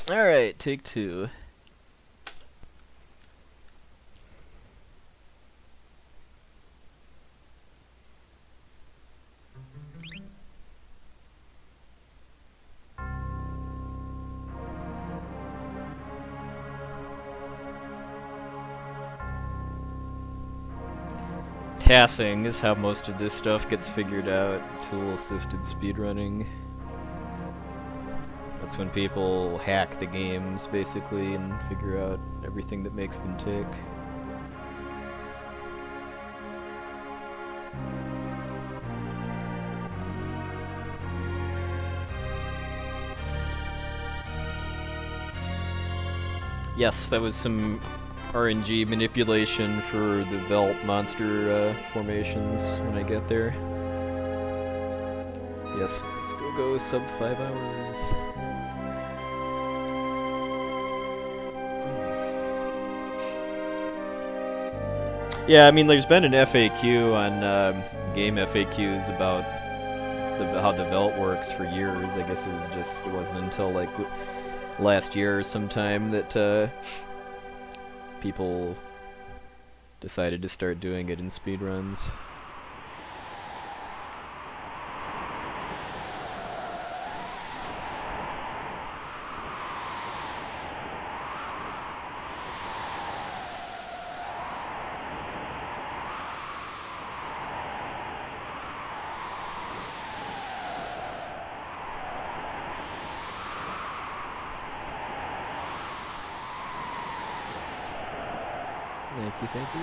Alright, take two. Tassing is how most of this stuff gets figured out. Tool-assisted speedrunning. That's when people hack the games, basically, and figure out everything that makes them tick. Yes, that was some RNG manipulation for the Velt monster formations when I get there. Yes, let's go sub 5 hours. Yeah, I mean, there's been an FAQ on game FAQs about how the Velt works for years. I guess it wasn't until like last year or sometime that people decided to start doing it in speedruns. Thank you.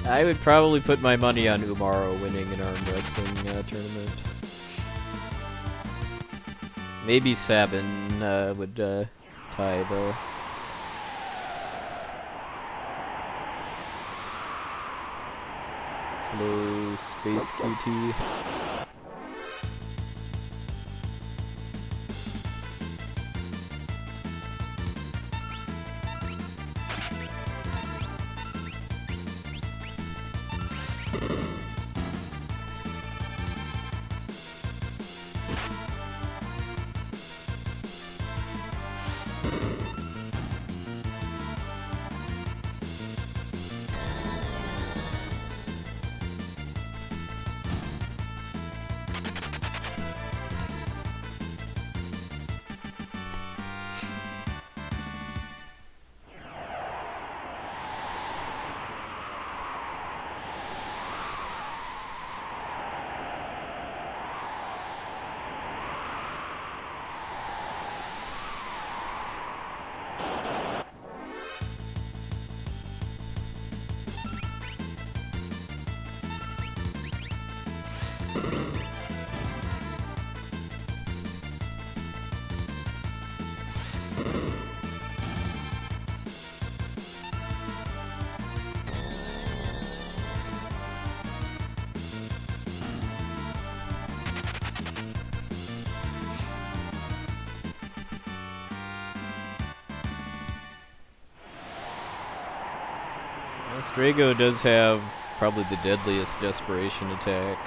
I would probably put my money on Umaro winning an arm wrestling tournament. Maybe Sabin would tie though. Hello, Space QT. Strago does have probably the deadliest desperation attack.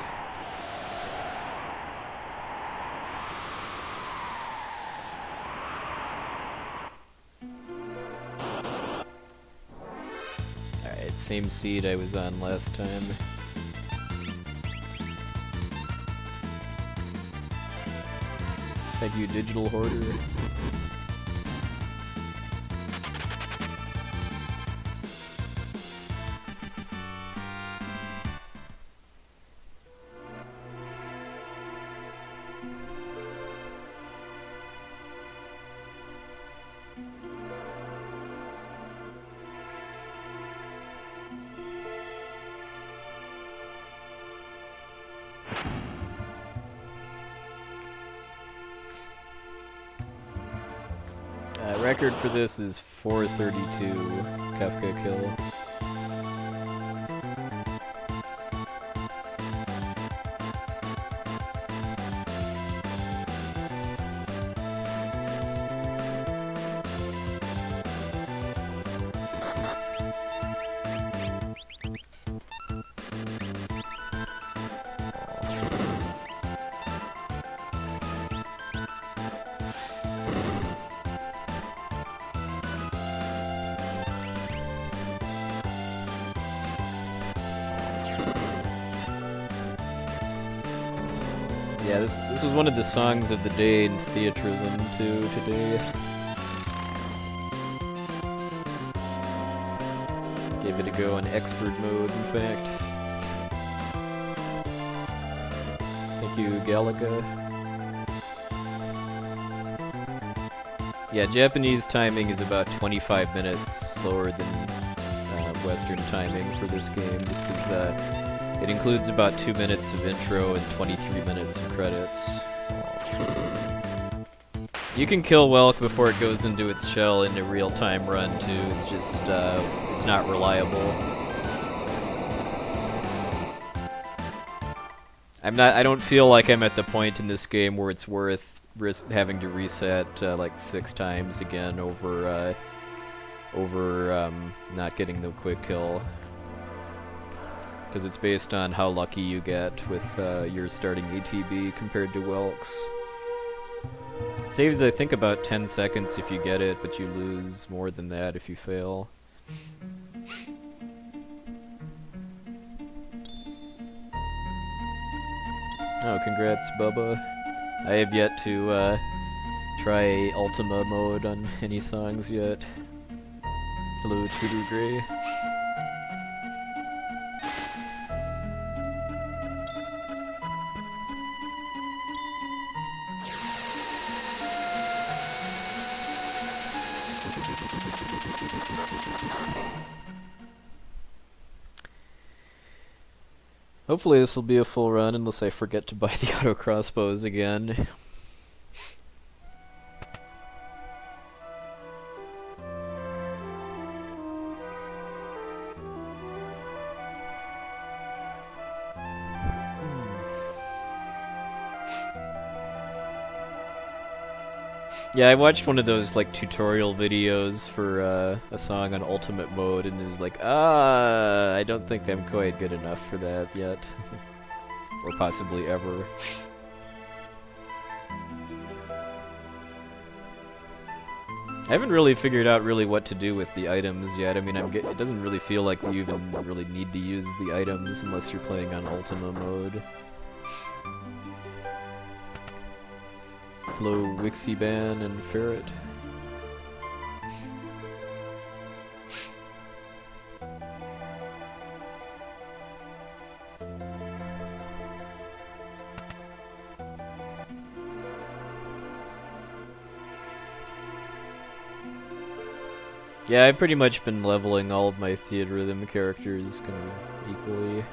Alright, same seed I was on last time. Thank you, Digital Hoarder. Record for this is 432 Kefka kill. Yeah, this was one of the songs of the day in Theatrism too today. Gave it a go in expert mode, in fact. Thank you, Galaga. Yeah, Japanese timing is about 25 minutes slower than Western timing for this game, just because it includes about 2 minutes of intro and 23 minutes of credits. You can kill Welk before it goes into its shell in a real-time run too. It's just it's not reliable. I don't feel like I'm at the point in this game where it's worth having to reset like 6 times again over not getting the quick kill. Because it's based on how lucky you get with your starting ATB compared to Welk's. It saves, I think, about 10 seconds if you get it, but you lose more than that if you fail. Oh, congrats, Bubba. I have yet to try Ultima mode on any songs yet. Hello, Tudu Gray. Hopefully this will be a full run unless I forget to buy the auto crossbows again. Yeah, I watched one of those like tutorial videos for a song on Ultimate Mode, and it was like, I don't think I'm quite good enough for that yet, or possibly ever. I haven't really figured out what to do with the items yet. I mean, it doesn't really feel like you even really need to use the items unless you're playing on Ultima Mode. Hello, Wixiban and Ferret. Yeah, I've pretty much been leveling all of my Theatrhythm characters kind of equally.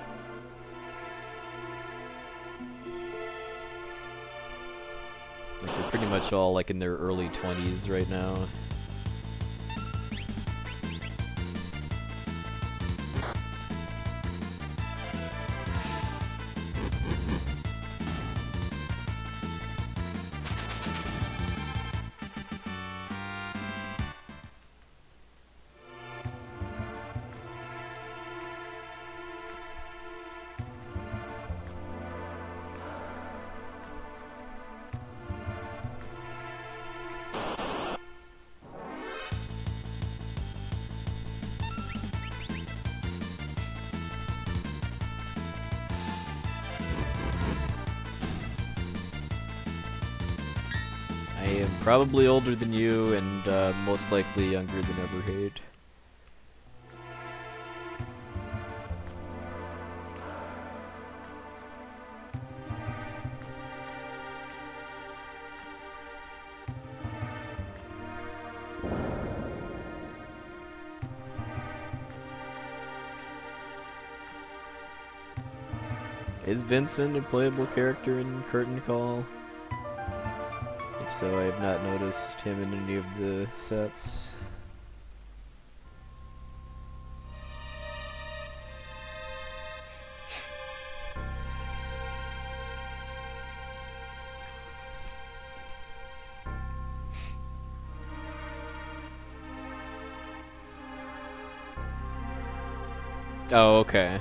Like, they're pretty much all like in their early 20s right now. I am probably older than you, and most likely younger than Everhate. Is Vincent a playable character in Curtain Call? If so I have not noticed him in any of the sets. Oh, okay.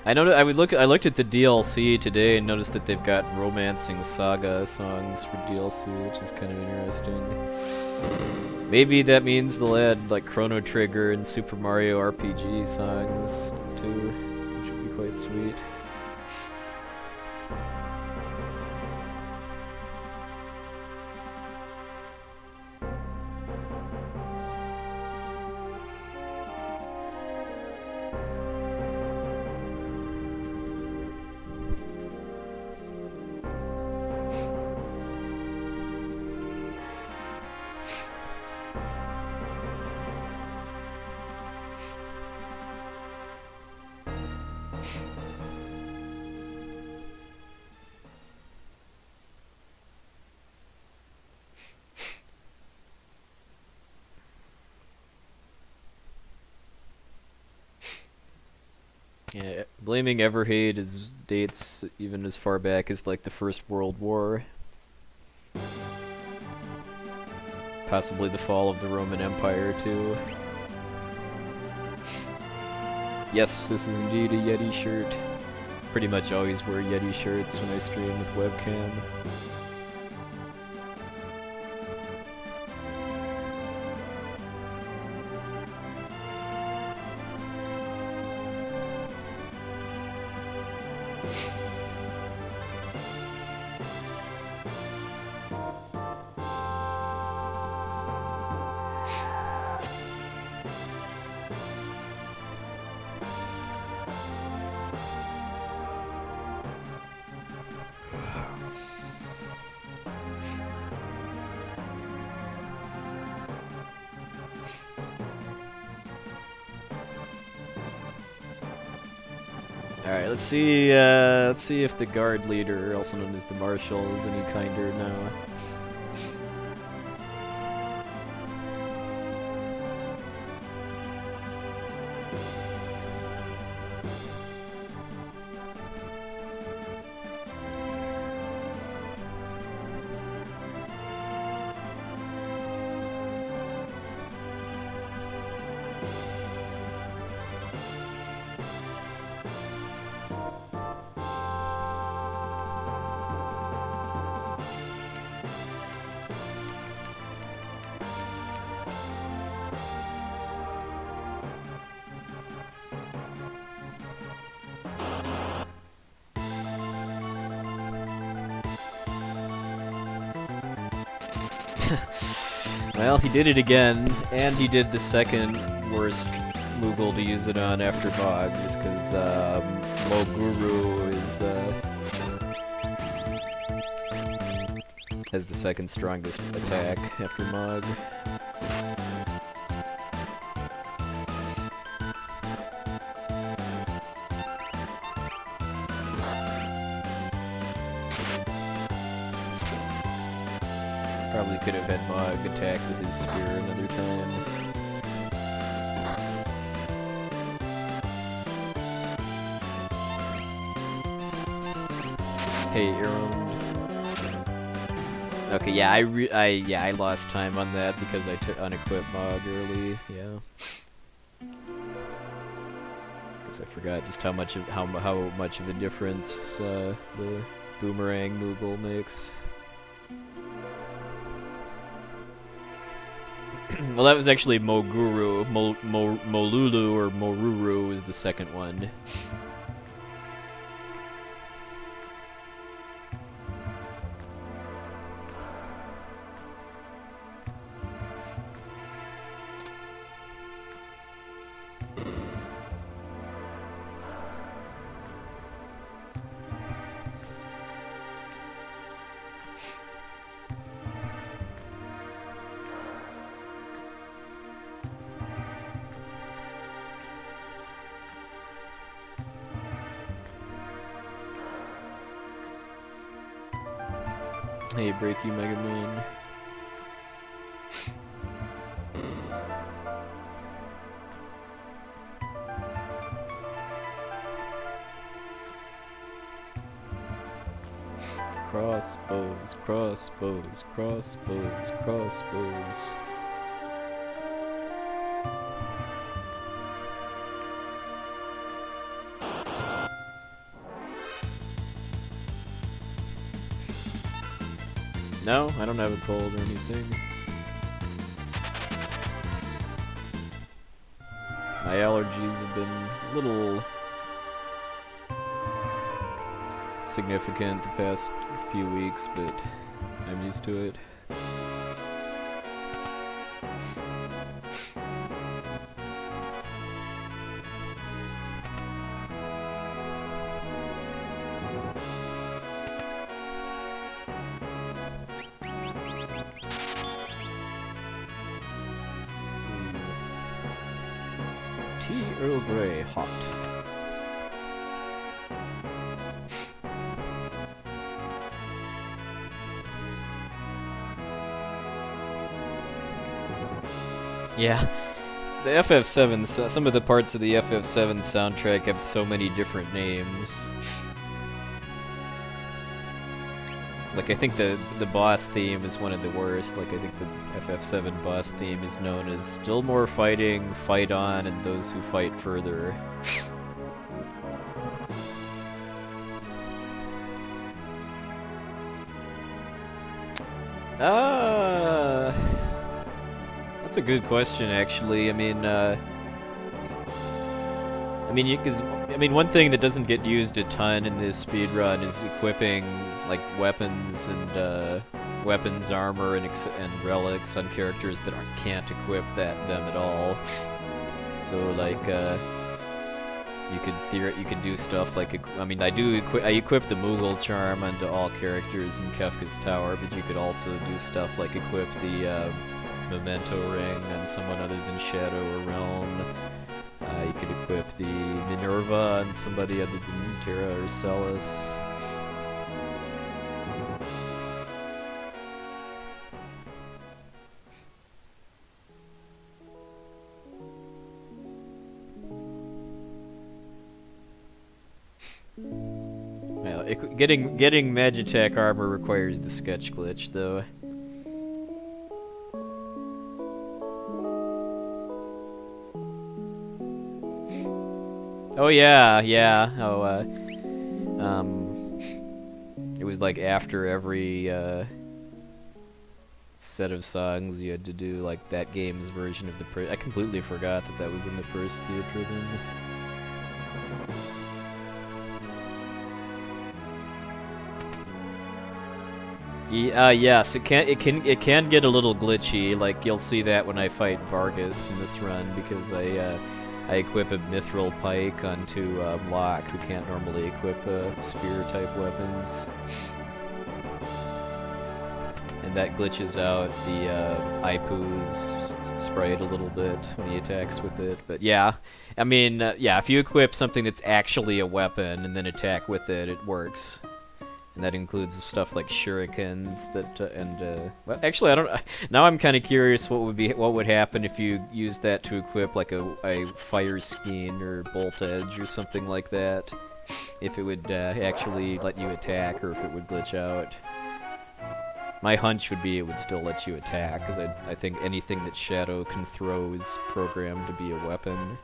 I looked at the DLC today and noticed that they've got Romancing Saga songs for DLC, which is kind of interesting. Maybe that means they'll add like Chrono Trigger and Super Mario RPG songs too, which would be quite sweet. Yeah, blaming Everhate is dates even as far back as like the First World War. Possibly the fall of the Roman Empire too. Yes, this is indeed a Yeti shirt. Pretty much always wear Yeti shirts when I stream with webcam. Alright, let's see if the guard leader, also known as the marshal, is any kinder now. Well, he did it again, and he did the second worst Moogle to use it on after Bog, just because Moguru is has the second strongest attack after Mog. Probably could have had Mog attack with his spear another time. Hey, Aaron. Okay, yeah, I lost time on that because I took unequipped Mog early. Yeah. Because I forgot just how much of a difference the boomerang Moogle makes. Well, that was actually Moguru. Molulu or Moruru is the second one. Hey, break you, Mega Man. Crossbows, crossbows, crossbows, crossbows. No, I don't have a cold or anything. My allergies have been a little significant the past few weeks, but I'm used to it. Tea Earl Grey hot. Yeah, the FF7, some of the parts of the FF7 soundtrack have so many different names. Like, I think the boss theme is one of the worst. Like, I think the FF7 boss theme is known as Still More Fighting, Fight On, and Those Who Fight Further. That's a good question, actually. I mean, one thing that doesn't get used a ton in this speedrun is equipping like weapons and weapons, armor, and relics on characters that can't equip them at all. So like, you could do stuff like I equip the Moogle charm onto all characters in Kefka's tower, but you could also do stuff like equip the Memento ring on someone other than Shadow or Realm. You could equip the Minerva on somebody other than Terra or Celis. Well, getting Magitech armor requires the sketch glitch, though. Oh yeah, yeah. Oh, it was like after every set of songs you had to do like that game's version of the. I completely forgot that was in the first theater then. Yes, it can get a little glitchy. Like you'll see that when I fight Vargas in this run, because I equip a Mithril Pike onto Locke, who can't normally equip spear-type weapons. And that glitches out the Aipu's sprite a little bit when he attacks with it. But yeah, I mean, yeah, if you equip something that's actually a weapon and then attack with it, it works. And that includes stuff like shurikens well, actually, I don't. Now I'm kind of curious what would happen if you used that to equip like a fire skein or bolt edge or something like that. If it would actually let you attack, or if it would glitch out. My hunch would be it would still let you attack, because I think anything that Shadow can throw is programmed to be a weapon.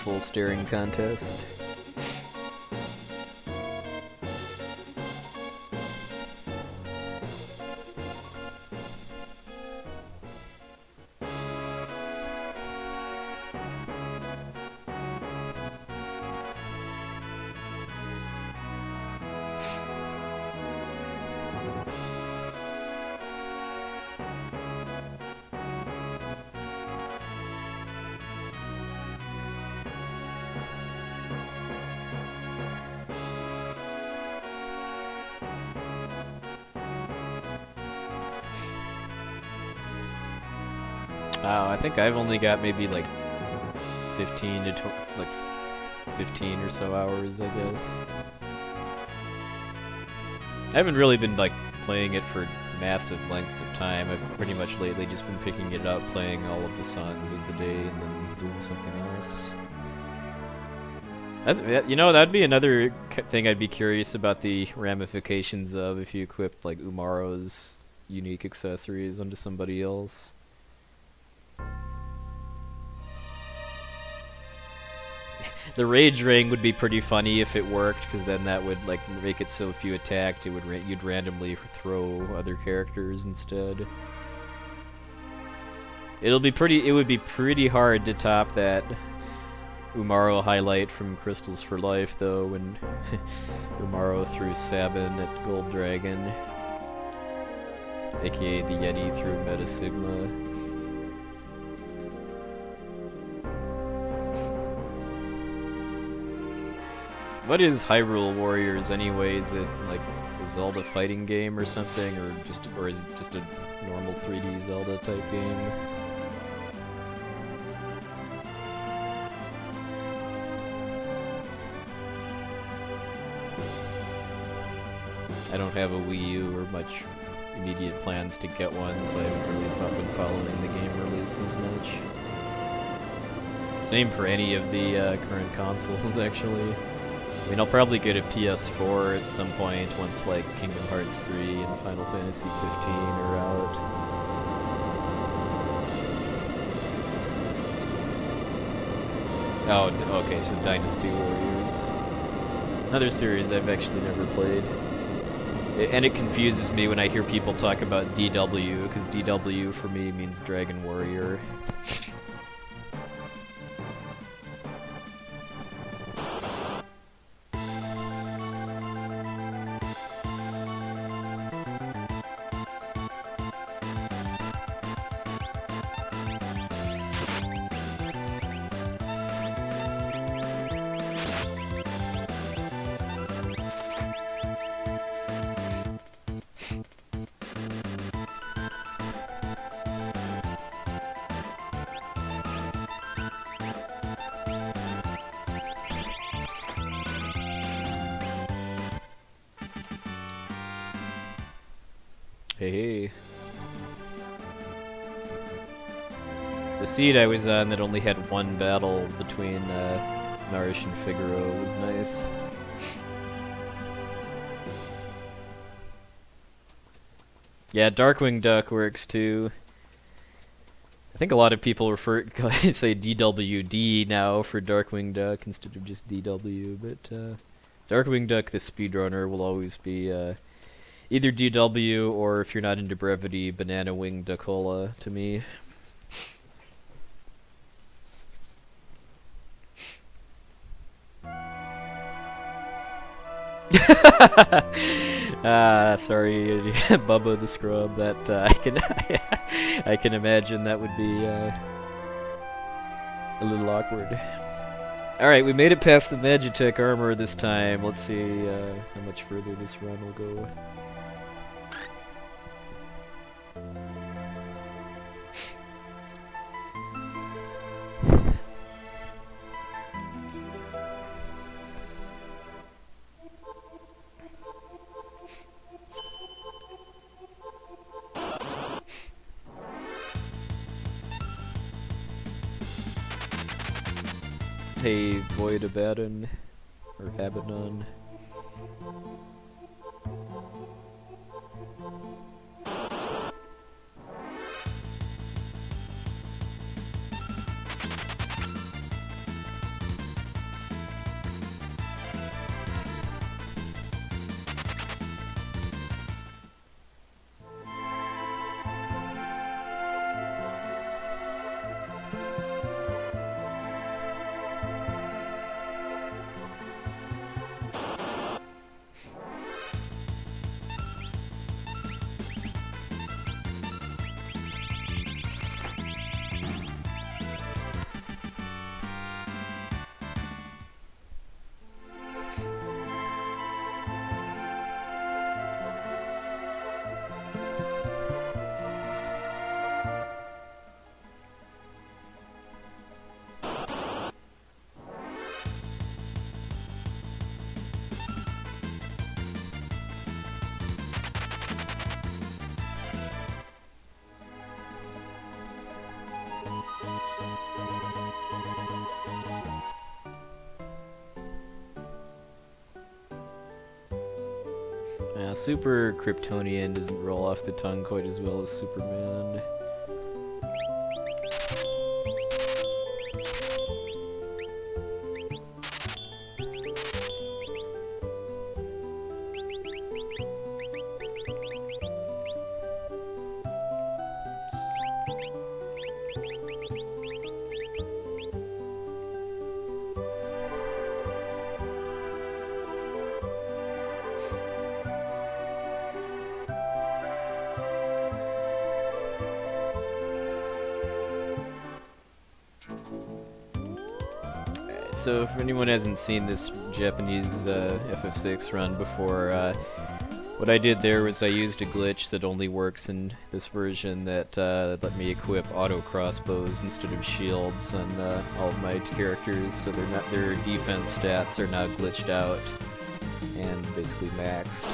Full staring contest. Wow, I think I've only got maybe like 15 to like 15 or so hours, I guess. I haven't really been like playing it for massive lengths of time. I've pretty much lately just been picking it up, playing all of the songs of the day, and then doing something else. You know, that'd be another thing I'd be curious about the ramifications of if you equipped like Umaro's unique accessories onto somebody else. The rage ring would be pretty funny if it worked, because then that would like make it so if you attacked, it would you'd randomly throw other characters instead. It would be pretty hard to top that Umaro highlight from Crystals for Life, though, when Umaro threw Sabin at Gold Dragon, aka the Yeti threw Meta Sigma. What is Hyrule Warriors anyway? Is it like a Zelda fighting game or something, or is it just a normal 3D Zelda type game? I don't have a Wii U or much immediate plans to get one, so I haven't really been following the game releases much. Same for any of the current consoles, actually. I mean, I'll probably get a PS4 at some point once, like, Kingdom Hearts 3 and Final Fantasy 15 are out. Oh, okay, so Dynasty Warriors. Another series I've actually never played. And it confuses me when I hear people talk about DW, because DW for me means Dragon Warrior. Hey. The seed I was on that only had one battle between Narish and Figaro was nice. Yeah, Darkwing Duck works too. I think a lot of people say DWD now for Darkwing Duck instead of just DW, but Darkwing Duck the speedrunner will always be either DW or, if you're not into brevity, Banana Wing Duckola to me. Sorry, Bubba the Scrub. That I can imagine that would be a little awkward. All right, we made it past the Magitech armor this time. Let's see how much further this run will go. Hey, Void Abaddon, or Abaddon. Super Kryptonian doesn't roll off the tongue quite as well as Superman. So if anyone hasn't seen this Japanese FF6 run before, what I did there was I used a glitch that only works in this version that let me equip auto crossbows instead of shields on all of my characters, so their defense stats are now glitched out and basically maxed.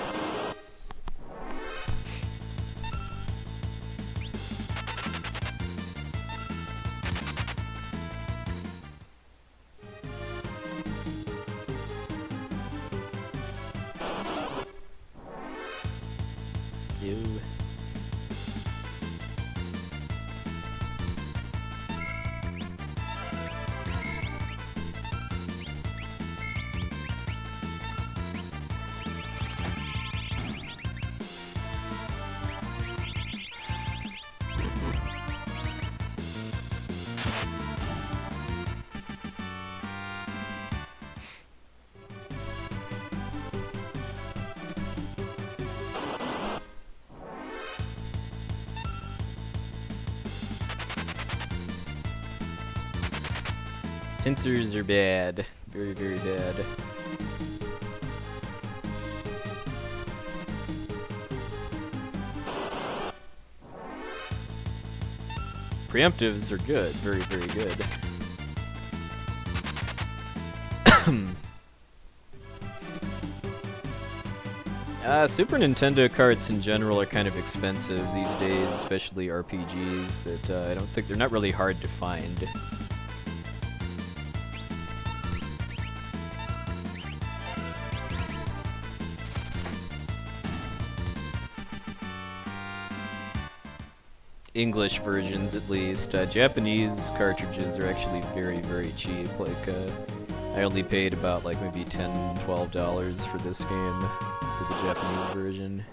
Pincers are bad. Very, very bad. Preemptives are good. Very, very good. Super Nintendo carts in general are kind of expensive these days, especially RPGs, but I don't think they're not really hard to find. English versions, at least. Japanese cartridges are actually very, very cheap. Like, I only paid about like maybe $10, $12 for this game for the Japanese version.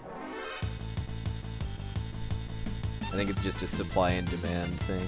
I think it's just a supply and demand thing.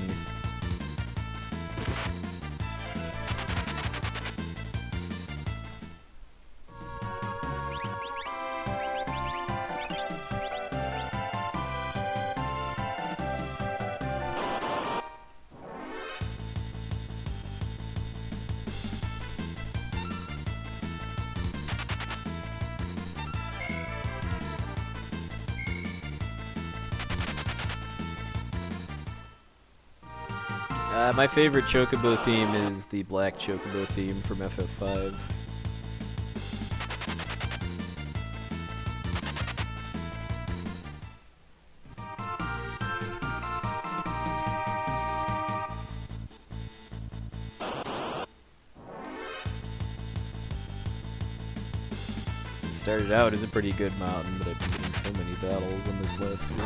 My favorite Chocobo theme is the black Chocobo theme from FF5. It started out as a pretty good mountain, but I've been getting so many battles on this last screen.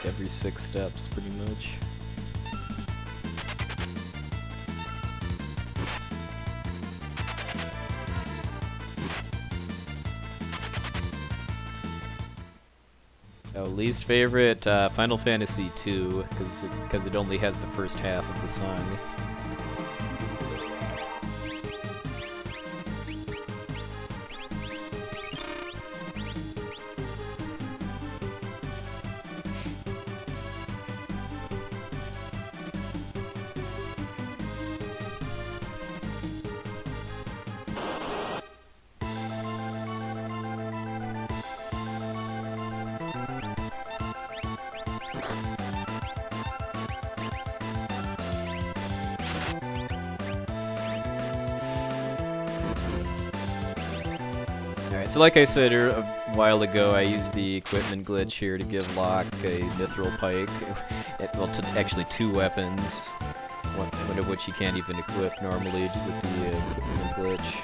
Every 6 steps, pretty much. Oh, least favorite, Final Fantasy II, because it only has the first half of the song. Alright, so like I said a while ago, I used the equipment glitch here to give Locke a mithril pike. Well, actually 2 weapons, one of which he can't even equip normally with the equipment glitch.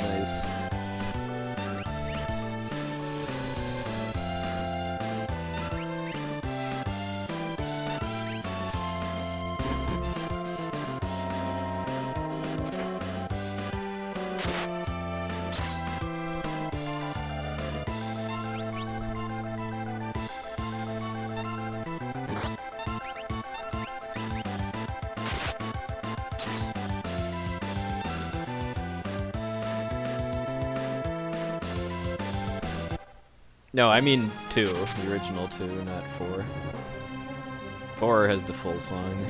Nice. No, I mean 2, the original 2, not 4. 4 has the full song.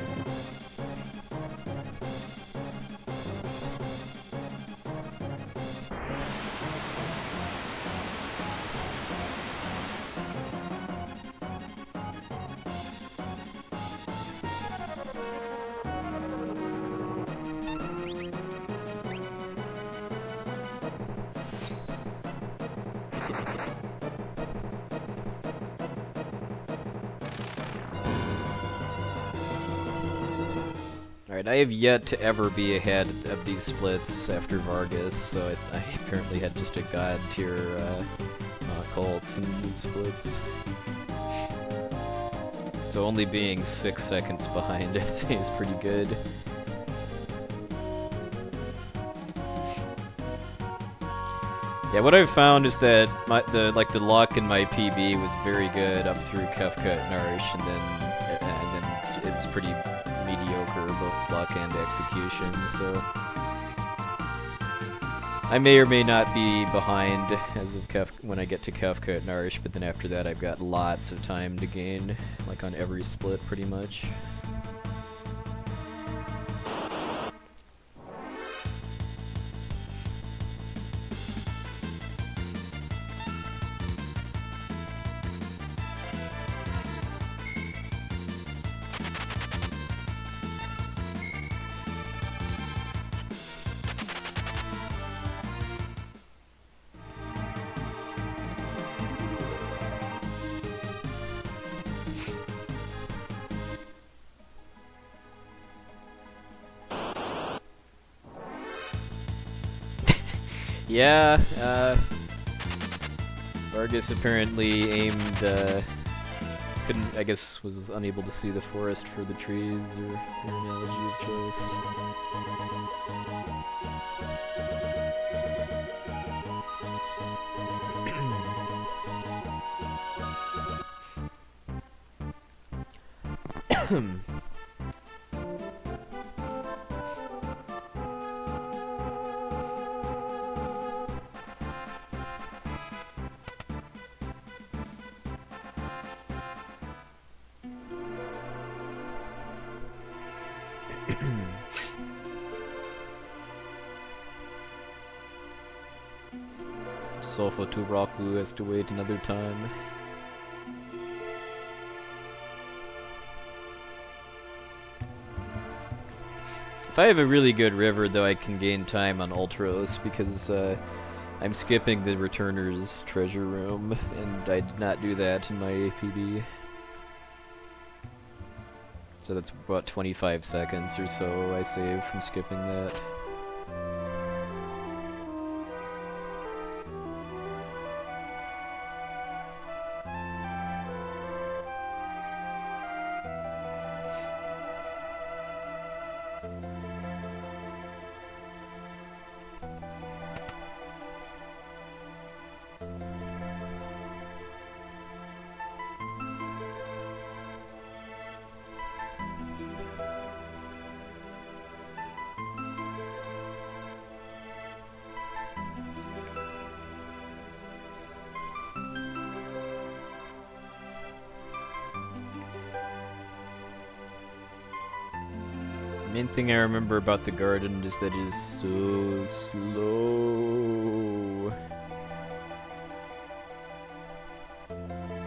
Alright, I have yet to ever be ahead of these splits after Vargas, so I apparently had just a god tier cults in these splits. So only being 6 seconds behind it is pretty good. Yeah, what I've found is that the luck in my PB was very good up through Kefka and Narsh, and then it was pretty mediocre, both luck and execution, so I may or may not be behind as of when I get to Kefka at Narsh, but then after that I've got lots of time to gain, like on every split pretty much. Yeah, Vargas apparently aimed, I guess was unable to see the forest for the trees, or your analogy of choice. Sofa Turaku has to wait another time. If I have a really good river, though, I can gain time on Ultros, because I'm skipping the Returner's treasure room, and I did not do that in my PB. So that's about 25 seconds or so I save from skipping that. Main thing I remember about the garden is that it is so slow.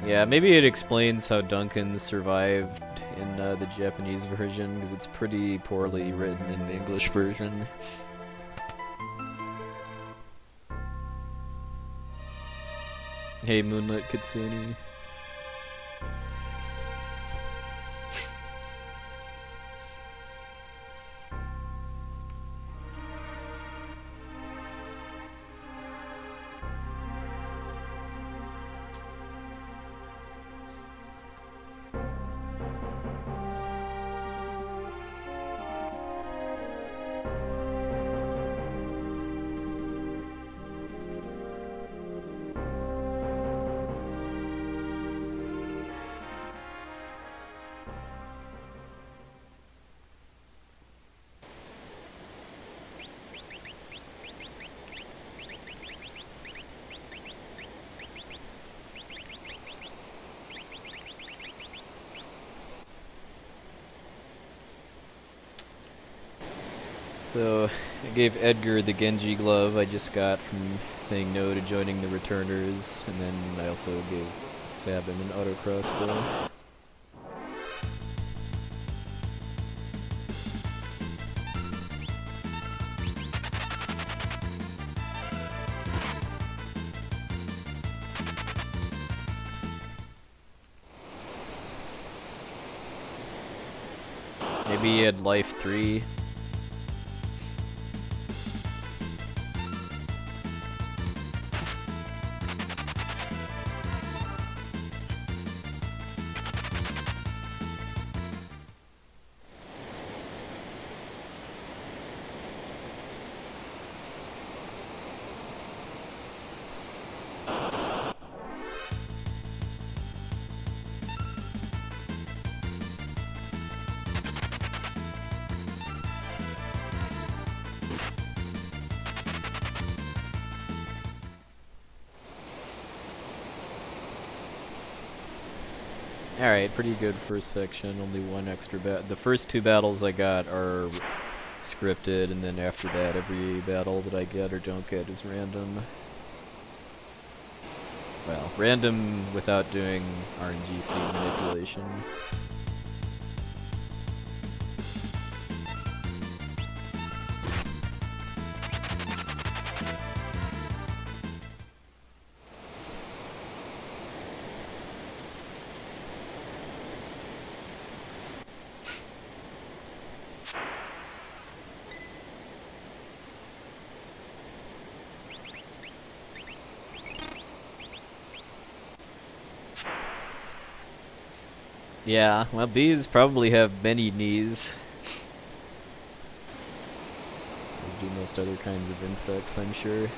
Yeah, maybe it explains how Duncan survived in the Japanese version because it's pretty poorly written in the English version. Hey, Moonlit Kitsune. So, I gave Edgar the Genji glove I just got from saying no to joining the returners, and then I also gave Sabin an auto crossbow. Maybe he had life 3. Alright, pretty good first section, only one extra the first 2 battles I got are scripted, and then after that every battle that I get or don't get is random. Well, random without doing RNGC manipulation. Yeah, well, bees probably have many knees. They do most other kinds of insects, I'm sure.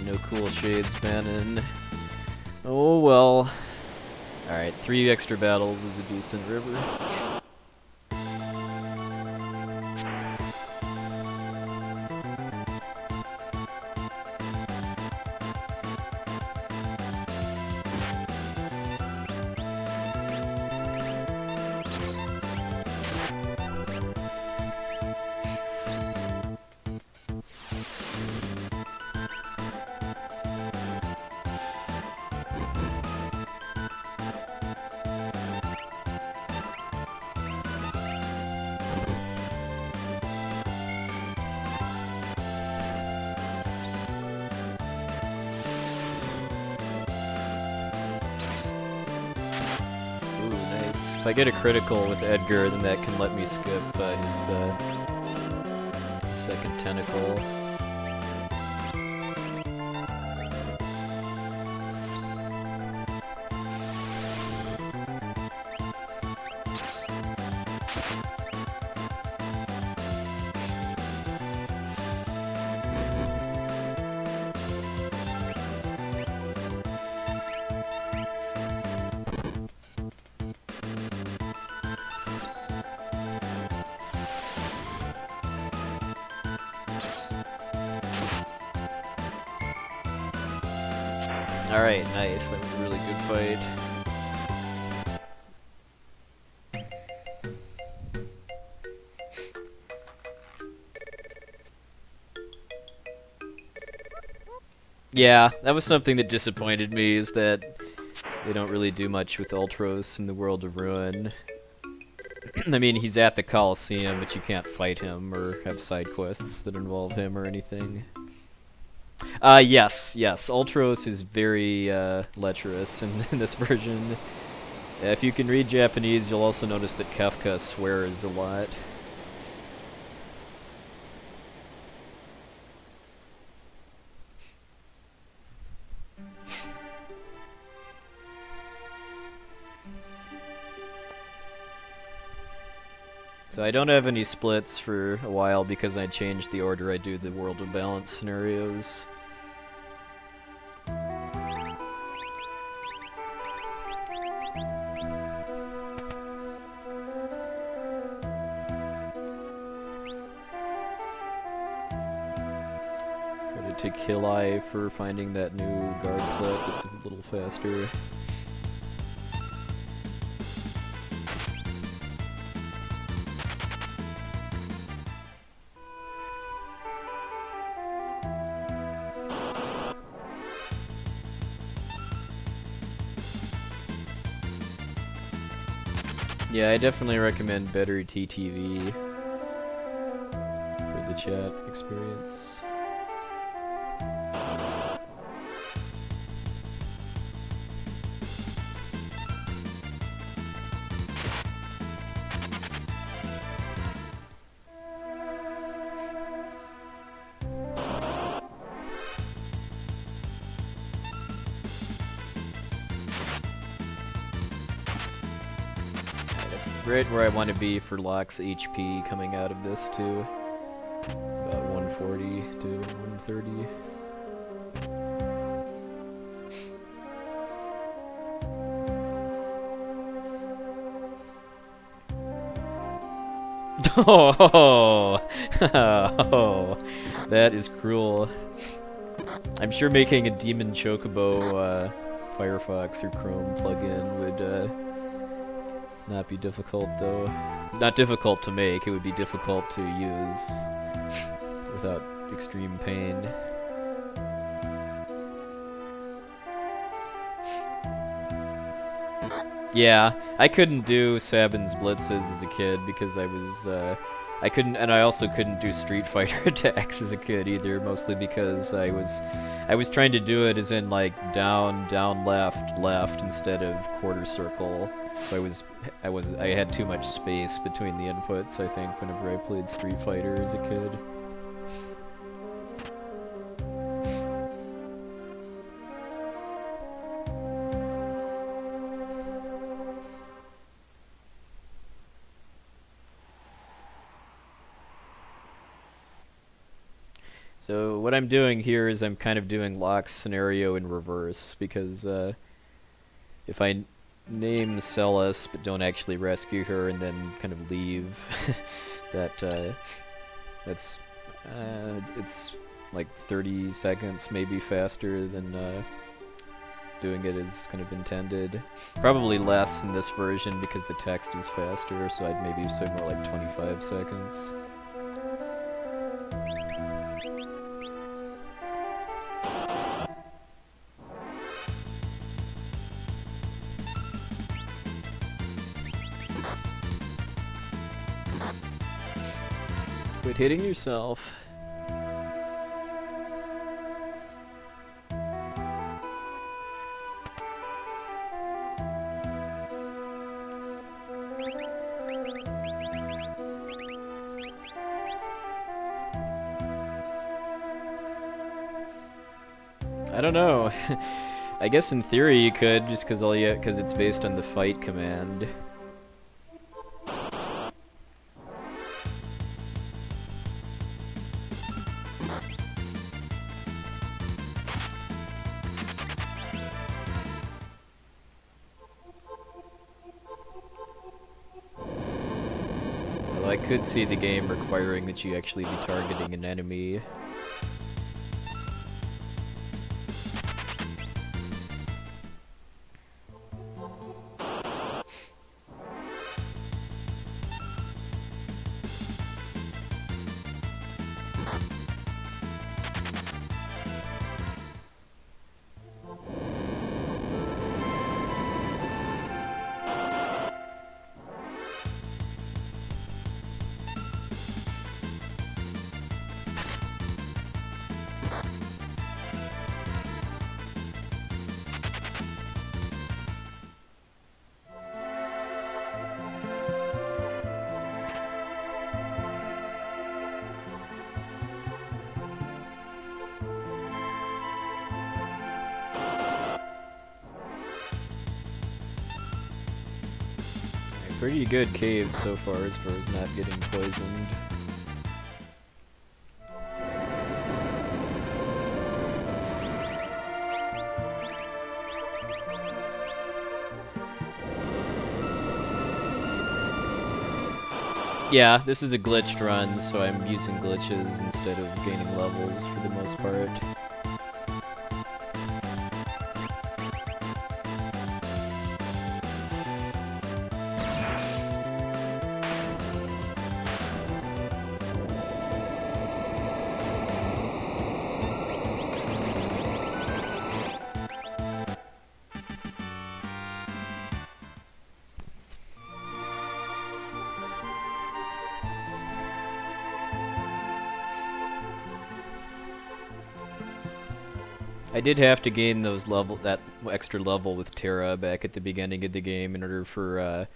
No cool shades banning. Oh well. Alright, 3 extra battles is a decent river. If I get a critical with Edgar, then that can let me skip his second tentacle. Alright, nice. That was a really good fight. Yeah, that was something that disappointed me, is that they don't really do much with Ultros in the World of Ruin. I mean, he's at the Coliseum, but you can't fight him or have side quests that involve him or anything. Yes. Ultros is very lecherous in this version. If you can read Japanese, you'll also notice that Kefka swears a lot. So I don't have any splits for a while because I changed the order I do the World of Balance scenarios. Credit to Kill Eye for finding that new guard flip that's a little faster. Yeah, I definitely recommend better TTV for the chat experience. Right where I want to be for Locke's HP coming out of this too. About 140 to 130. Oh, that is cruel. I'm sure making a Demon Chocobo Firefox or Chrome plugin would not be difficult, though. Not difficult to make, it would be difficult to use without extreme pain. Yeah, I couldn't do Sabin's blitzes as a kid because I was, I couldn't, and I also couldn't do Street Fighter attacks as a kid either, mostly because I was trying to do it as in like down, left instead of quarter circle. So I had too much space between the inputs, I think, whenever I played Street Fighter as a kid. So what I'm doing here is I'm kind of doing Locke's scenario in reverse, because if I name Celis but don't actually rescue her and then kind of leave, it's like 30 seconds maybe faster than doing it as kind of intended. Probably less in this version because the text is faster, so I'd maybe say more like 25 seconds. Quit hitting yourself. I don't know. I guess in theory you could, just because it's based on the fight command. Well, I could see the game requiring that you actually be targeting an enemy. Pretty good cave so far as not getting poisoned. Yeah, this is a glitched run, so I'm using glitches instead of gaining levels for the most part. I did have to gain that extra level with Terra back at the beginning of the game in order for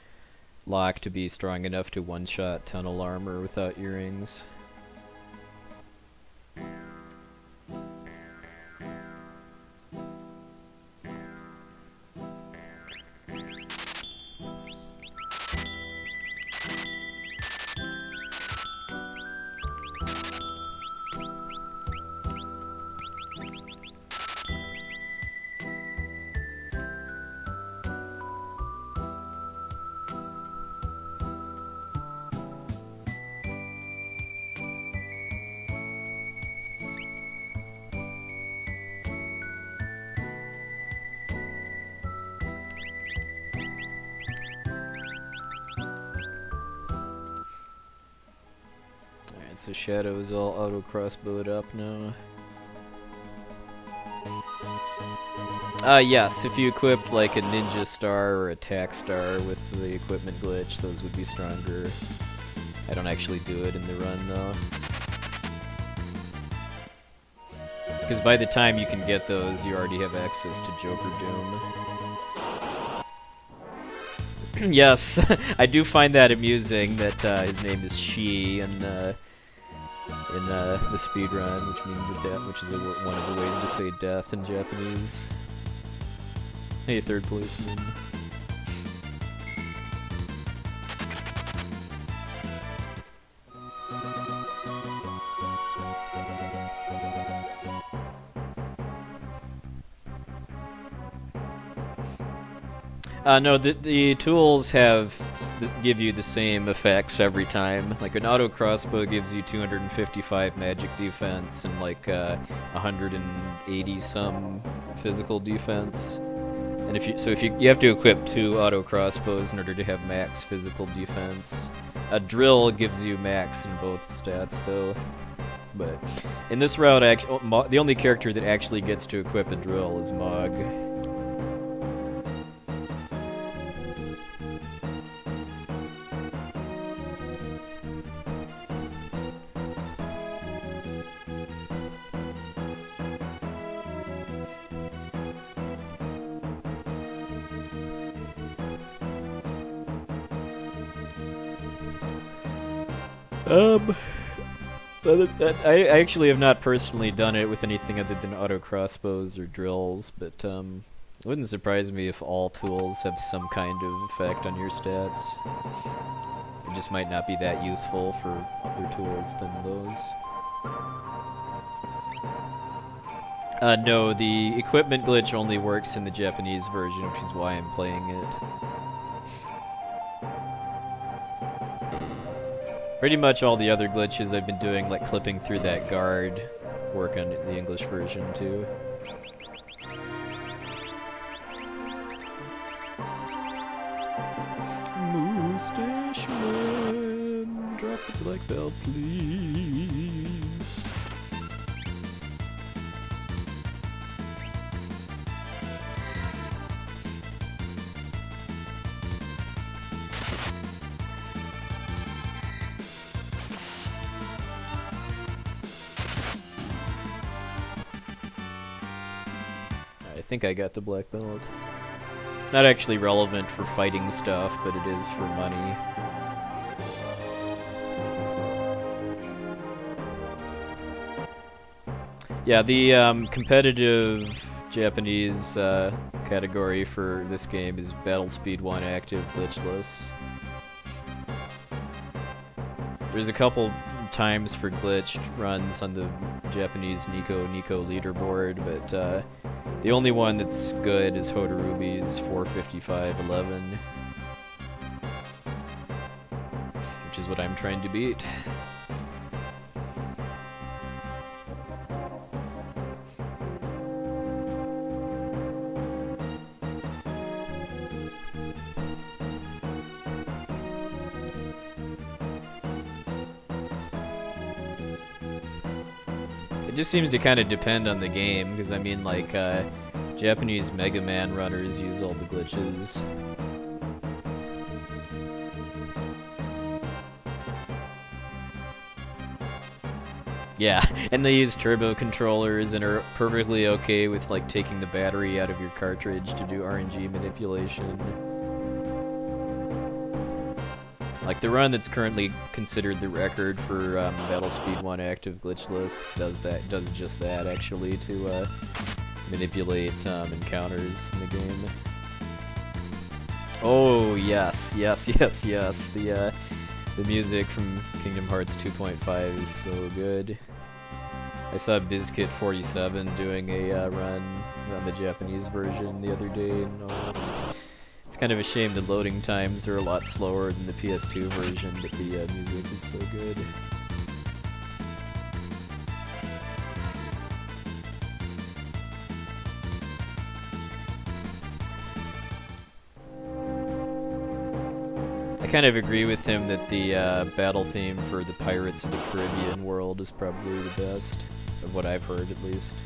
Locke to be strong enough to one-shot tunnel armor without earrings. So Shadow is all auto-crossbowed up now. Yes, if you equip like a Ninja Star or Attack Star with the equipment glitch, those would be stronger. I don't actually do it in the run though. Because by the time you can get those, you already have access to Joker Doom. Yes, I do find that amusing that his name is She in the speedrun, which means death, which is one of the ways to say death in Japanese. Hey, third policeman. No, the tools give you the same effects every time. Like an auto crossbow gives you 255 magic defense and like 180 some physical defense. And if you have to equip 2 auto crossbows in order to have max physical defense. A drill gives you max in both stats though. But in this route, the only character that actually gets to equip a drill is Mog. I actually have not personally done it with anything other than auto crossbows or drills, but it wouldn't surprise me if all tools have some kind of effect on your stats. It just might not be that useful for other tools than those. No, the equipment glitch only works in the Japanese version, which is why I'm playing it. Pretty much all the other glitches I've been doing, like clipping through that guard, work on the English version too. Moustache Man, drop the black belt, please. I think I got the black belt. It's not actually relevant for fighting stuff, but it is for money. Yeah, the competitive Japanese category for this game is Battle Speed 1 active glitchless. There's a couple times for glitched runs on the Japanese Nico leaderboard, but the only one that's good is Hodorubi's 455.11, which is what I'm trying to beat. It just seems to kind of depend on the game, because I mean, like, Japanese Mega Man runners use all the glitches. Yeah, and they use turbo controllers and are perfectly okay with, like, taking the battery out of your cartridge to do RNG manipulation. Like, the run that's currently considered the record for Battle Speed 1 active glitchless does just that, actually, to manipulate encounters in the game. Oh, yes, yes, yes, yes. The music from Kingdom Hearts 2.5 is so good. I saw BizKit47 doing a run on the Japanese version the other day, and it's kind of a shame the loading times are a lot slower than the PS2 version, but the music is so good. I kind of agree with him that the battle theme for the Pirates of the Caribbean world is probably the best, of what I've heard at least.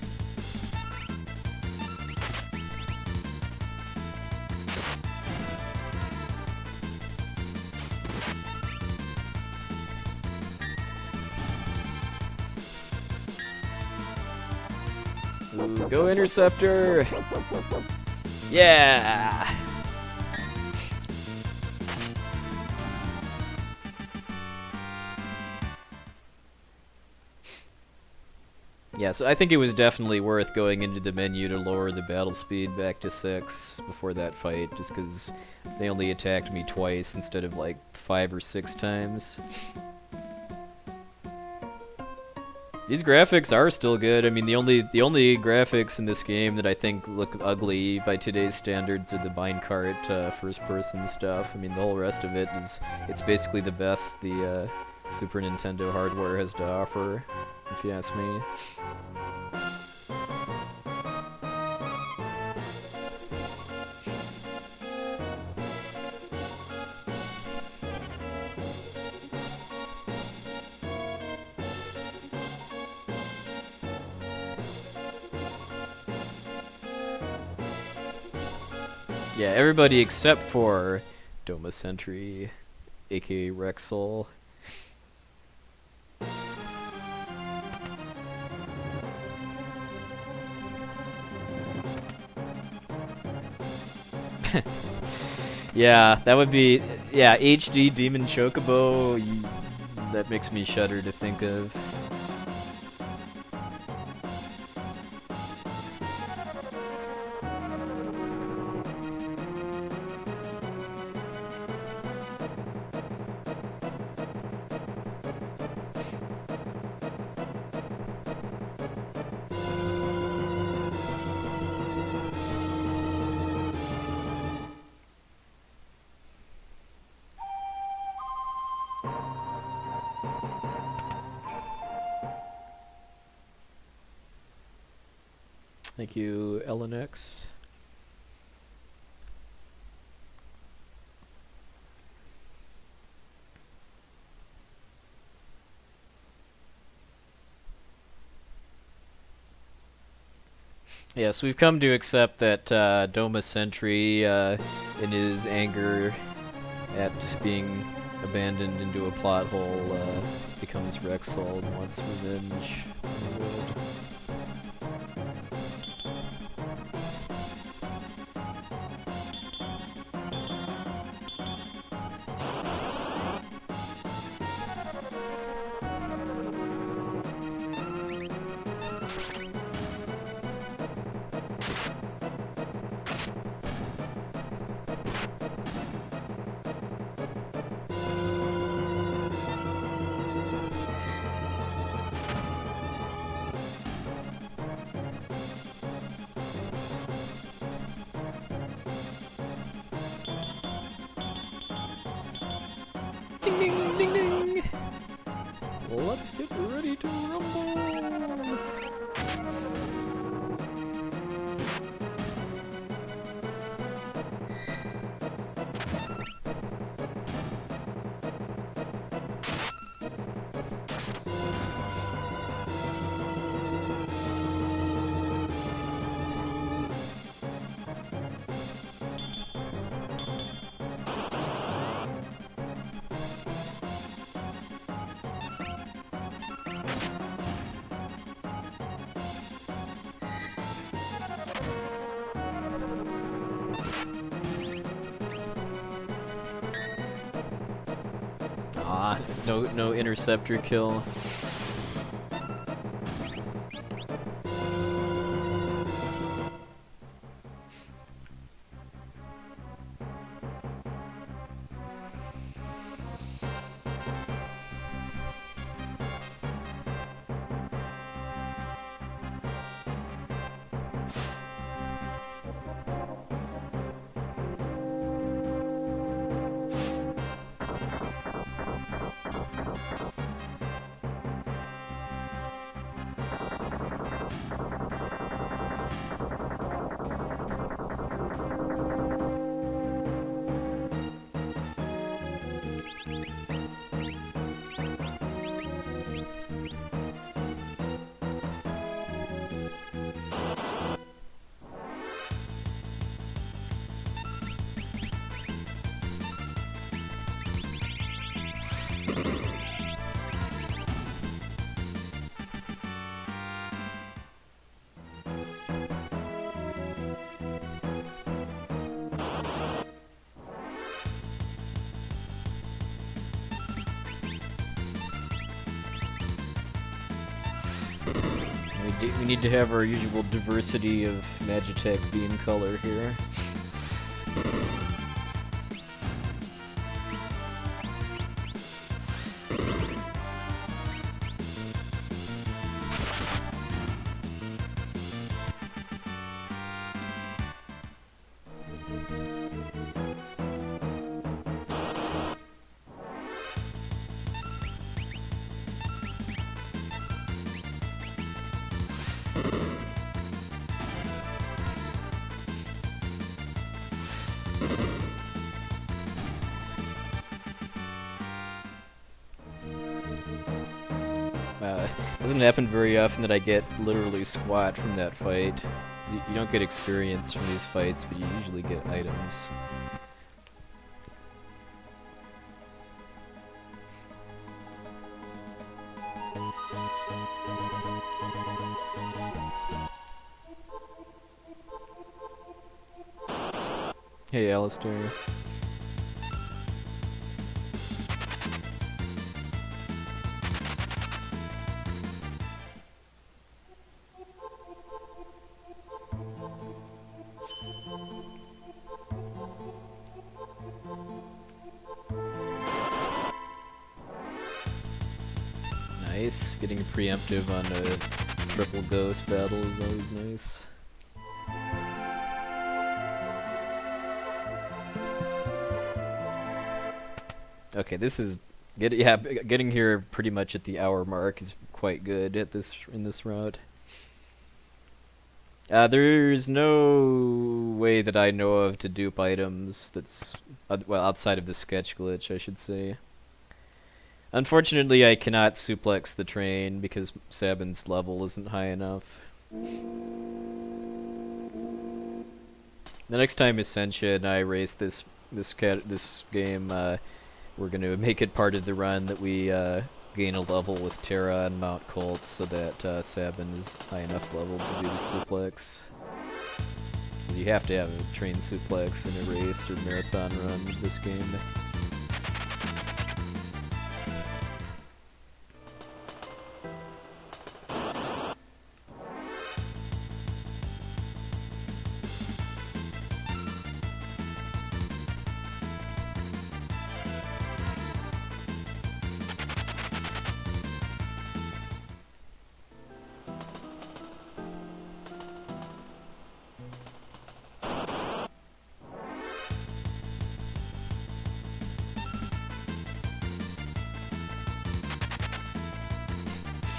Ooh, go Interceptor! Yeah! Yeah, so I think it was definitely worth going into the menu to lower the battle speed back to 6 before that fight, just because they only attacked me twice instead of like 5 or 6 times. These graphics are still good. I mean, the only graphics in this game that I think look ugly by today's standards are the minecart first-person stuff. I mean, the whole rest of it's basically the best the Super Nintendo hardware has to offer, if you ask me. Yeah, everybody except for Doma Sentry, aka Rexel. Yeah, that would be... Yeah, HD Demon Chocobo, that makes me shudder to think of. Thank you, LNX. Yes, we've come to accept that Doma Sentry, in his anger at being abandoned into a plot hole, becomes Rexall and wants revenge on the world. ding, ding! Let's get ready to rumble! No interceptor kill. We need to have our usual diversity of Magitech beam color here. Doesn't happen very often that I get literally squat from that fight. You don't get experience from these fights, but you usually get items. Hey, Alistair. Nice. Getting a preemptive on a triple ghost battle is always nice. Okay, this is getting here pretty much at the hour mark is quite good at in this route. There's no way that I know of to dupe items that's well outside of the sketch glitch, I should say. Unfortunately, I cannot suplex the train because Sabin's level isn't high enough. The next time Essentia and I race this game, we're going to make it part of the run that we gain a level with Terra and Mount Colt so that Sabin is high enough level to do the suplex. You have to have a train suplex in a race or marathon run with this game.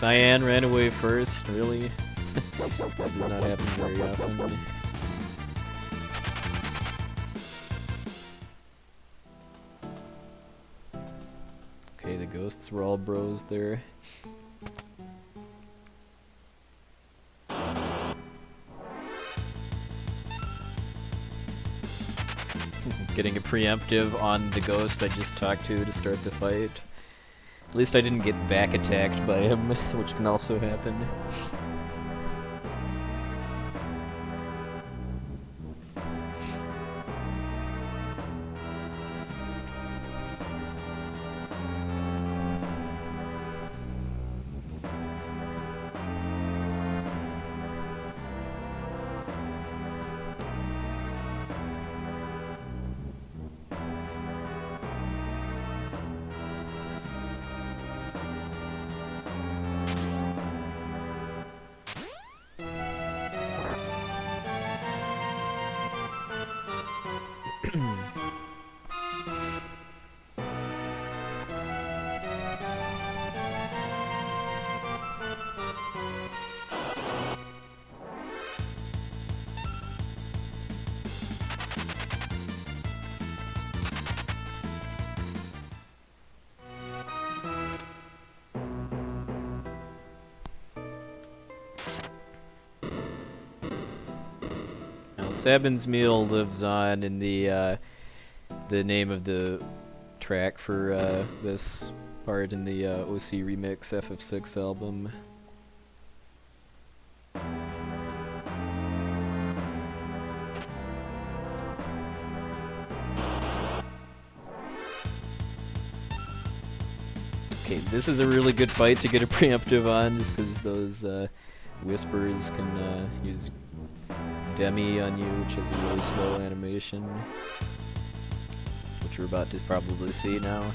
Cyan ran away first, really? That does not happen very often. Okay, the ghosts were all bros there. Getting a preemptive on the ghost I just talked to start the fight. At least I didn't get back attacked by him, which can also happen. Sabin's Meal lives on in the name of the track for this part in the OC Remix FF6 album. Okay, this is a really good fight to get a preemptive on, just because those whispers can use Demi on you, which has a really slow animation, which we're about to probably see now.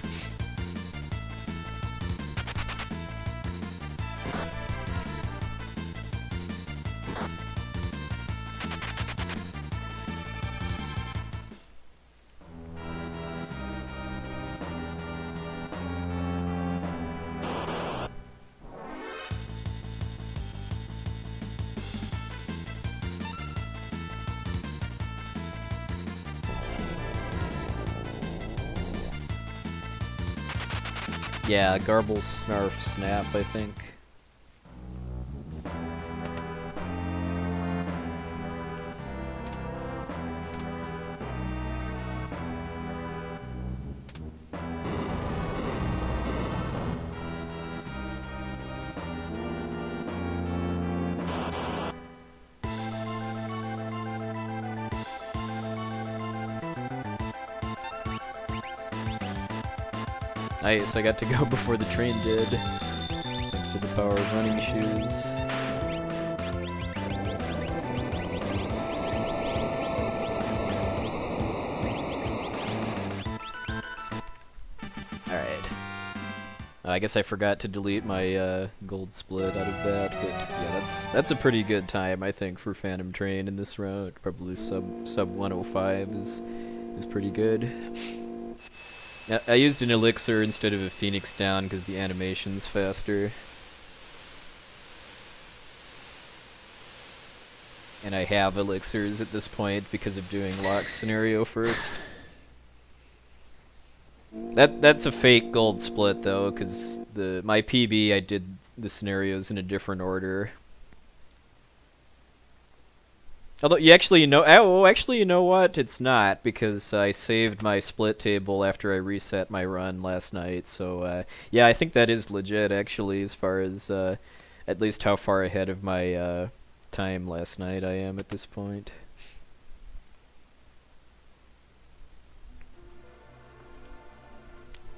Yeah, Garble, Snarf, Snap, I think. Nice, I got to go before the train did, thanks to the power of running shoes. Alright. I guess I forgot to delete my gold split out of that, but yeah, that's a pretty good time, I think, for Phantom Train in this route. Probably sub 105 is pretty good. I used an elixir instead of a Phoenix Down because the animation's faster. And I have elixirs at this point because of doing lock scenario first. That's a fake gold split though, because my PB I did the scenarios in a different order. Although you actually know, actually you know what? It's not, because I saved my split table after I reset my run last night. So yeah, I think that is legit actually, as far as at least how far ahead of my time last night I am at this point.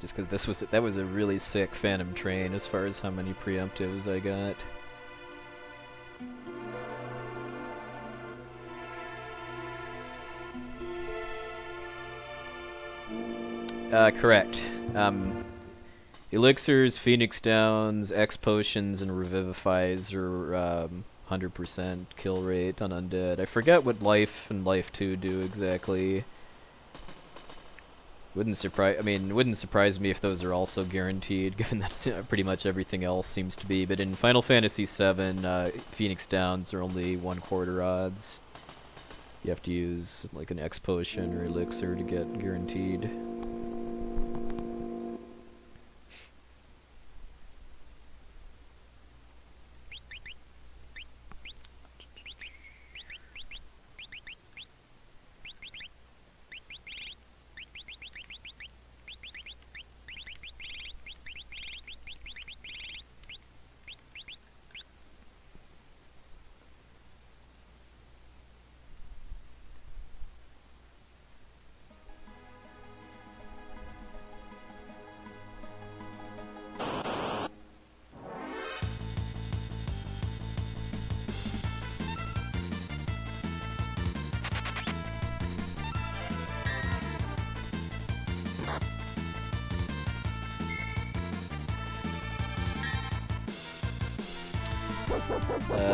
Just because that was a really sick Phantom Train as far as how many preemptives I got. Correct. Elixirs, Phoenix Downs, X Potions, and Revivifies are 100% kill rate on Undead. I forget what Life and Life 2 do exactly. wouldn't surprise me if those are also guaranteed, given that pretty much everything else seems to be. But in Final Fantasy VII, Phoenix Downs are only 1/4 odds. You have to use like an X potion or elixir to get guaranteed.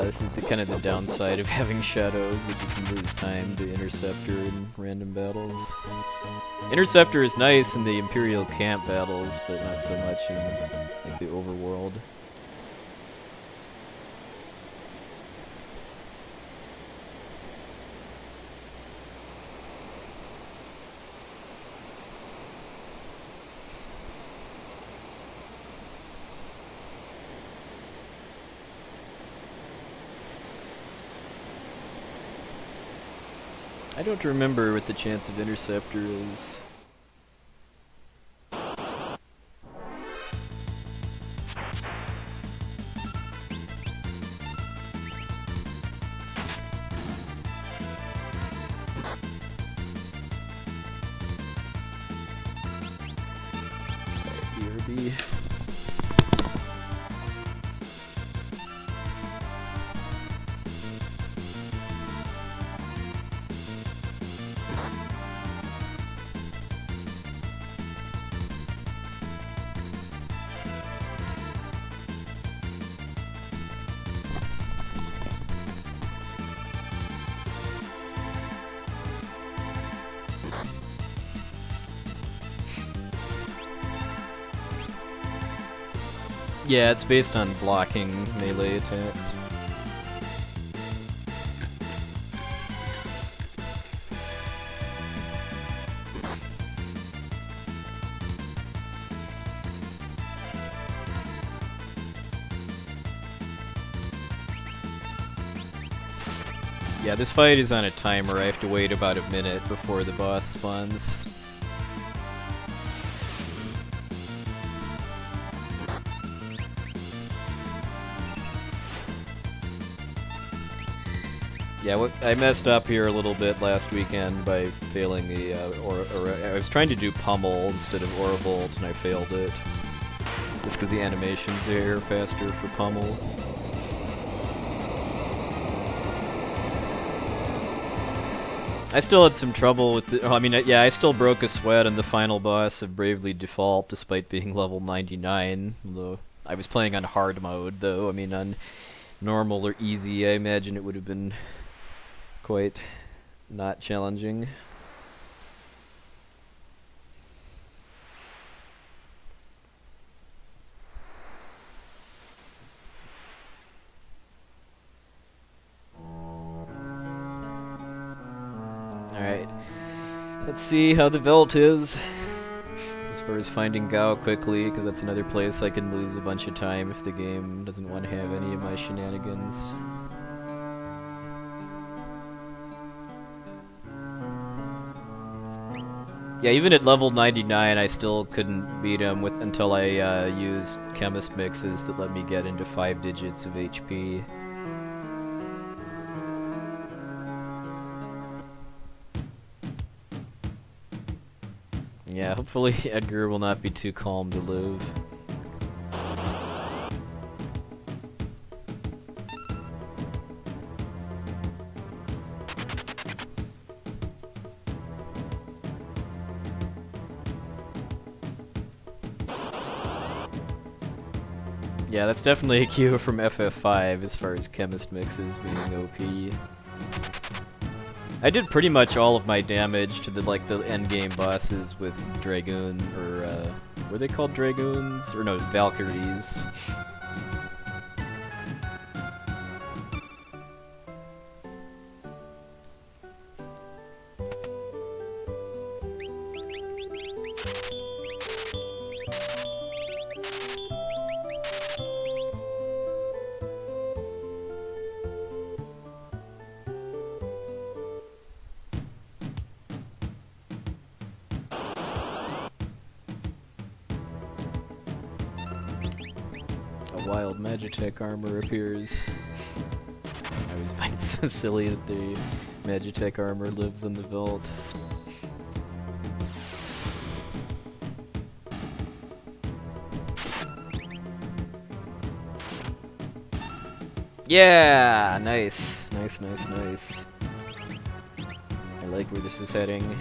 This is the kind of the downside of having shadows, that you can lose time to Interceptor in random battles. Interceptor is nice in the Imperial camp battles, but not so much in like the overworld. I don't remember what the chance of Interceptor is. BRB. Yeah, it's based on blocking melee attacks. Yeah, this fight is on a timer. I have to wait about a minute before the boss spawns. Yeah, I messed up here a little bit last weekend by failing the, I was trying to do Pummel instead of Auravolt, and I failed it. Just because the animations are faster for Pummel. I still had some trouble with the, I mean, yeah, I still broke a sweat on the final boss of Bravely Default, despite being level 99, although I was playing on hard mode, though. I mean, on normal or easy, I imagine it would have been quite not challenging. Alright, let's see how the Veld is. As far as finding Gao quickly, because that's another place I can lose a bunch of time if the game doesn't want to have any of my shenanigans. Yeah, even at level 99, I still couldn't beat him until I used chemist mixes that let me get into 5 digits of HP. Yeah, hopefully Edgar will not be too calm to live. Yeah, that's definitely a cue from FF5 as far as chemist mixes being OP. I did pretty much all of my damage to the end game bosses with Dragoon, or were they called Dragoons? Or no, Valkyries. Wild Magitech armor appears. I always find it so silly that the Magitech armor lives in the vault. Yeah! Nice. Nice, nice, nice. I like where this is heading.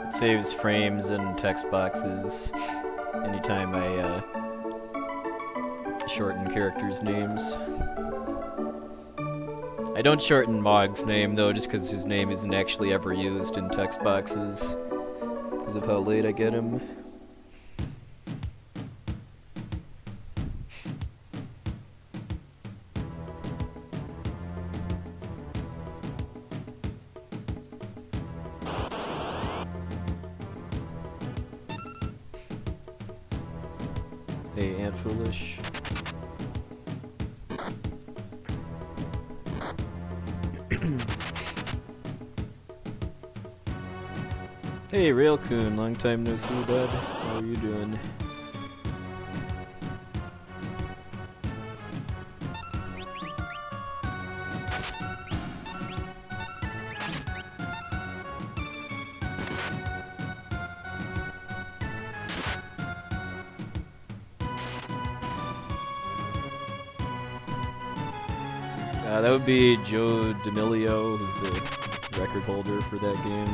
It saves frames and text boxes anytime I shorten characters' names. I don't shorten Mog's name though, just because his name isn't actually ever used in text boxes because of how late I get him. Hey, Aunt Foolish. Hey, Railcoon, long time no see, bud. How are you doing? That would be Joe D'Amelio, who's the record holder for that game.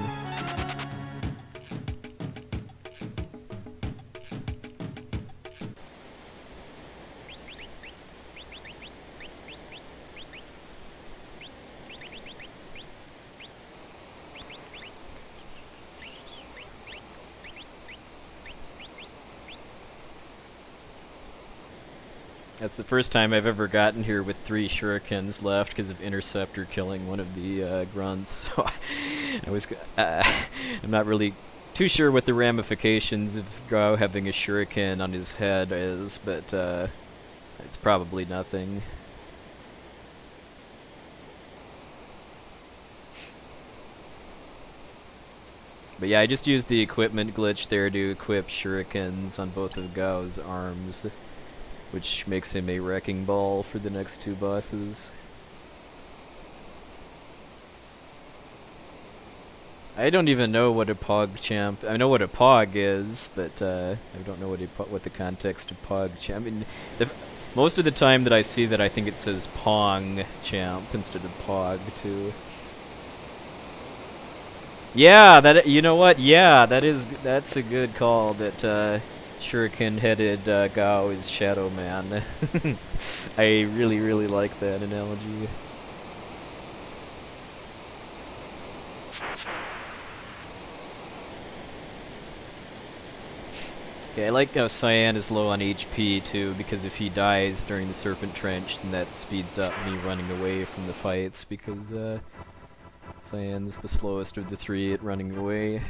That's the first time I've ever gotten here with 3 shurikens left because of Interceptor killing one of the grunts. So I'm not really too sure what the ramifications of Gao having a shuriken on his head is, but it's probably nothing. But yeah, I just used the equipment glitch there to equip shurikens on both of Gao's arms, which makes him a wrecking ball for the next 2 bosses. I don't even know what a Pog champ. I know what a Pog is, but I don't know what the context of Pog champ. I mean, most of the time that I see that, I think it says Pong champ instead of Pog too. Yeah, that, you know what? Yeah, that's a good call. That shuriken-headed Gao is Shadow Man. I really like that analogy. Okay, I like how Cyan is low on HP too, because if he dies during the Serpent Trench, then that speeds up me running away from the fights, because Cyan's the slowest of the three at running away.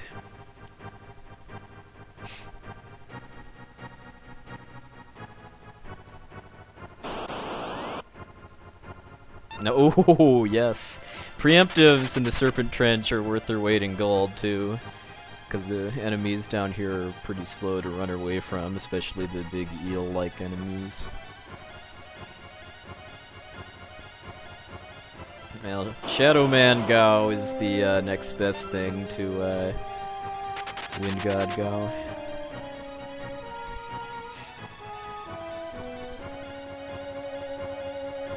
No, oh yes, preemptives in the Serpent Trench are worth their weight in gold too, because the enemies down here are pretty slow to run away from, especially the big eel-like enemies. Well, Shadow Man Gao is the next best thing to Wind God Gao.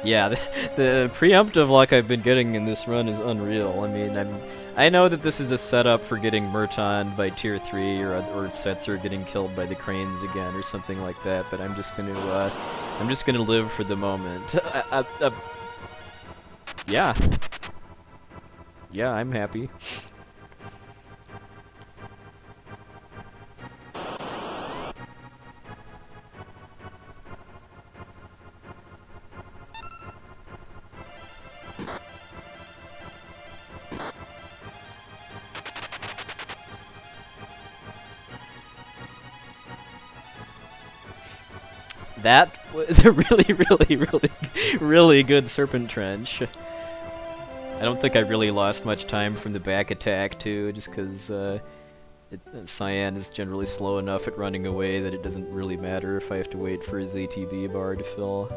Yeah, the preemptive luck I've been getting in this run is unreal. I mean, I know that this is a setup for getting Murtaughed by tier 3 or Setzer getting killed by the cranes again or something like that, but I'm just gonna live for the moment. Yeah. Yeah, I'm happy. That was a really good Serpent Trench. I don't think I really lost much time from the back attack too, just because Cyan is generally slow enough at running away that it doesn't really matter if I have to wait for his ATB bar to fill.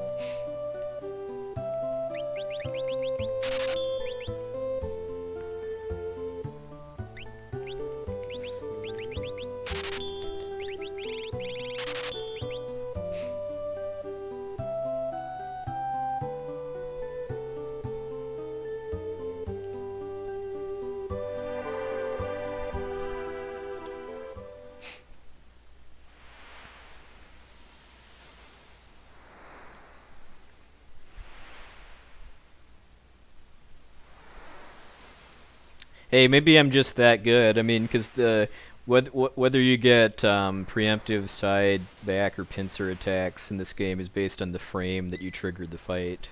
Hey, maybe I'm just that good. I mean, because whether you get preemptive side, back, or pincer attacks in this game is based on the frame that you triggered the fight.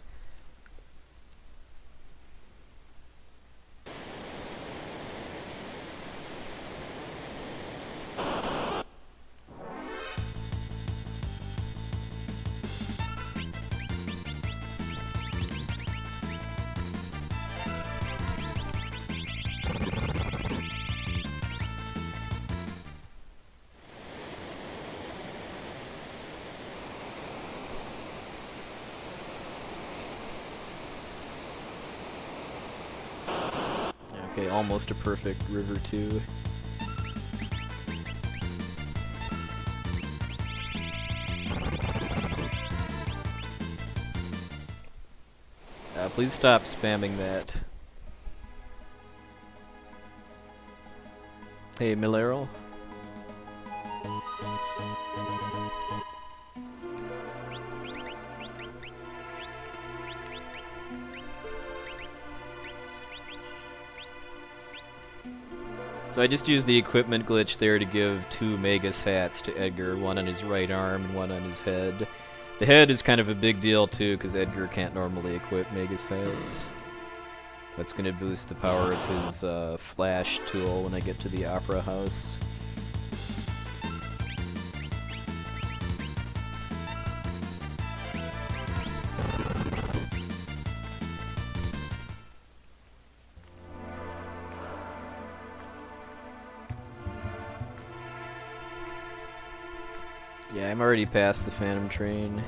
Okay, almost a perfect river too. Please stop spamming that. Hey, Milero. So I just used the equipment glitch there to give 2 Magus hats to Edgar, one on his right arm and one on his head. The head is kind of a big deal too, because Edgar can't normally equip Magus hats. That's going to boost the power of his flash tool when I get to the Opera House. Yeah, I'm already past the Phantom Train.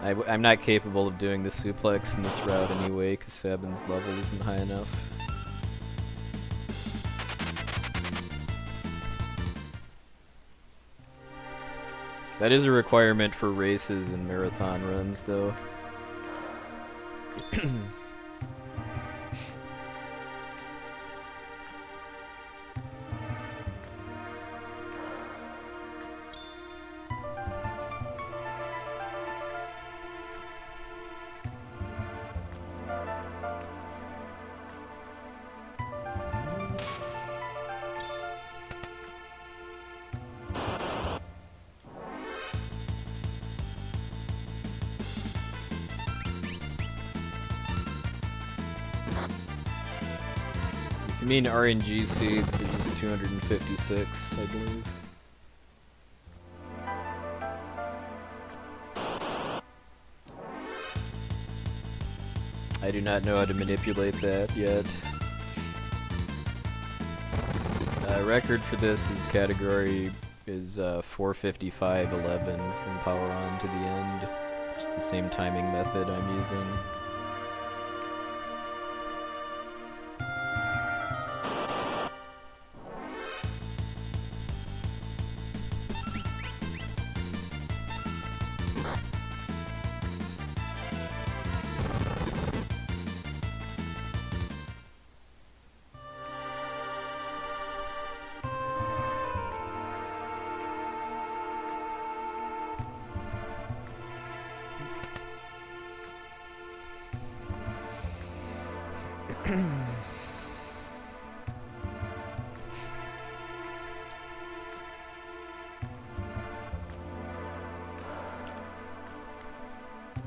I'm not capable of doing the suplex in this route anyway, because Sabin's level isn't high enough. That is a requirement for races and marathon runs, though. I mean RNG seeds, they're just 256, I believe. I do not know how to manipulate that yet. Record for this is category is 4:55:11 from power on to the end. Just the same timing method I'm using.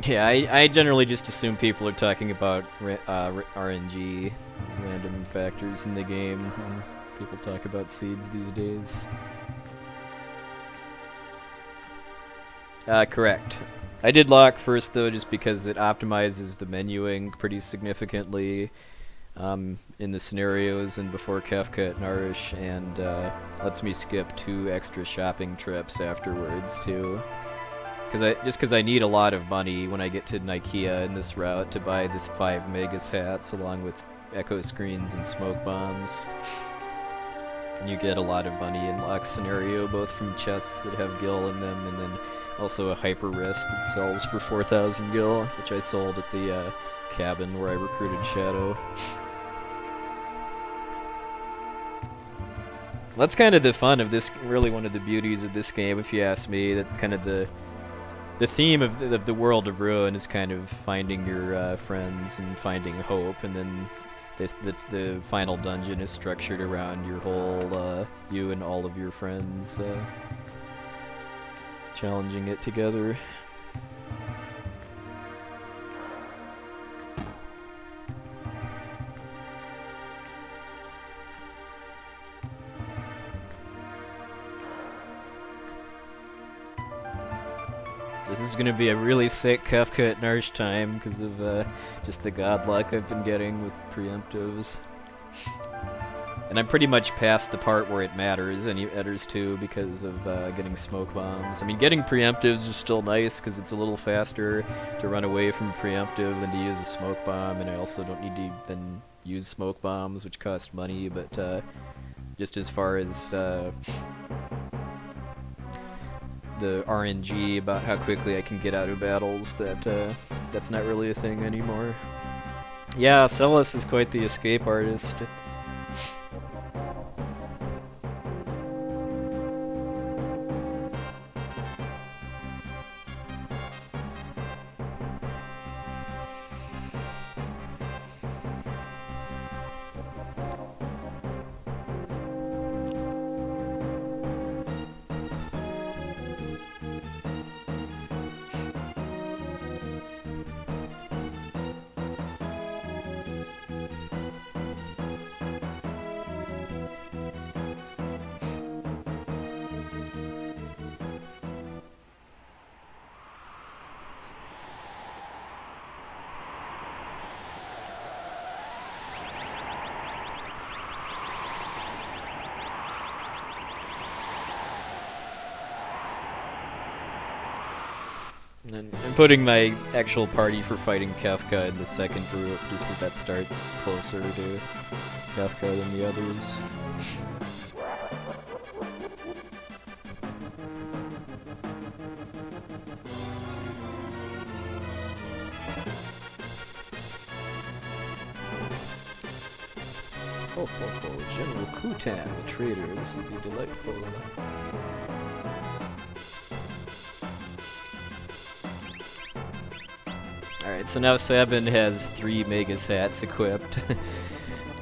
Yeah, I generally just assume people are talking about RNG, random factors in the game, when people talk about seeds these days. Correct. I did lock first, though, just because it optimizes the menuing pretty significantly in the scenarios and before Kefka at Nourish, and lets me skip 2 extra shopping trips afterwards, too. Because I need a lot of money when I get to Nikea in this route to buy the 5 Megas hats along with echo screens and smoke bombs. And you get a lot of money in lock scenario, both from chests that have gil in them and then also a hyper wrist that sells for 4,000 gil, which I sold at the cabin where I recruited Shadow. That's kind of the fun of this, really one of the beauties of this game, if you ask me. That kind of the theme of the world of Ruin is kind of finding your friends and finding hope, and then the final dungeon is structured around your whole, you and all of your friends challenging it together. This is gonna be a really sick Kefka at Nourish time because of just the god luck I've been getting with preemptives. And I'm pretty much past the part where it matters, and it matters too because of getting smoke bombs. I mean, getting preemptives is still nice because it's a little faster to run away from a preemptive than to use a smoke bomb, and I also don't need to then use smoke bombs, which cost money, but just as far as the RNG about how quickly I can get out of battles, that's not really a thing anymore. Yeah, Celis is quite the escape artist. And I'm putting my actual party for fighting Kefka in the second group, just because that starts closer to Kefka than the others. Ho ho ho, General Kutan, the traitor. This would be delightful. Alright, so now Sabin has 3 Magus hats equipped,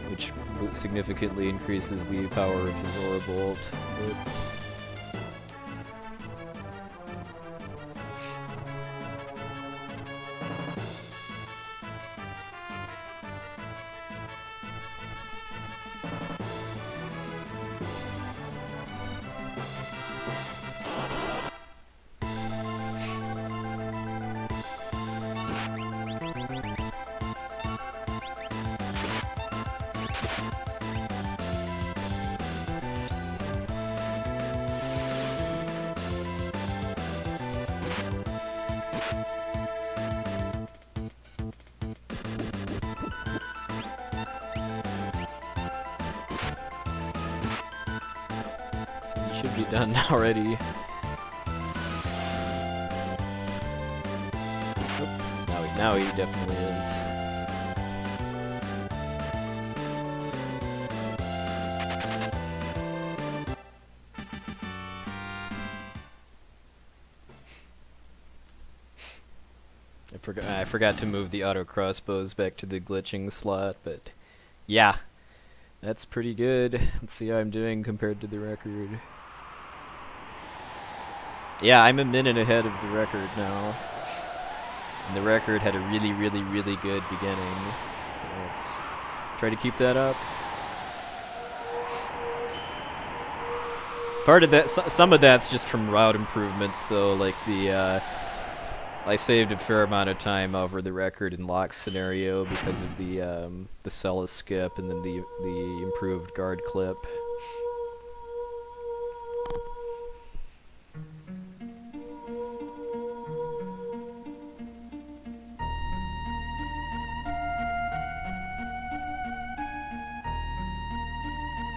which significantly increases the power of his Aura Bolt. Should be done already. Now he definitely is. I forgot to move the auto crossbows back to the glitching slot, but yeah, that's pretty good. Let's see how I'm doing compared to the record. Yeah, I'm a minute ahead of the record now. And the record had a really, really, really good beginning. So let's try to keep that up. Part of that, some of that's just from route improvements, though. Like I saved a fair amount of time over the record in lock scenario because of the Cella skip and then the improved guard clip.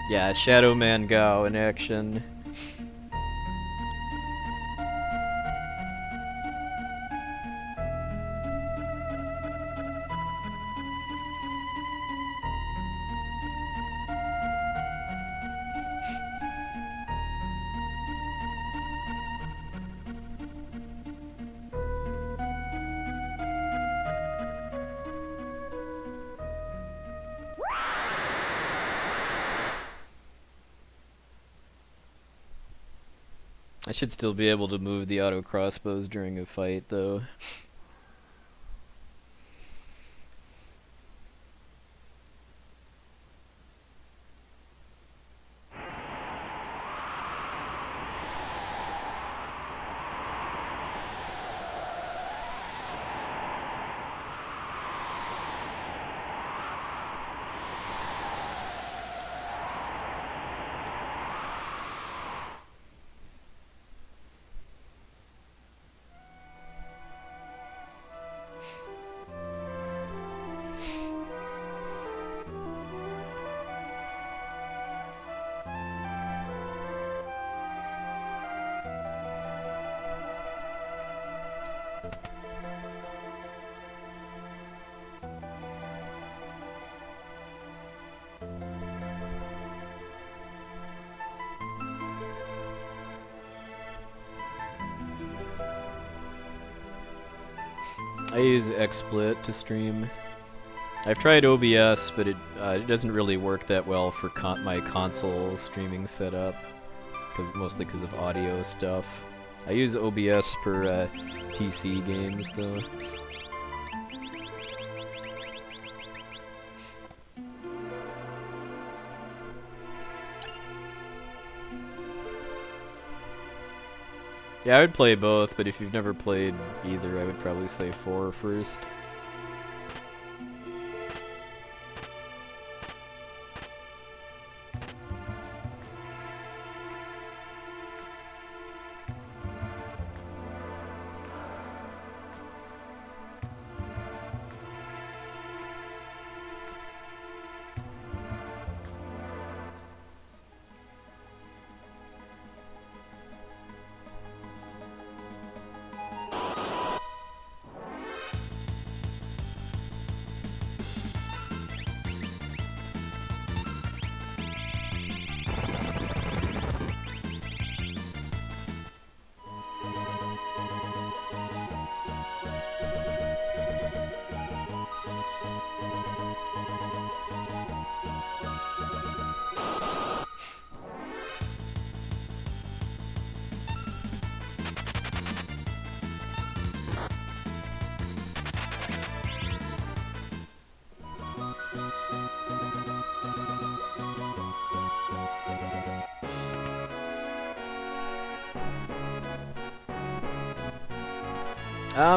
Yeah, Shadow Man Gao in action. I should still be able to move the auto crossbows during a fight, though. I use XSplit to stream. I've tried OBS, but it doesn't really work that well for my console streaming setup, mostly because of audio stuff. I use OBS for PC games, though. Yeah, I would play both, but if you've never played either, I would probably say 4 first.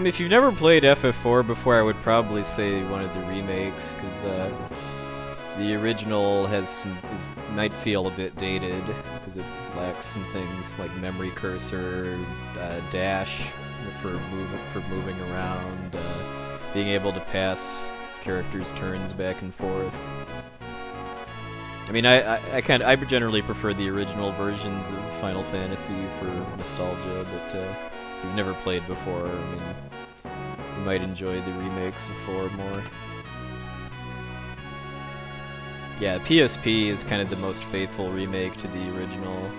If you've never played FF4 before, I would probably say one of the remakes, because the original might feel a bit dated, because it lacks some things like memory cursor, dash for moving around, being able to pass characters' turns back and forth. I mean, I generally prefer the original versions of Final Fantasy for nostalgia, but if you've never played before, I mean, you might enjoy the remakes of 4 more. Yeah, PSP is kind of the most faithful remake to the original.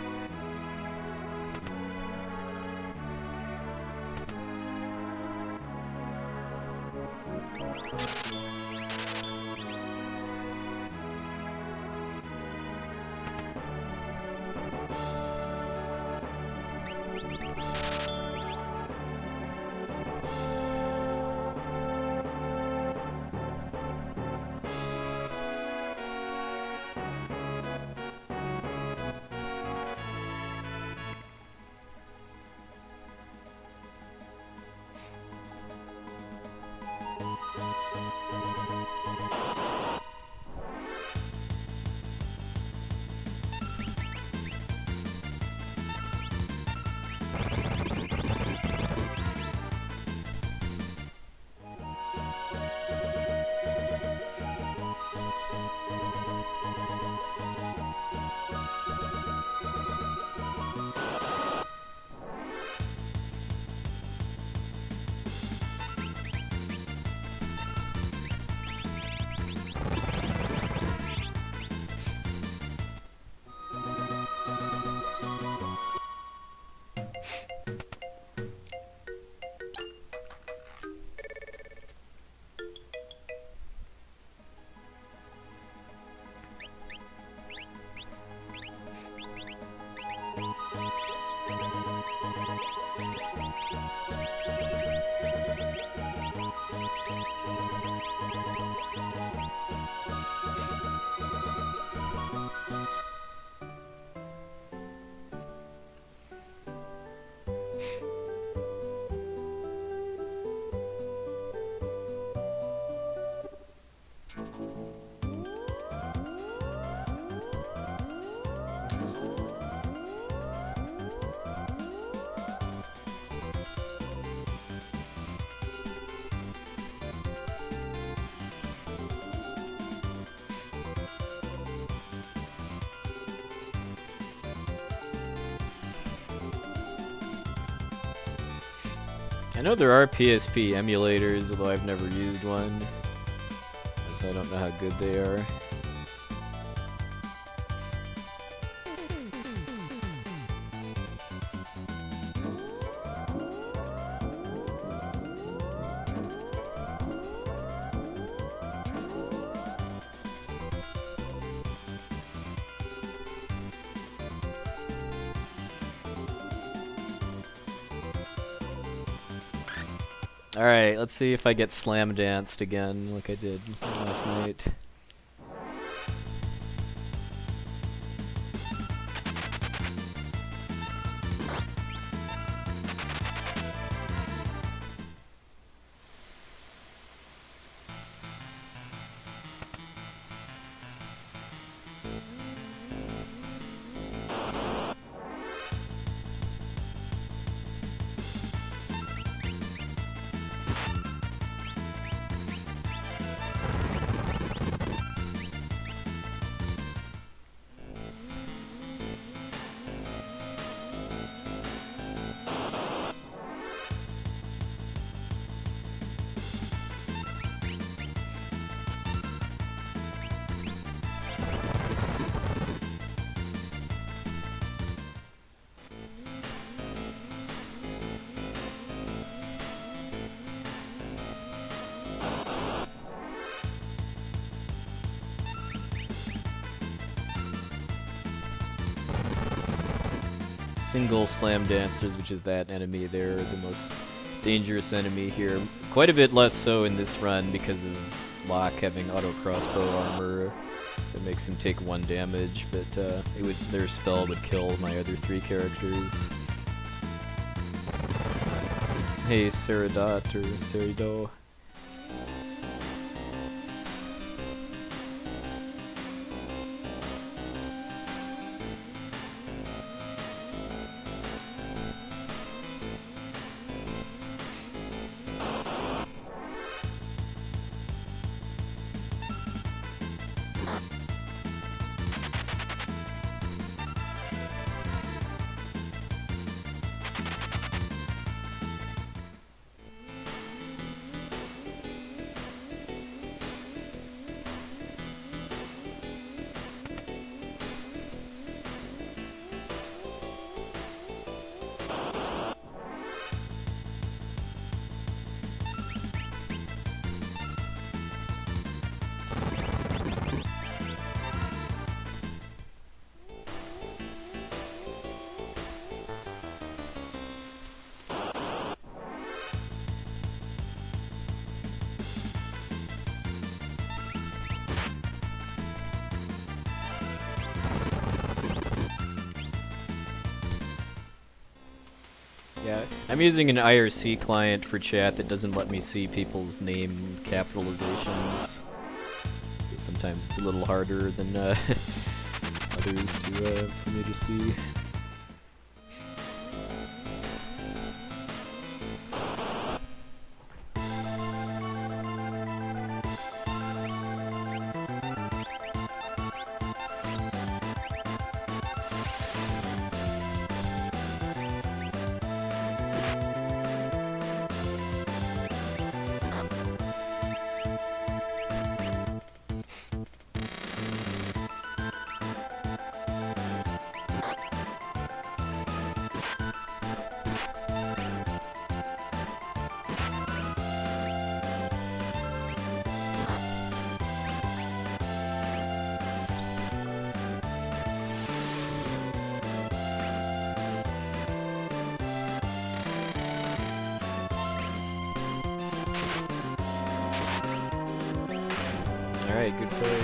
I know there are PSP emulators, although I've never used one, so I don't know how good they are. Alright, let's see if I get slam danced again like I did last night. Single slam dancers, which is that enemy there, the most dangerous enemy here. Quite a bit less so in this run because of Locke having auto crossbow armor that makes him take 1 damage, but their spell would kill my other 3 characters. Hey, Seridot or Serido. Yeah, I'm using an IRC client for chat that doesn't let me see people's name capitalizations. So sometimes it's a little harder than others for me to see. Alright, good fight.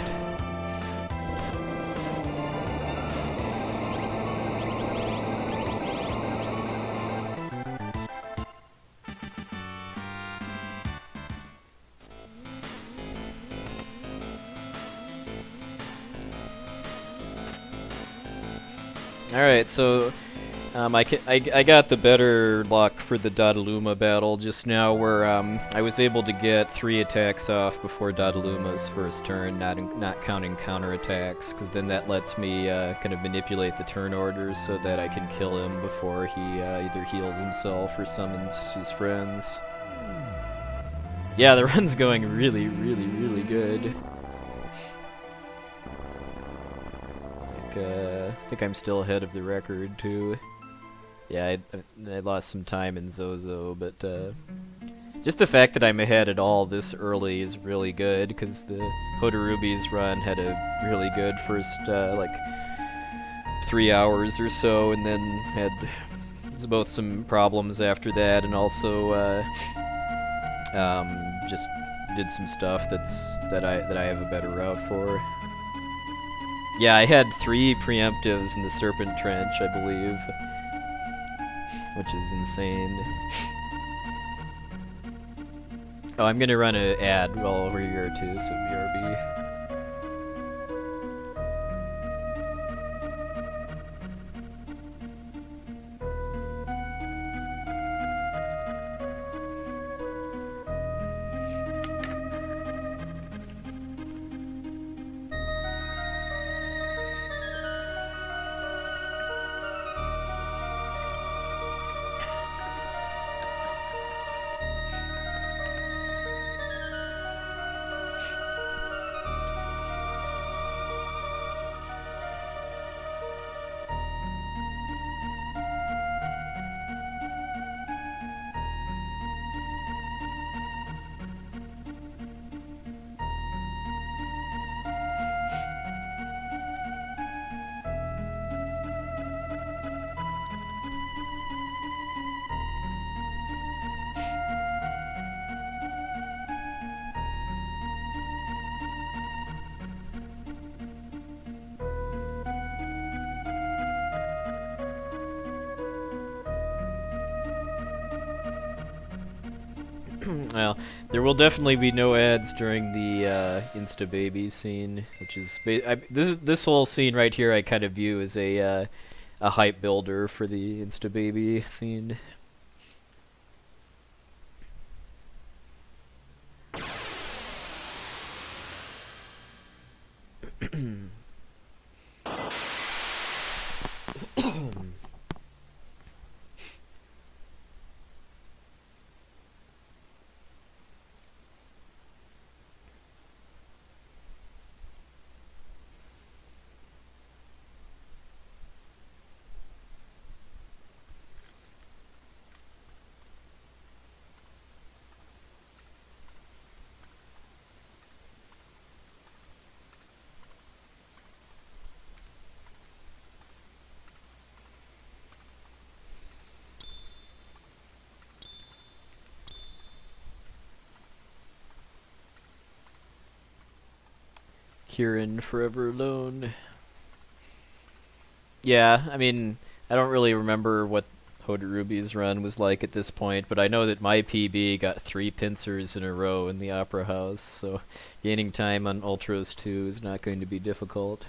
Alright, so I got the better luck for the Dodaluma battle just now, where I was able to get 3 attacks off before Dodaluma's first turn, not counting counterattacks, because then that lets me kind of manipulate the turn orders so that I can kill him before he either heals himself or summons his friends. Yeah, the run's going really, really, really good. I think I'm still ahead of the record too. Yeah, I lost some time in Zozo, but just the fact that I'm ahead at all this early is really good, because the Hodarubi's run had a really good first like 3 hours or so, and then had both some problems after that, and also just did some stuff that I have a better route for. Yeah, I had 3 preemptives in the Serpent Trench, I believe, which is insane. Oh, I'm gonna run an ad while we're here too, so BRB. Well, there will definitely be no ads during the Insta Baby scene, which is this whole scene right here I kind of view as a hype builder for the Insta Baby scene. Kieran Forever Alone. Yeah, I mean, I don't really remember what Hoda Ruby's run was like at this point, but I know that my PB got 3 pincers in a row in the Opera House, so gaining time on Ultros 2 is not going to be difficult.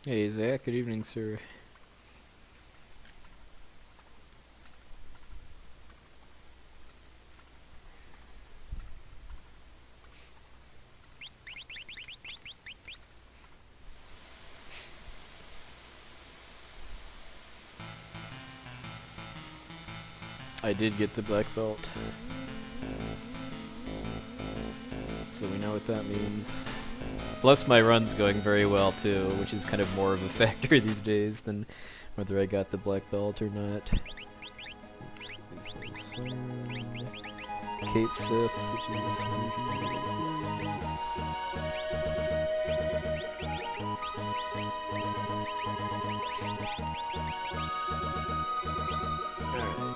Hey Zach, good evening, sir. I did get the black belt, so we know what that means. Plus my run's going very well too, which is kind of more of a factor these days than whether I got the black belt or not. Kate Sith, which is alright,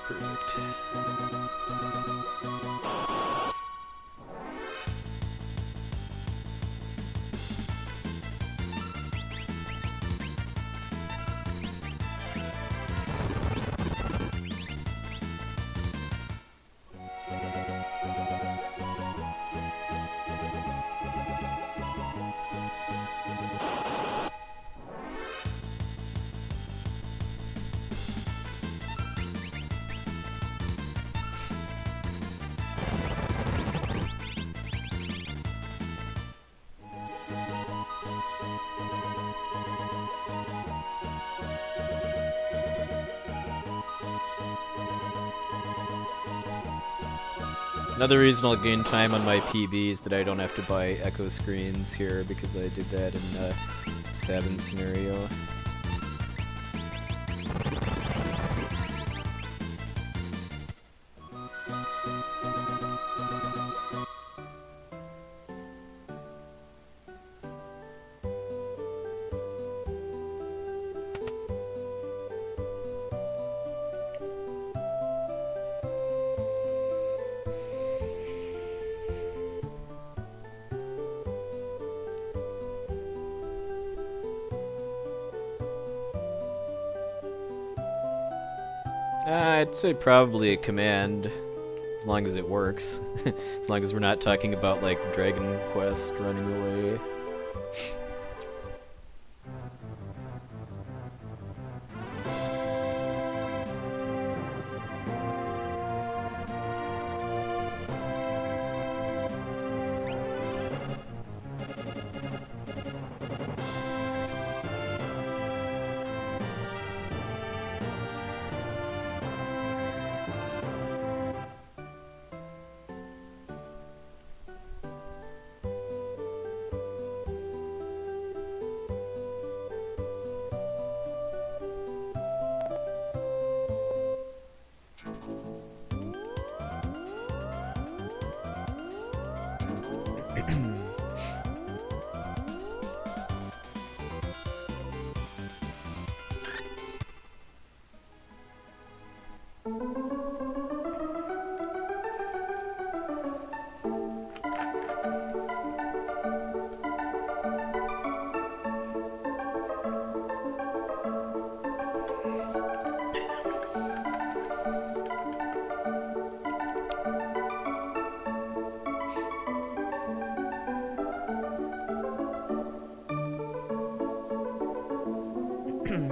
perfect. Another reason I'll gain time on my PB is that I don't have to buy echo screens here because I did that in Sabin scenario. I'd say probably a command, as long as it works. As long as we're not talking about, like, Dragon Quest running away.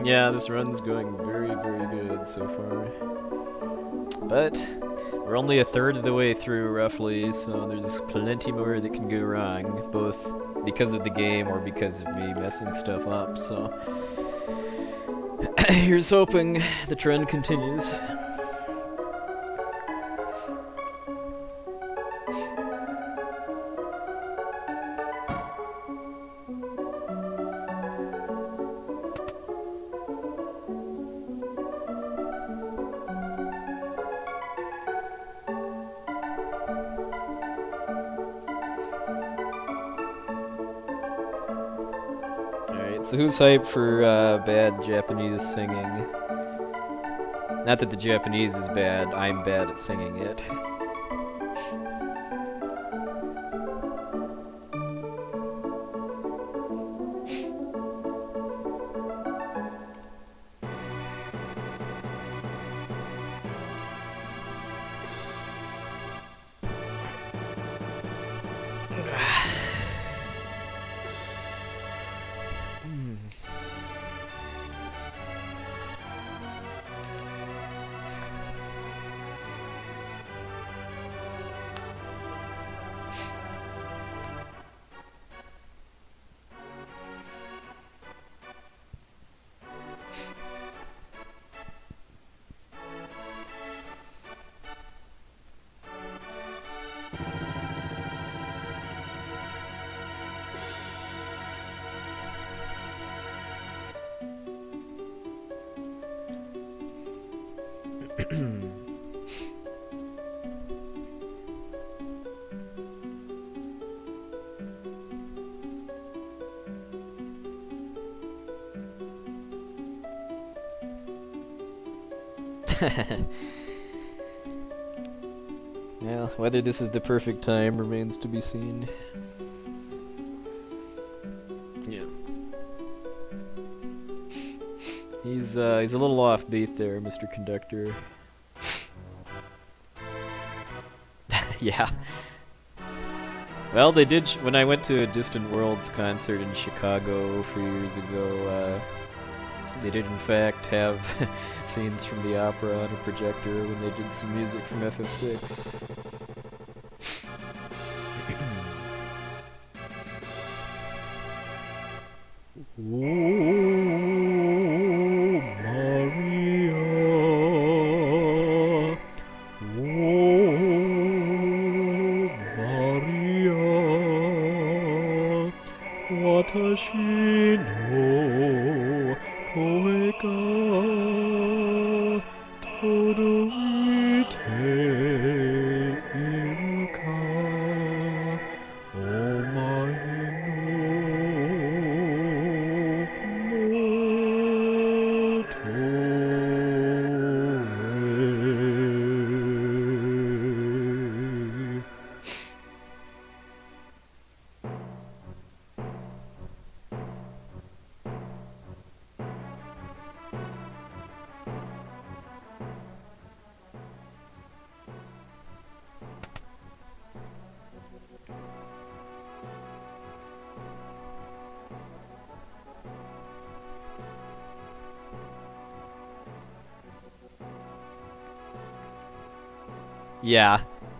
Yeah, this run's going very, very good so far. But we're only a third of the way through, roughly, so there's plenty more that can go wrong, both because of the game or because of me messing stuff up, so here's hoping the trend continues. So who's hyped for bad Japanese singing? Not that the Japanese is bad, I'm bad at singing it. Well, whether this is the perfect time remains to be seen. Yeah. He's a little offbeat there, Mr. Conductor. Yeah. Well, they did, when I went to a Distant Worlds concert in Chicago a few years ago, they did in fact have scenes from the opera on a projector when they did some music from FF6.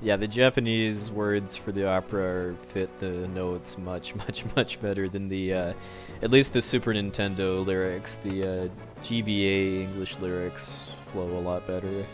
Yeah, the Japanese words for the opera fit the notes much better than the, at least the Super Nintendo lyrics. The GBA English lyrics flow a lot better.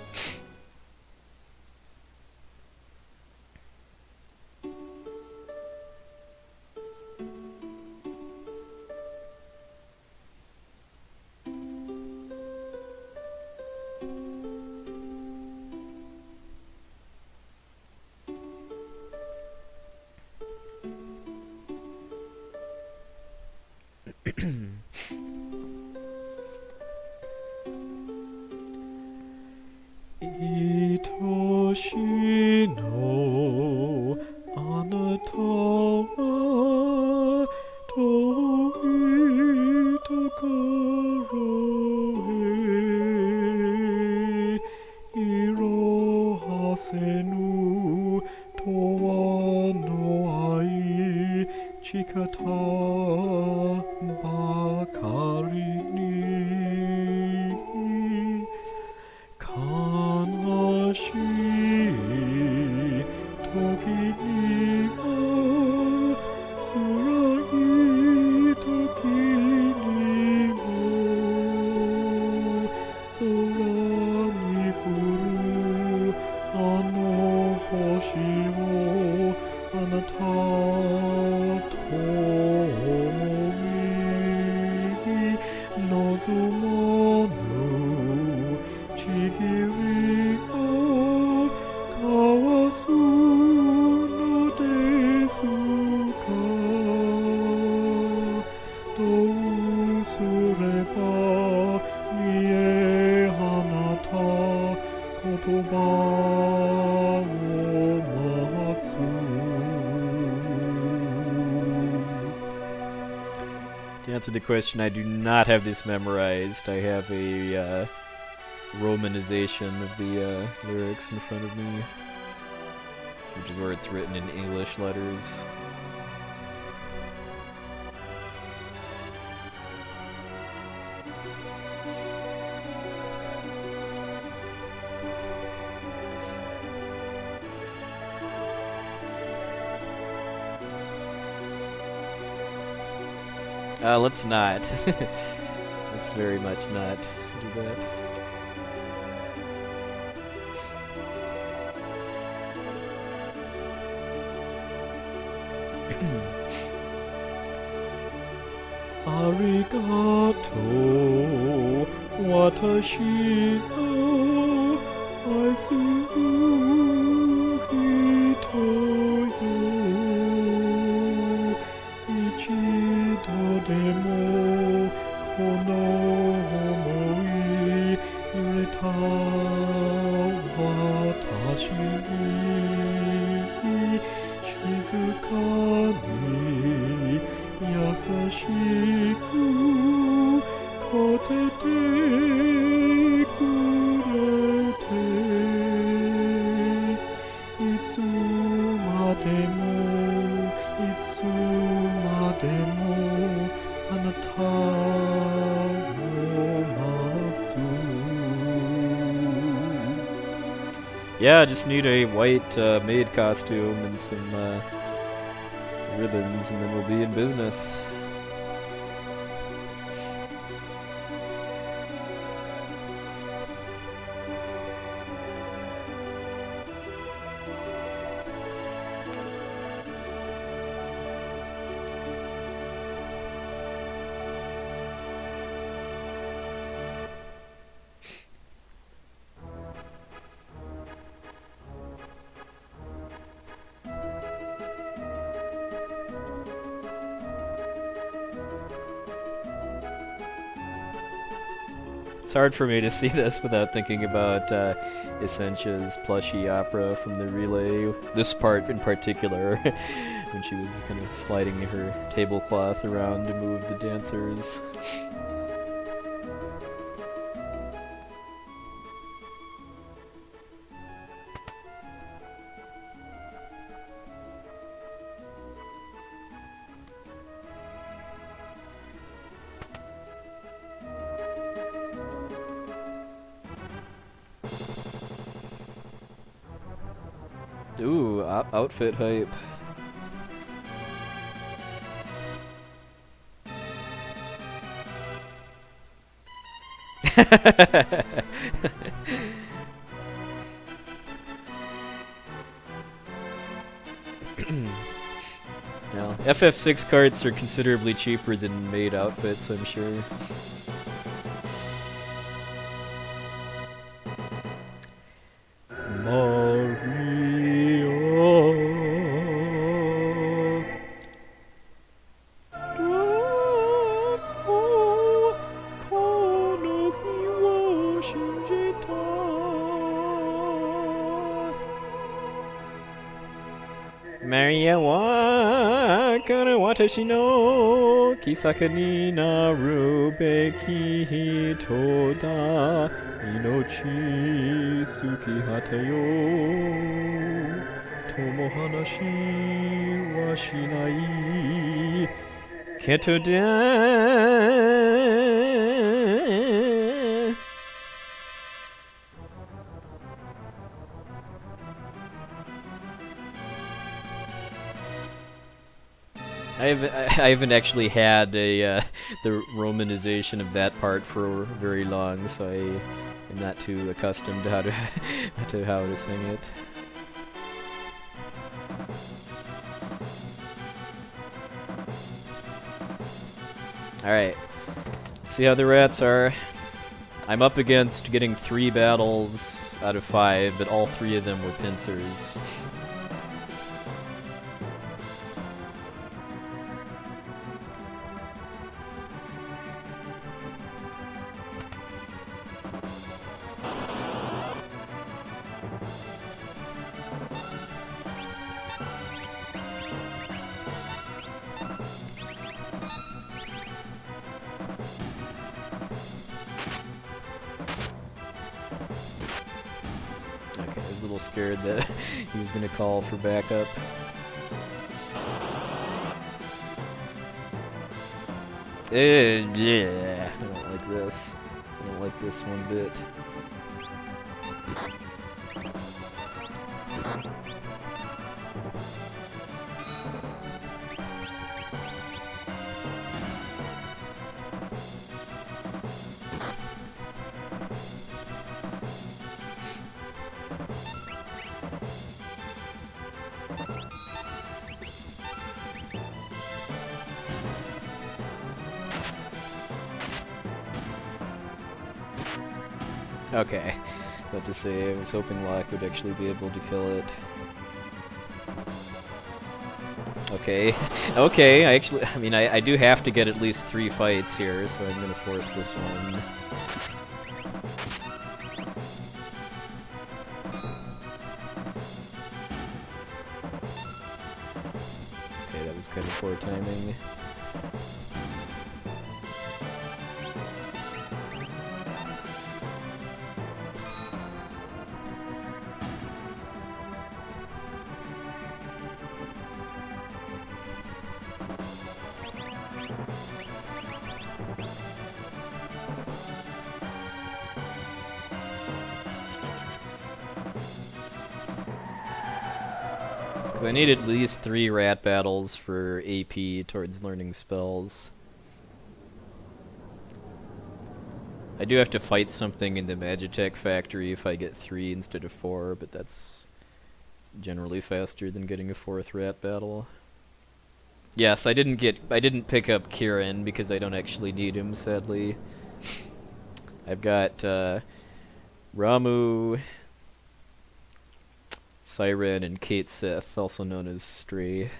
時には辛い時にも空に降るあの星をあなたと思い望まぬちぎりを交わすのですかどうすれば見え放った言葉を待つTo answer the question, I do not have this memorized. I have a romanization of the lyrics in front of me, which is where it's written in English letters. Let's not. Let's very much not do that. Arigato, watashi no aisu hito yo. 一度でもこの想い揺れた私に静かに優しく勝ててくれていつまでもいつまでもあなたを待つ Yeah, I just need a white maid costume and some ribbons and then we'll be in business. It's hard for me to see this without thinking about Essentia's plushie opera from the relay. This part in particular, when she was kind of sliding her tablecloth around to move the dancers. Ooh, outfit hype. Now, FF6 carts are considerably cheaper than maid outfits, I'm sure. Maria wa kana watashi no kisaka ni naru beki hito da inochi sukihata yo tomo hanashi wa shinai keto da. I haven't actually had a the romanization of that part for very long, so I am not too accustomed to how to how to sing it. All right, let's see how the rats are. I'm up against getting 3 battles out of 5, but all 3 of them were pincers. Scared that he was going to call for backup. Yeah, I don't like this. I don't like this one bit. Okay, so I have to say, I was hoping Locke would actually be able to kill it. Okay, okay, I do have to get at least 3 fights here, so I'm gonna force this one. Okay, that was kind of poor timing. I need at least 3 rat battles for AP towards learning spells. I do have to fight something in the Magitech factory if I get 3 instead of 4, but that's generally faster than getting a 4th rat battle. Yes, I didn't pick up Kieran because I don't actually need him, sadly. I've got Ramu, Siren, and Kate Sith, also known as Stray.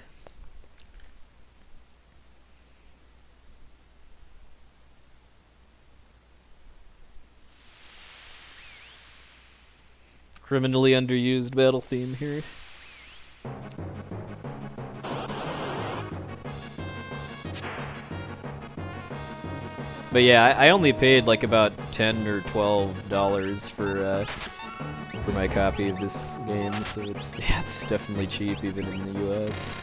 Criminally underused battle theme here. But yeah, I only paid like about $10 or $12 for my copy of this game, so it's definitely cheap even in the US.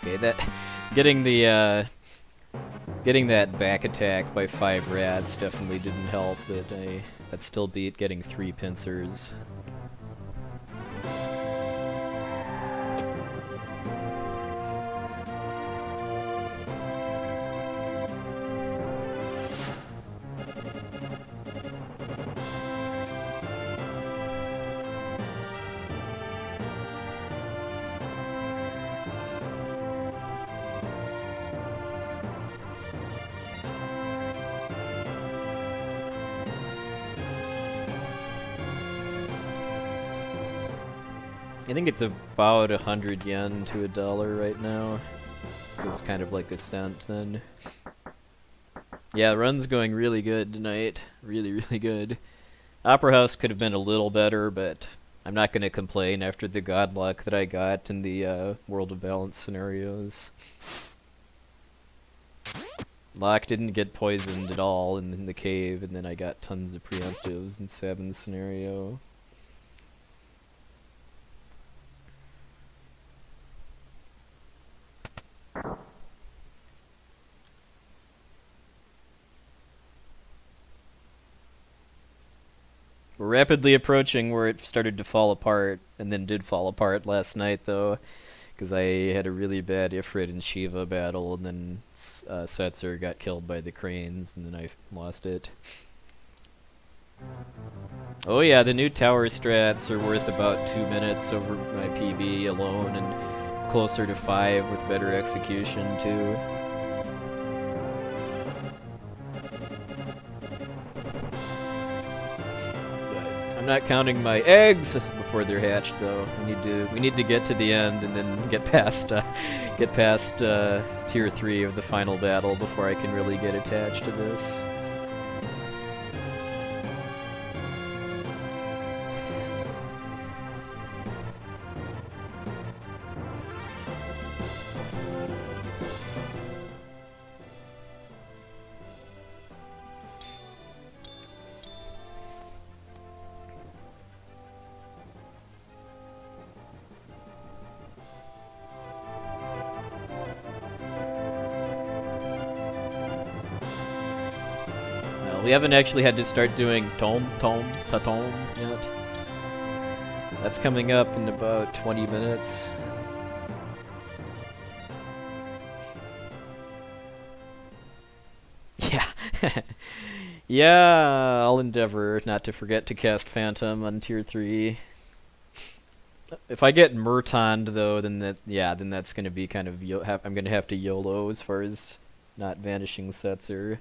Okay, getting that back attack by 5 rats definitely didn't help, but that still beat getting 3 pincers. I think it's about 100 yen to $1 right now, so it's kind of like a cent then. Yeah, run's going really good tonight. Really, really good. Opera House could have been a little better, but I'm not going to complain after the god luck that I got in the World of Balance scenarios. Locke didn't get poisoned at all in the cave, and then I got tons of preemptives in Sabin's scenario. We're rapidly approaching where it started to fall apart, and then did fall apart last night, though, because I had a really bad Ifrit and Shiva battle, and then Setzer got killed by the cranes, and then I lost it. Oh yeah, the new tower strats are worth about 2 minutes over my PB alone, and closer to 5 with better execution, too. I'm not counting my eggs before they're hatched, though. We need to get to the end and then get past tier 3 of the final battle before I can really get attached to this. We haven't actually had to start doing Tome yet. That's coming up in about 20 minutes. Yeah. Yeah, I'll endeavor not to forget to cast Phantom on tier 3. If I get Murtond, though, then that's going to be kind of I'm going to have to YOLO as far as not vanishing Setzer.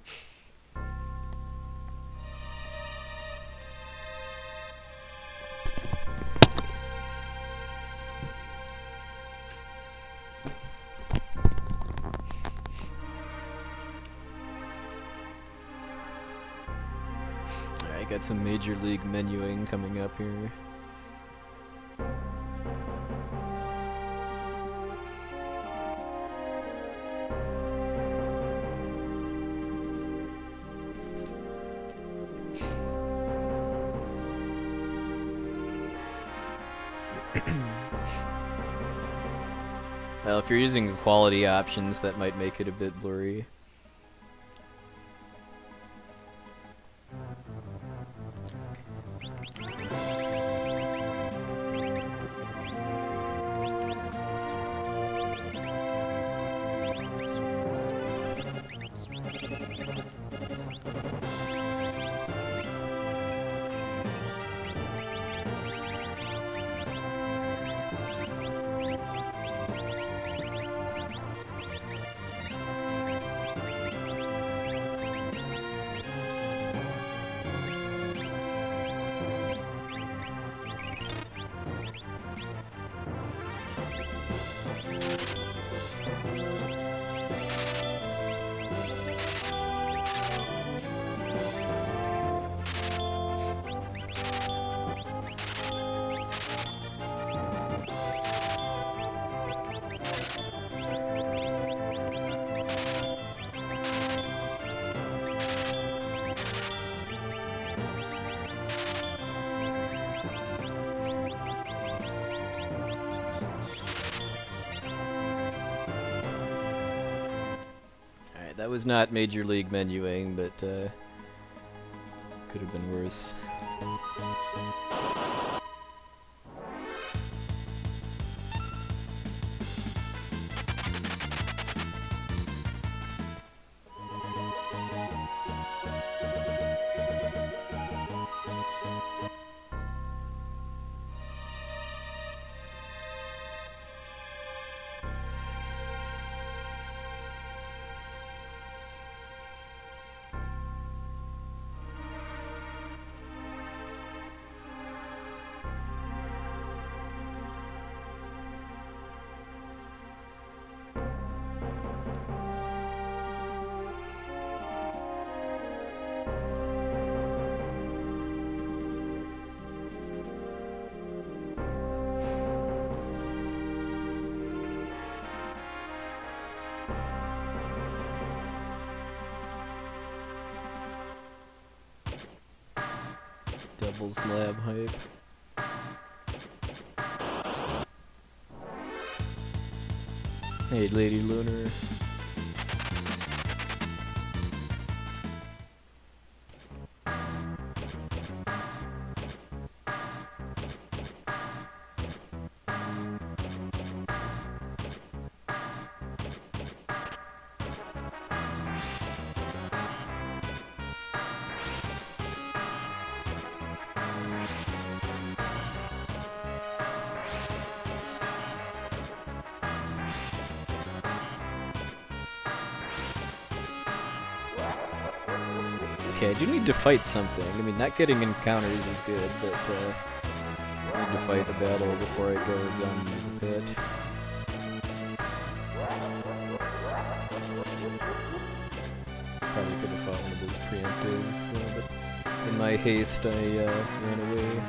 Got some Major League menuing coming up here. Well, if you're using quality options, that might make it a bit blurry. That was not Major League menuing, but could have been worse. Devil's Lab hype. Hey, Lady Lunar. Okay, I do need to fight something. I mean, not getting encounters is good, but I need to fight a battle before I go down into the pit. Probably could have fought one of those preemptives, but in my haste I ran away.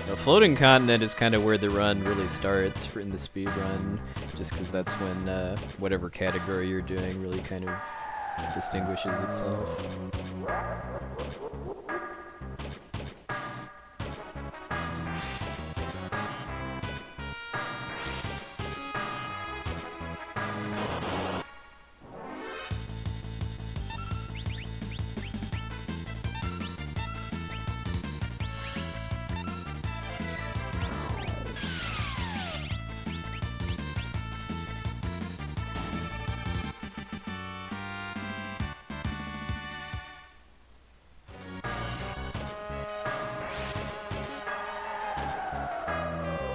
The floating continent is kind of where the run really starts in the speed run, just because that's when whatever category you're doing really kind of distinguishes itself.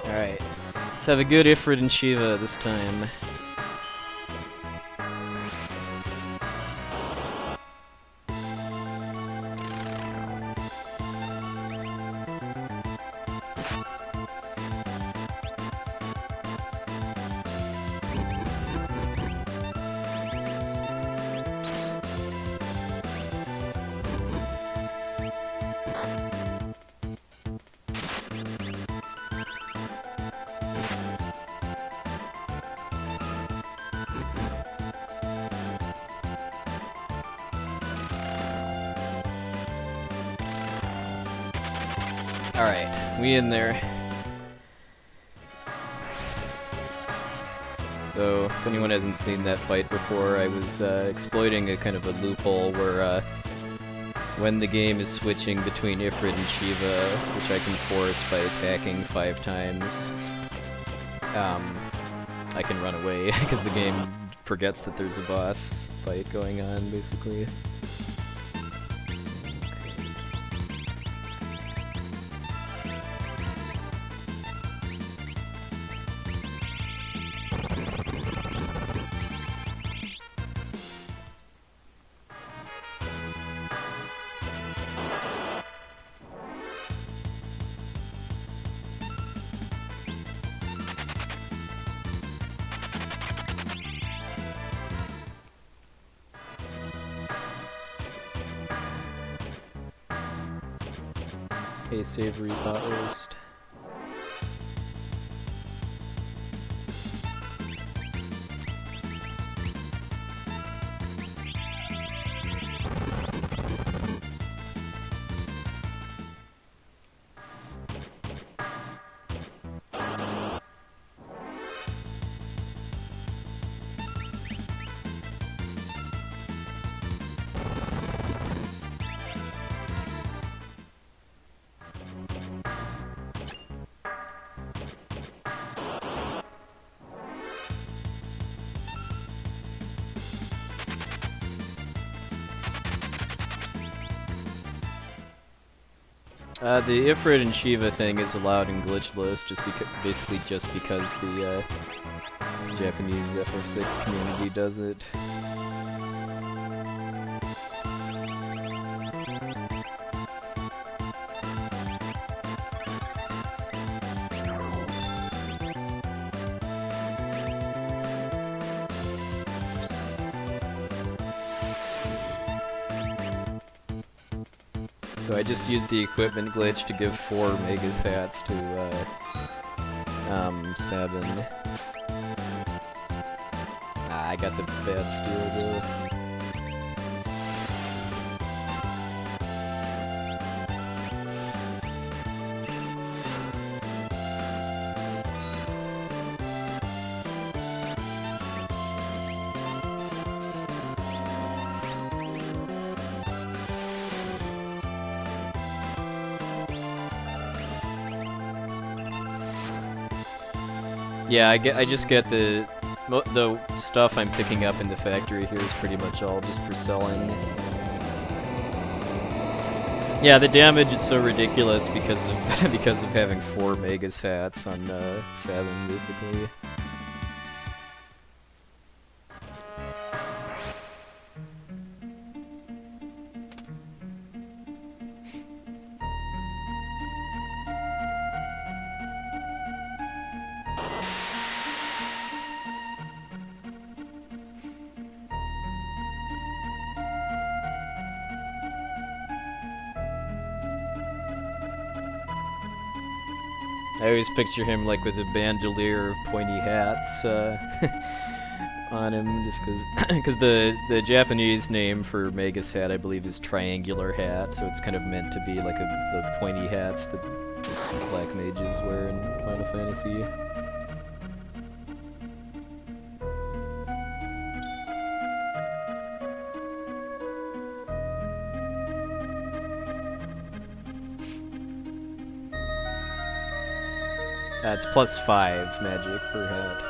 Alright, let's have a good Ifrit and Shiva this time. Alright, we in there. So, if anyone hasn't seen that fight before, I was exploiting a kind of a loophole where when the game is switching between Ifrit and Shiva, which I can force by attacking 5 times, I can run away, because the game forgets that there's a boss fight going on, basically. A savory pot roast. The Ifrit and Shiva thing is allowed in glitchless, basically just because the Japanese FF6 community does it. So I just used the equipment glitch to give 4 Mega Sats to 7. I got the bad steal though. Yeah, I just get the stuff I'm picking up in the factory here is pretty much all just for selling. Yeah, the damage is so ridiculous because of because of having 4 Mega Sats on Saturn, basically. I always picture him like with a bandolier of pointy hats on him, just because the Japanese name for Magus hat, I believe, is triangular hat, so it's kind of meant to be like the pointy hats that black mages wear in Final Fantasy. It's +5 magic per hat.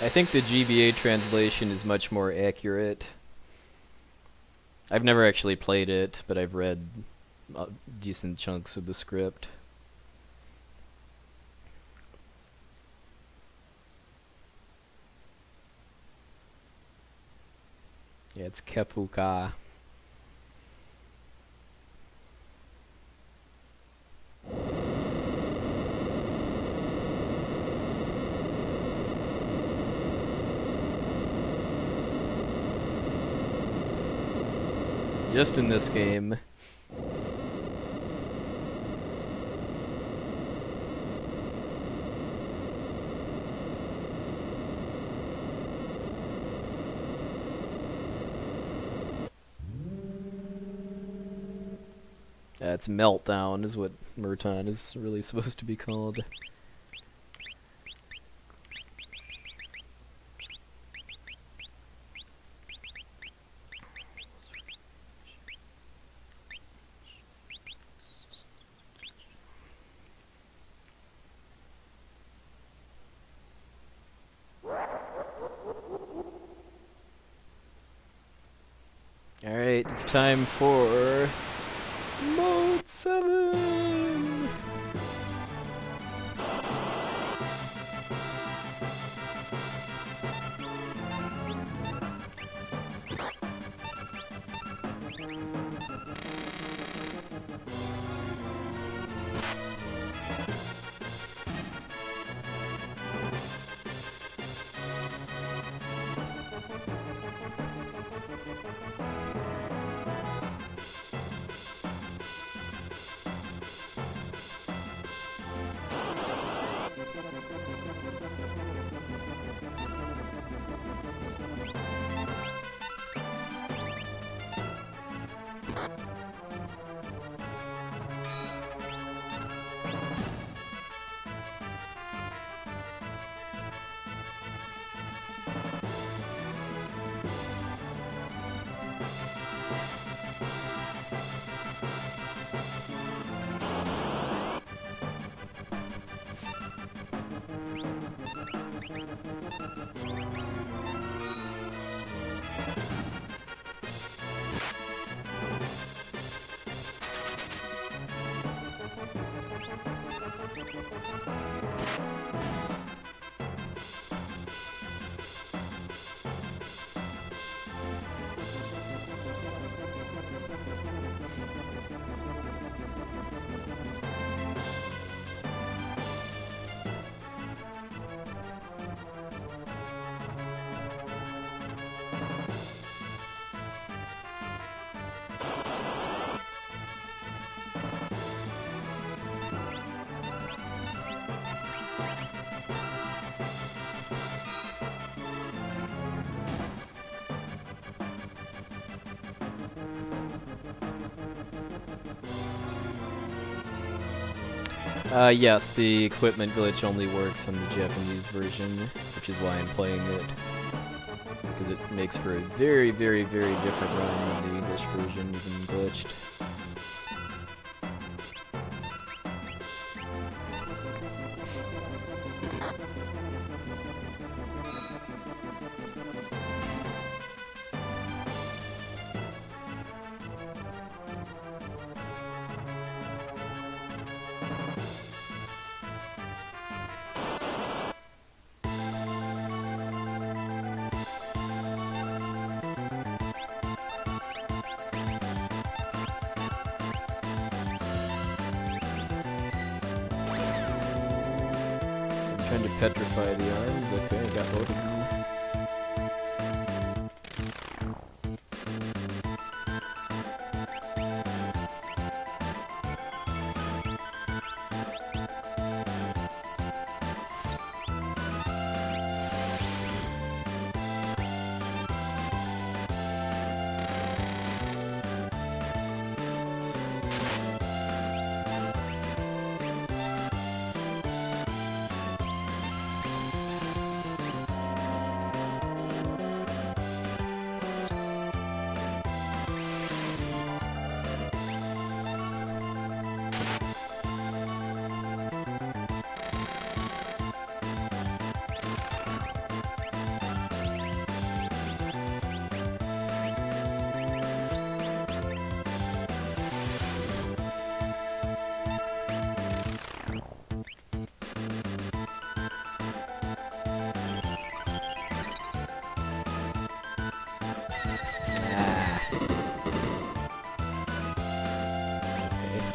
I think the GBA translation is much more accurate. I've never actually played it, but I've read decent chunks of the script. Yeah, it's Kefka. Just in this game. That's Meltdown is what Murton is really supposed to be called. Alright, it's time for Mode 7! Yes, the equipment glitch only works on the Japanese version, which is why I'm playing it. Because it makes for a very, very, very different run than the English version, even glitched. Trying to petrify the arms. Okay, I got both of them.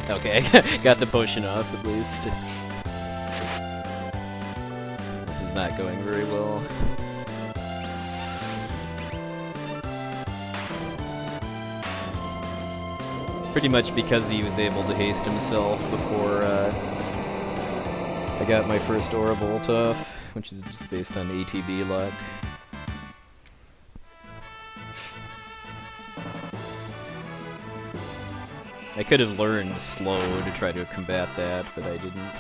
Okay, got the potion off at least. This is not going very well. Pretty much because he was able to haste himself before I got my first Aura Bolt off, which is just based on ATB luck. I could have learned slow to try to combat that, but I didn't.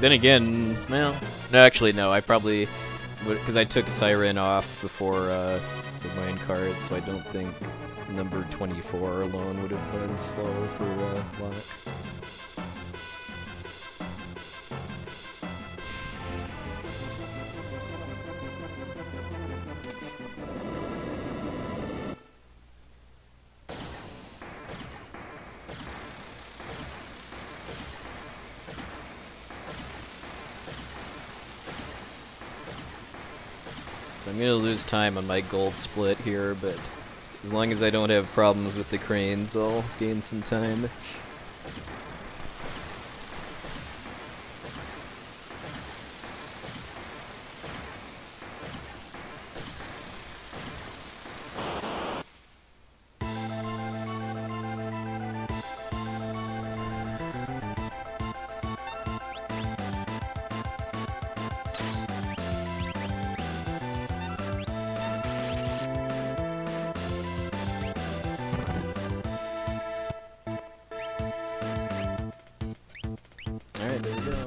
Then again, well, no, actually no, I probably would, because I took Siren off before the mine cart, so I don't think number 24 alone would have learned slow for luck. I'm gonna lose time on my gold split here, but as long as I don't have problems with the cranes, I'll gain some time. Alright, there we go.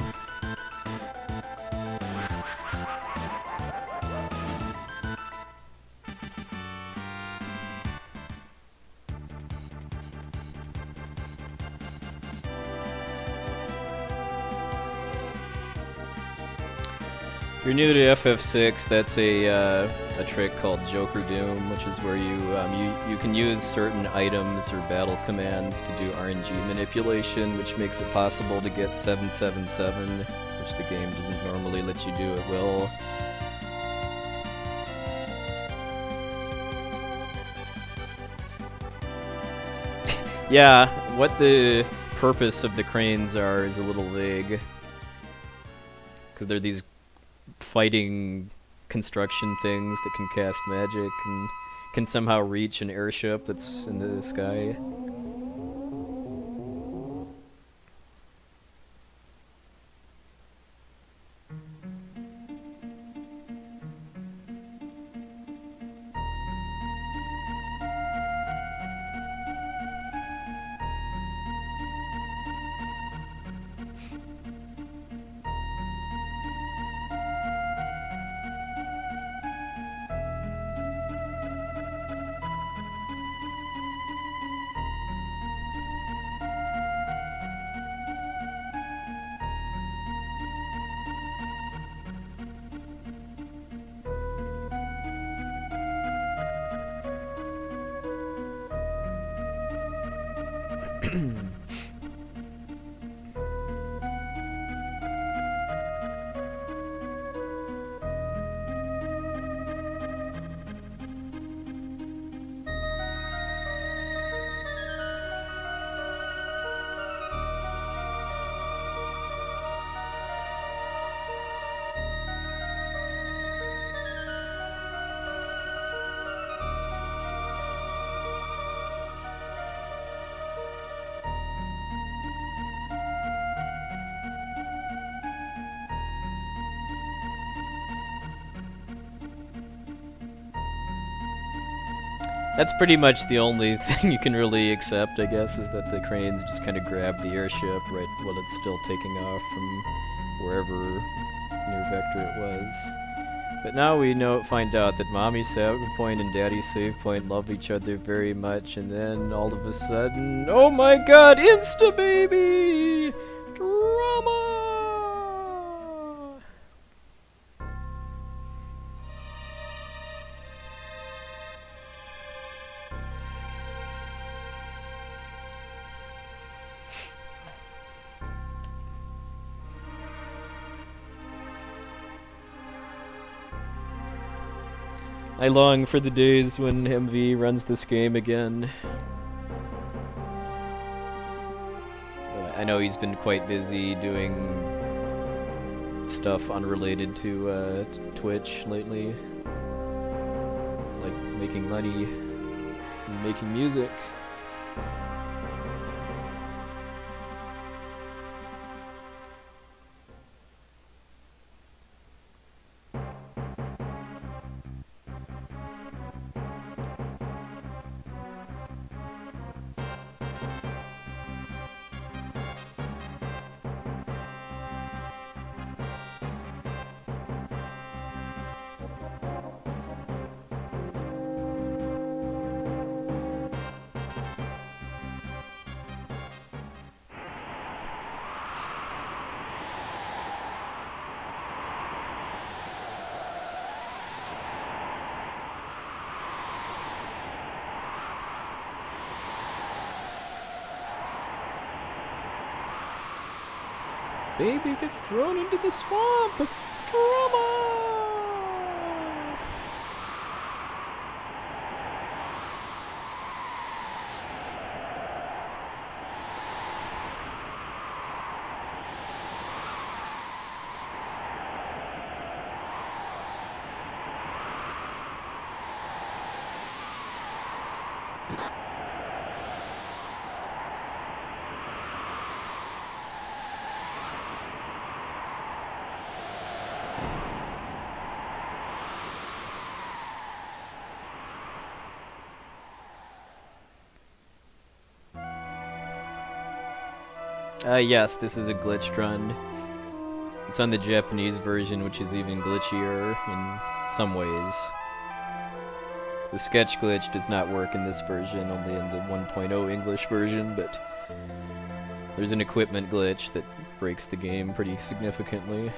If you're new to FF6, that's a trick called Joker Doom, which is where you can use certain items or battle commands to do RNG manipulation, which makes it possible to get 777, which the game doesn't normally let you do at will. Yeah, what the purpose of the cranes are is a little vague, because they're these fighting construction things that can cast magic and can somehow reach an airship that's in the sky. That's pretty much the only thing you can really accept, I guess, is that the cranes just kind of grab the airship right while it's still taking off from wherever near vector it was. But now we find out that Mommy's save point and Daddy's save point love each other very much, and then all of a sudden, oh my god, Insta-baby! Drama! I long for the days when MV runs this game again. I know he's been quite busy doing stuff unrelated to Twitch lately, like making money and making music. Baby gets thrown into the swamp! Drama! Yes, this is a glitched run. It's on the Japanese version, which is even glitchier in some ways. The sketch glitch does not work in this version, only in the 1.0 English version, but there's an equipment glitch that breaks the game pretty significantly.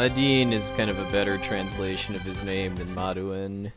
Madine is kind of a better translation of his name than Maduin.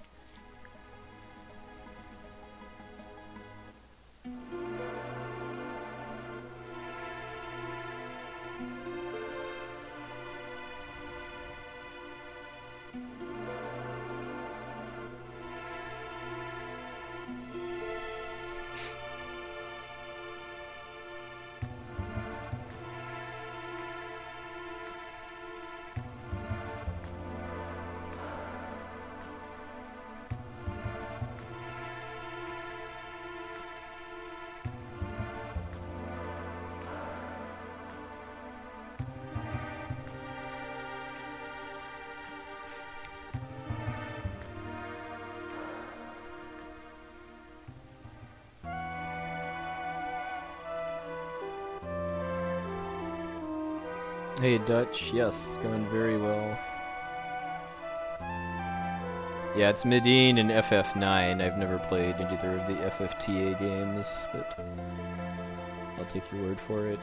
Hey Dutch, yes, going very well. Yeah, it's Medine and FF9. I've never played either of the FFTA games, but I'll take your word for it.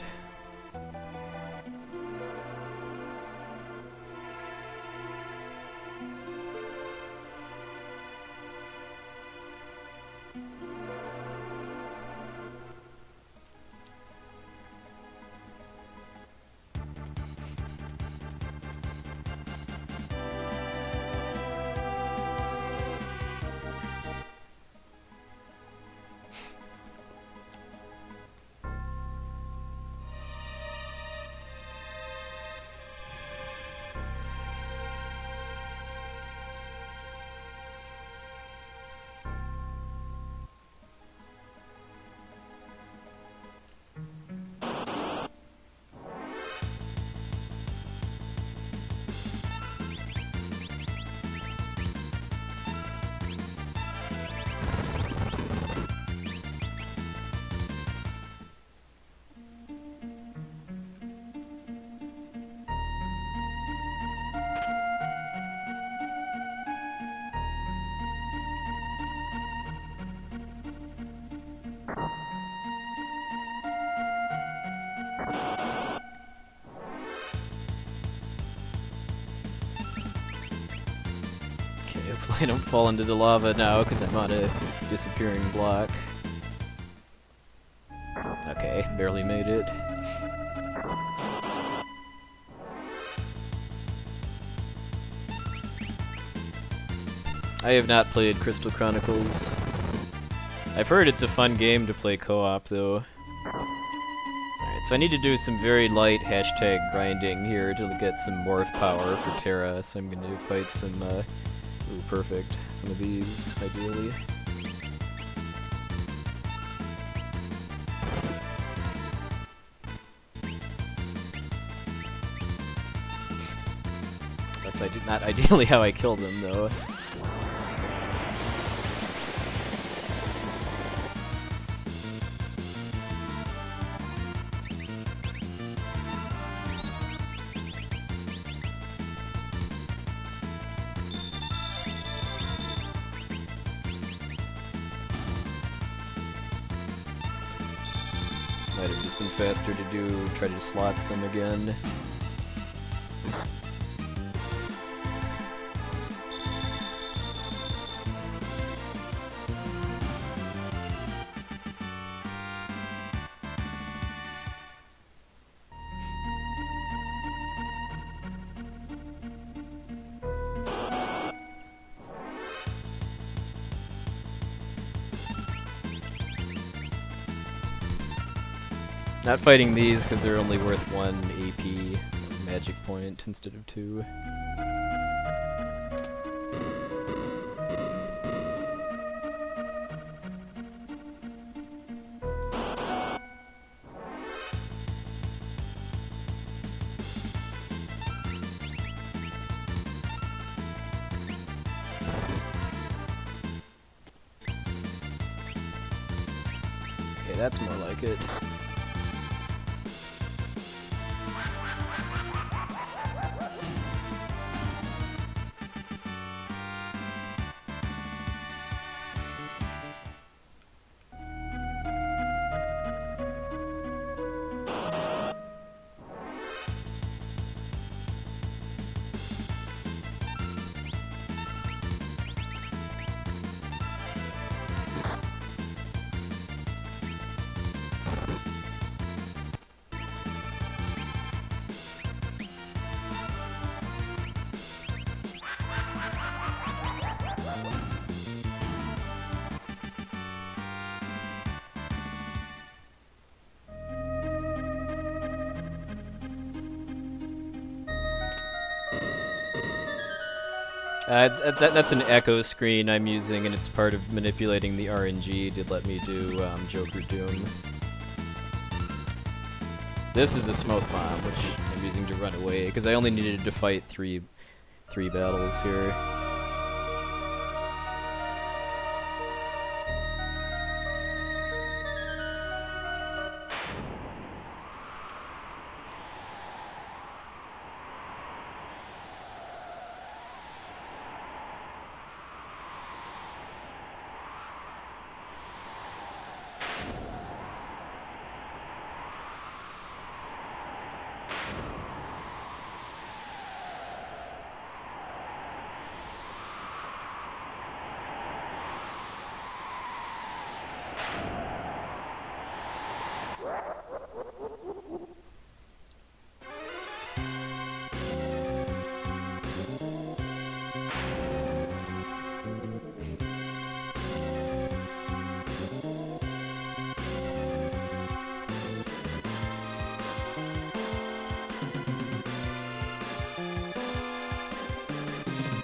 I don't fall into the lava now because I'm on a disappearing block. Okay, barely made it. I have not played Crystal Chronicles. I've heard it's a fun game to play co-op though. Alright, so I need to do some very light hashtag grinding here to get some morph power for Terra, so I'm gonna fight some ooh, perfect. Some of these, ideally. That's not ideally how I killed them, though. Might have just been faster to try to slots them again. Not fighting these because they're only worth 1 AP magic point instead of 2. Okay, that's more like it. That's an echo screen I'm using, and it's part of manipulating the RNG to let me do Joker Doom. This is a smoke bomb, which I'm using to run away, because I only needed to fight three battles here.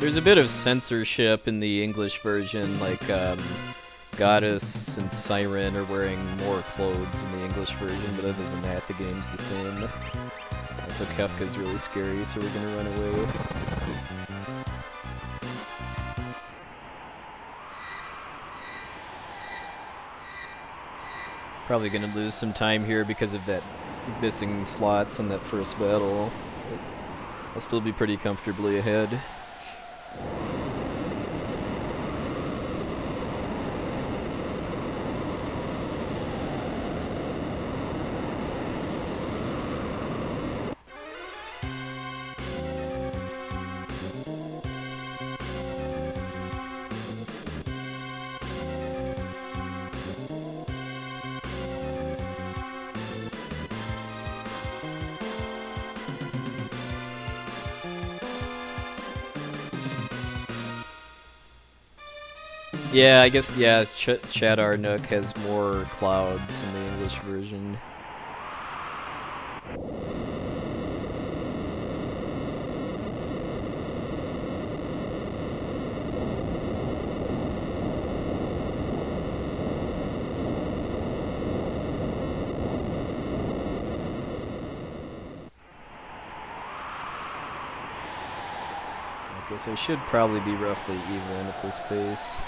There's a bit of censorship in the English version, like Goddess and Siren are wearing more clothes in the English version, but other than that, the game's the same. Also, Kefka's really scary, so we're gonna run away. Probably gonna lose some time here because of that missing slots in that first battle. I'll still be pretty comfortably ahead. Yeah, I guess, yeah, Chadar Nook has more clouds in the English version. Okay, so I should probably be roughly even at this pace.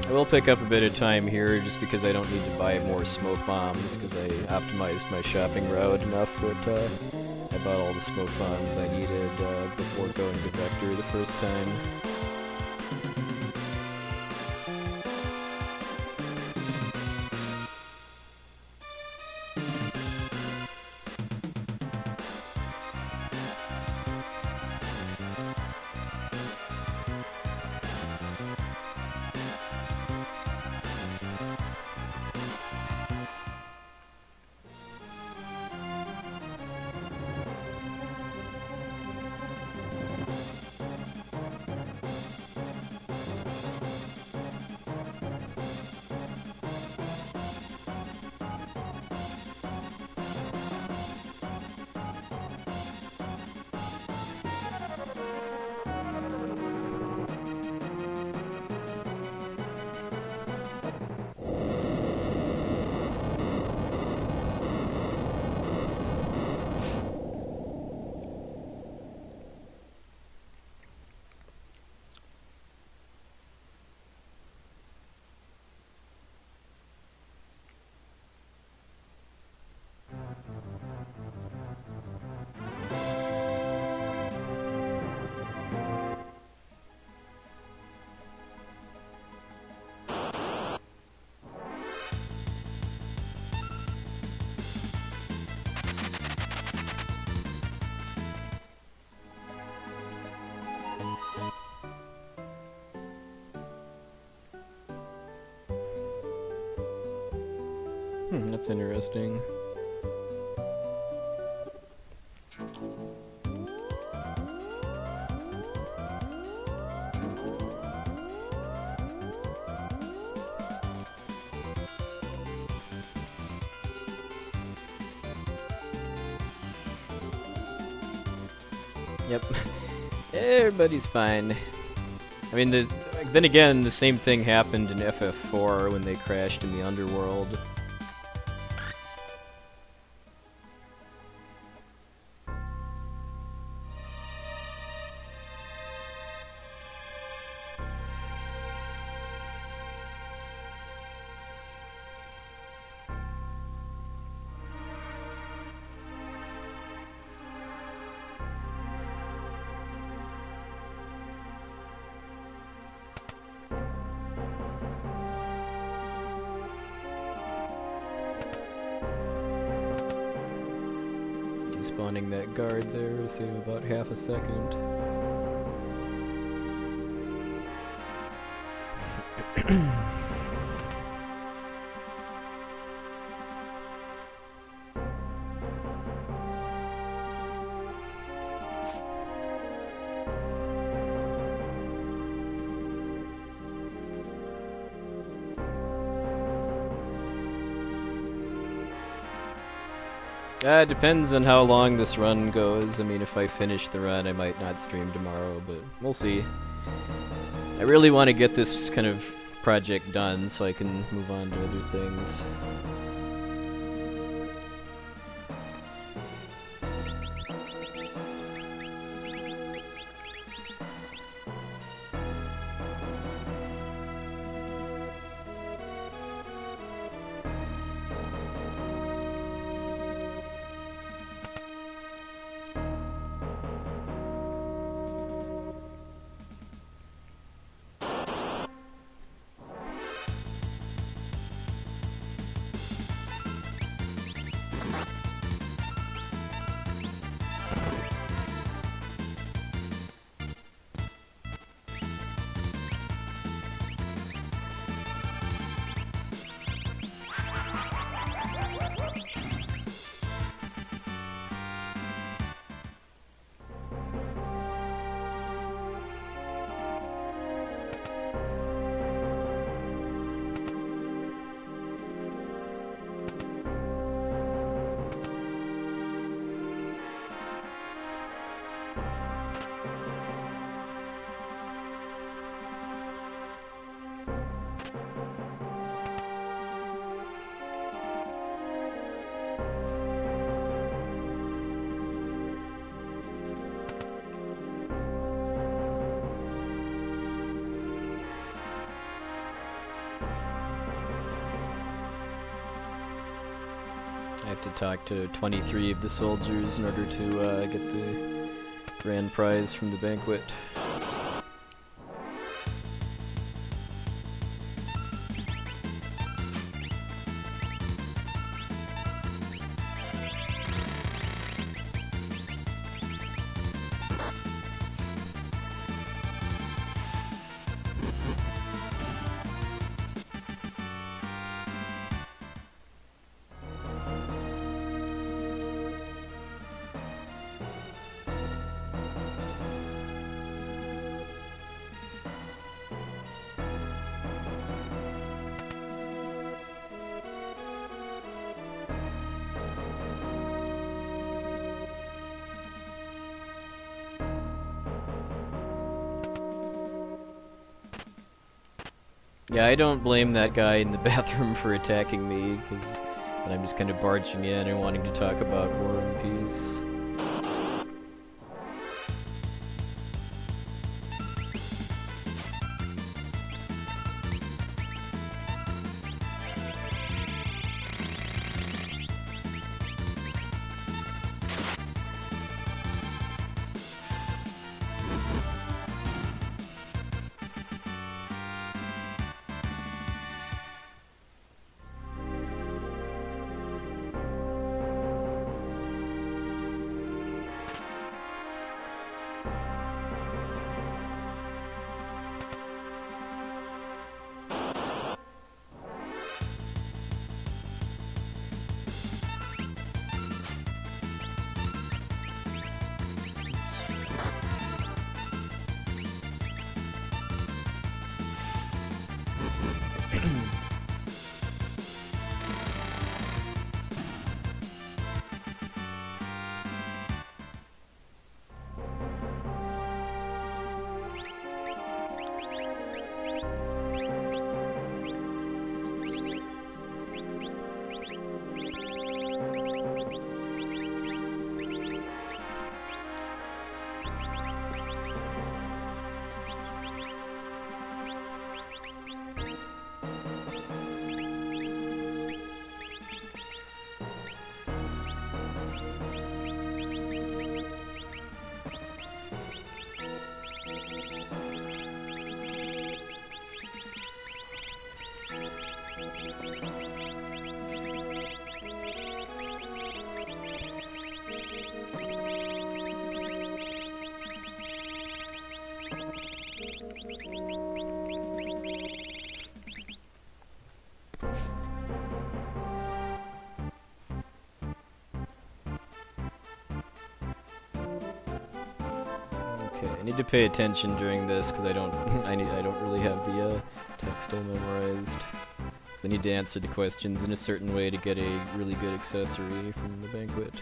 I will pick up a bit of time here just because I don't need to buy more smoke bombs because I optimized my shopping route enough that I bought all the smoke bombs I needed before going to Vector the first time. That's interesting. Yep. Everybody's fine. I mean, then again, the same thing happened in FF4 when they crashed in the underworld. Despawning that guard there to save about half a second. Depends on how long this run goes. I mean, if I finish the run, I might not stream tomorrow, but we'll see. I really want to get this kind of project done so I can move on to other things. I have to talk to 23 of the soldiers in order to get the grand prize from the banquet. Yeah, I don't blame that guy in the bathroom for attacking me, because I'm just kind of barging in and wanting to talk about War and Peace. Okay, I need to pay attention during this because I don't really have the text all memorized. So I need to answer the questions in a certain way to get a really good accessory from the banquet.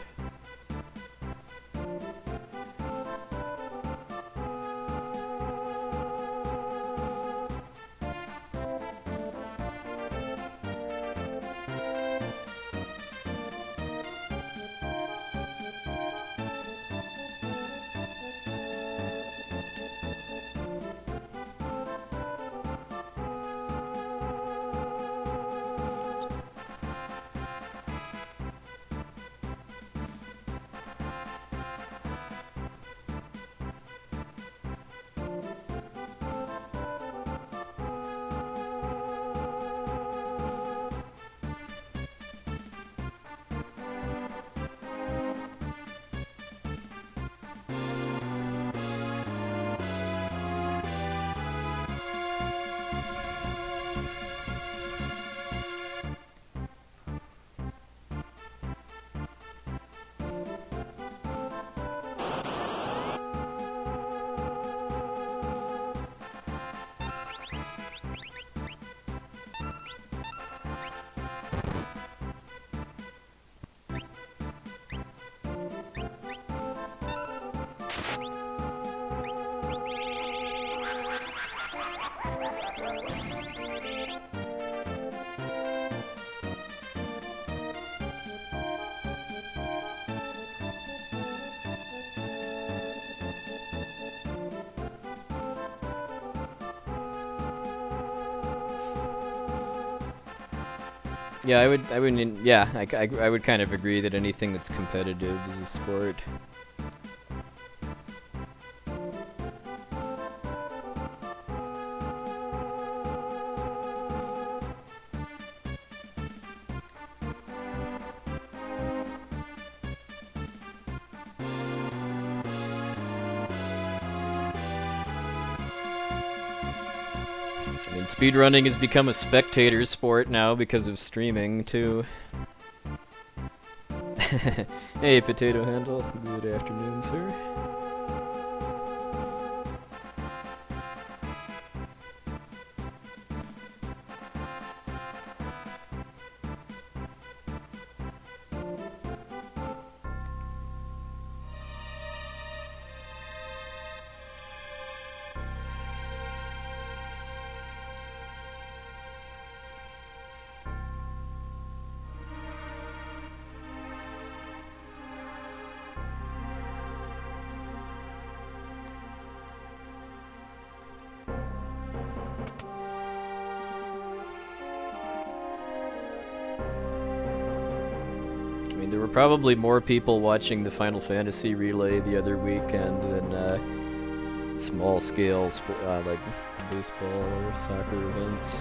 Yeah, I would kind of agree that anything that's competitive is a sport. Speedrunning has become a spectator sport now because of streaming, too. Hey, Potato Handle. Good afternoon, sir. There were probably more people watching the Final Fantasy relay the other weekend than small-scale like baseball or soccer events.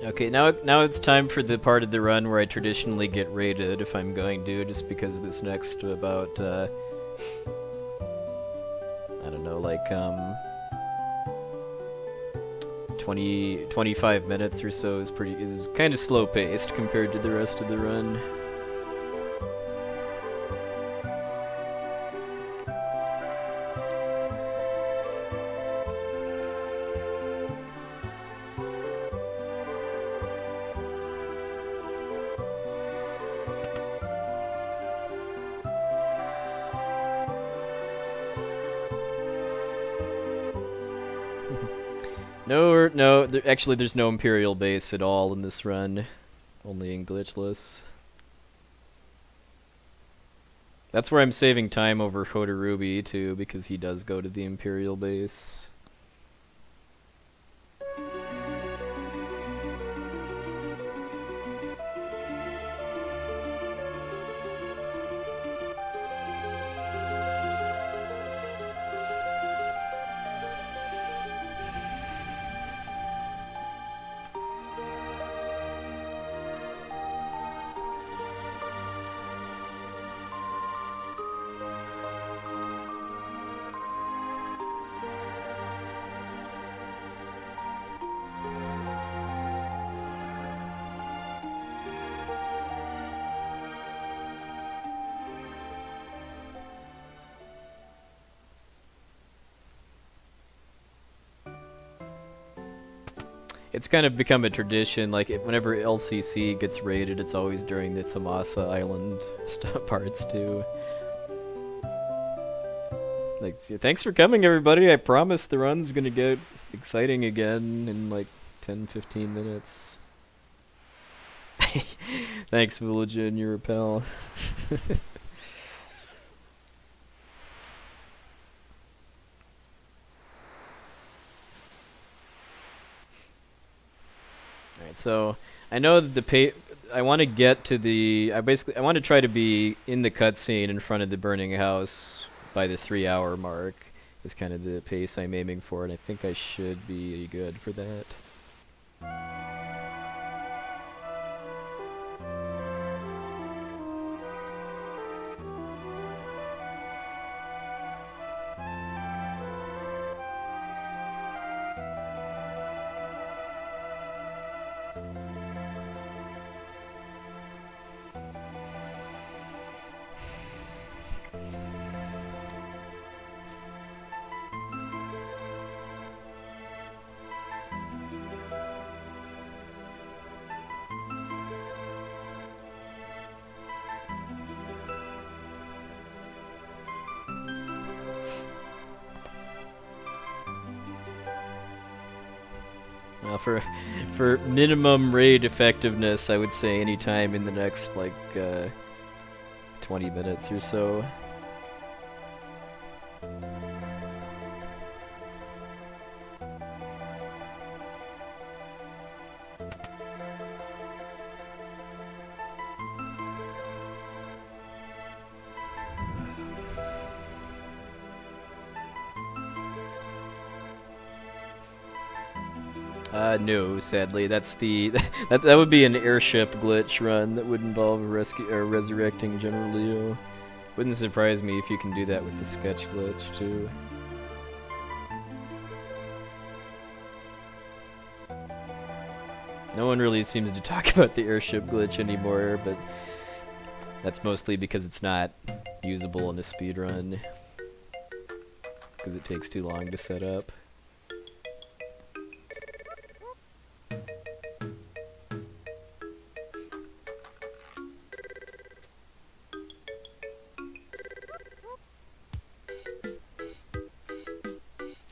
Okay, now it's time for the part of the run where I traditionally get rated if I'm going to, just because this next about, I don't know, like, 25 minutes or so is kind of slow-paced compared to the rest of the run. No, actually there's no Imperial base at all in this run. Only in Glitchless. That's where I'm saving time over Hotarubi, too, because he does go to the Imperial base. It's kind of become a tradition, like whenever LCC gets raided, it's always during the Thamasa Island parts too. Like, thanks for coming everybody, I promise the run's gonna get exciting again in like 10-15 minutes. Thanks Villagen, you're a pal. Alright, so I know that I want to get to the I want to try to be in the cutscene in front of the burning house by the 3-hour mark is kind of the pace I'm aiming for, and I think I should be good for that. For minimum raid effectiveness, I would say any time in the next like 20 minutes or so. No, sadly, that's the that would be an airship glitch run that would involve resurrecting General Leo. Wouldn't surprise me if you can do that with the sketch glitch too. No one really seems to talk about the airship glitch anymore, but that's mostly because it's not usable in a speedrun because it takes too long to set up.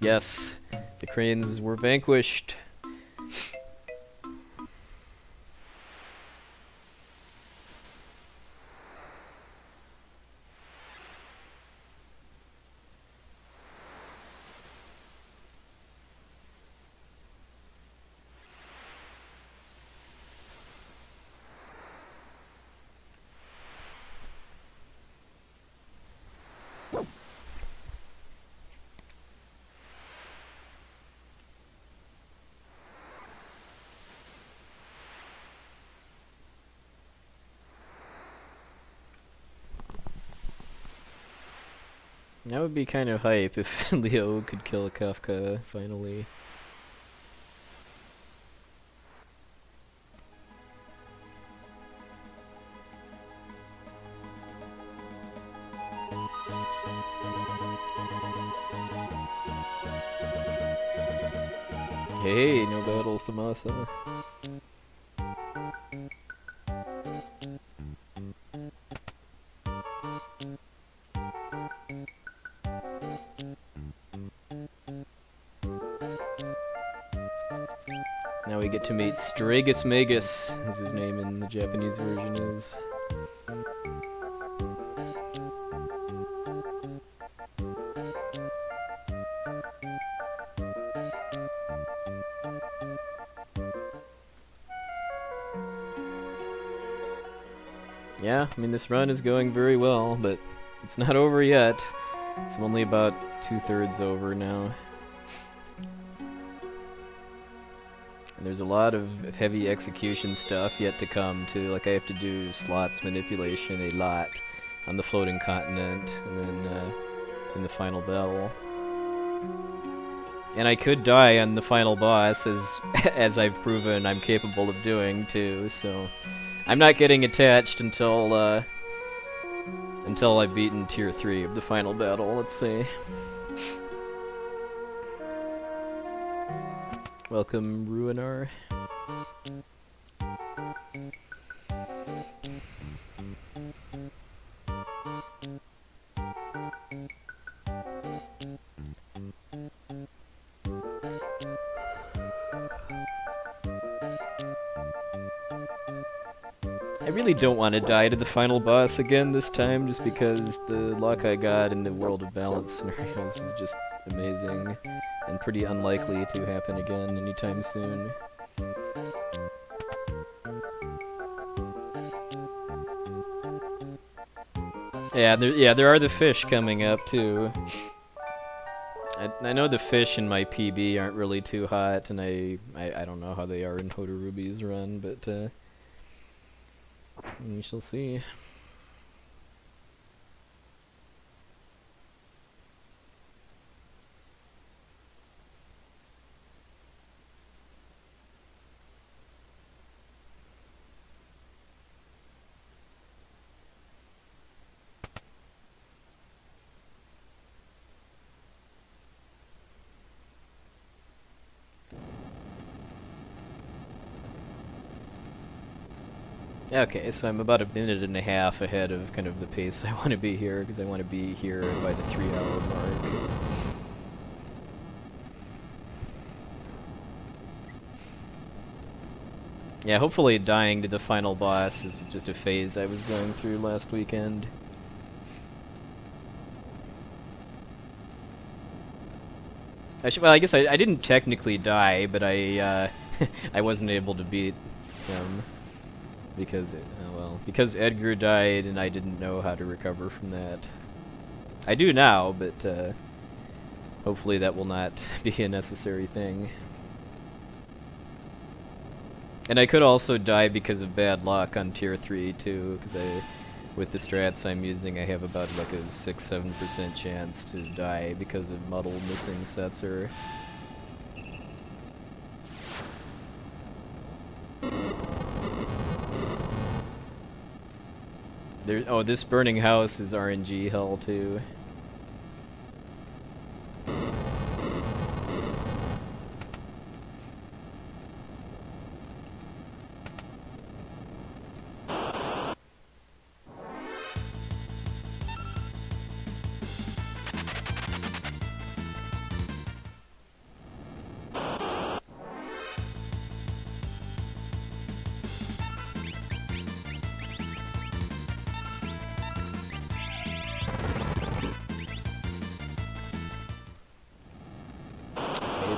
Yes, the cranes were vanquished. That would be kind of hype if Leo could kill Kefka, finally. Hey, no battle, Thamasa. Now we get to meet Stragus Magus, as his name in the Japanese version is. Yeah, I mean, this run is going very well, but it's not over yet. It's only about 2/3 over now. And there's a lot of heavy execution stuff yet to come, too. Like, I have to do slots manipulation a lot on the floating continent, and then in the final battle. And I could die on the final boss, as I've proven I'm capable of doing, too, so... I'm not getting attached until I've beaten Tier 3 of the final battle, let's say. Welcome, Ruinar. I really don't want to die to the final boss again this time, just because the luck I got in the World of Balance scenarios was just amazing, and pretty unlikely to happen again anytime soon. Yeah, there are the fish coming up too. I know the fish in my PB aren't really too hot, and I don't know how they are in Hodorubi's run, but we shall see. Okay, so I'm about a minute and a half ahead of kind of the pace I want to be here, because I want to be here by the 3-hour mark. Yeah, hopefully dying to the final boss is just a phase I was going through last weekend. Well, I guess I didn't technically die, but I wasn't able to beat him. Because, because Edgar died and I didn't know how to recover from that. I do now, but hopefully that will not be a necessary thing. And I could also die because of bad luck on tier 3 too, because with the strats I'm using, I have about like a 6-7% chance to die because of Muddle missing Setzer. Oh, this burning house is RNG hell too.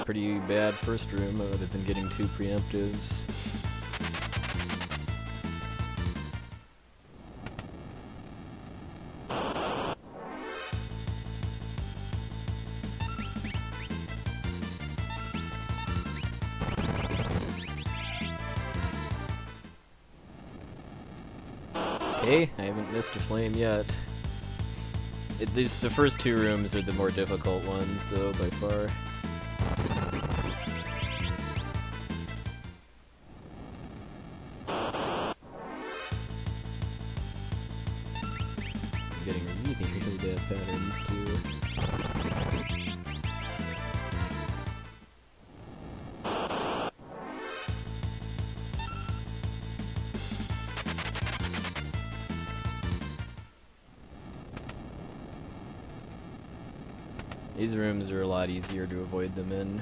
Pretty bad first room. I would have been getting 2 preemptives. Okay, I haven't missed a flame yet. The first 2 rooms are the more difficult ones, though, by far. Getting really bad patterns too. These rooms are a lot easier to avoid them in.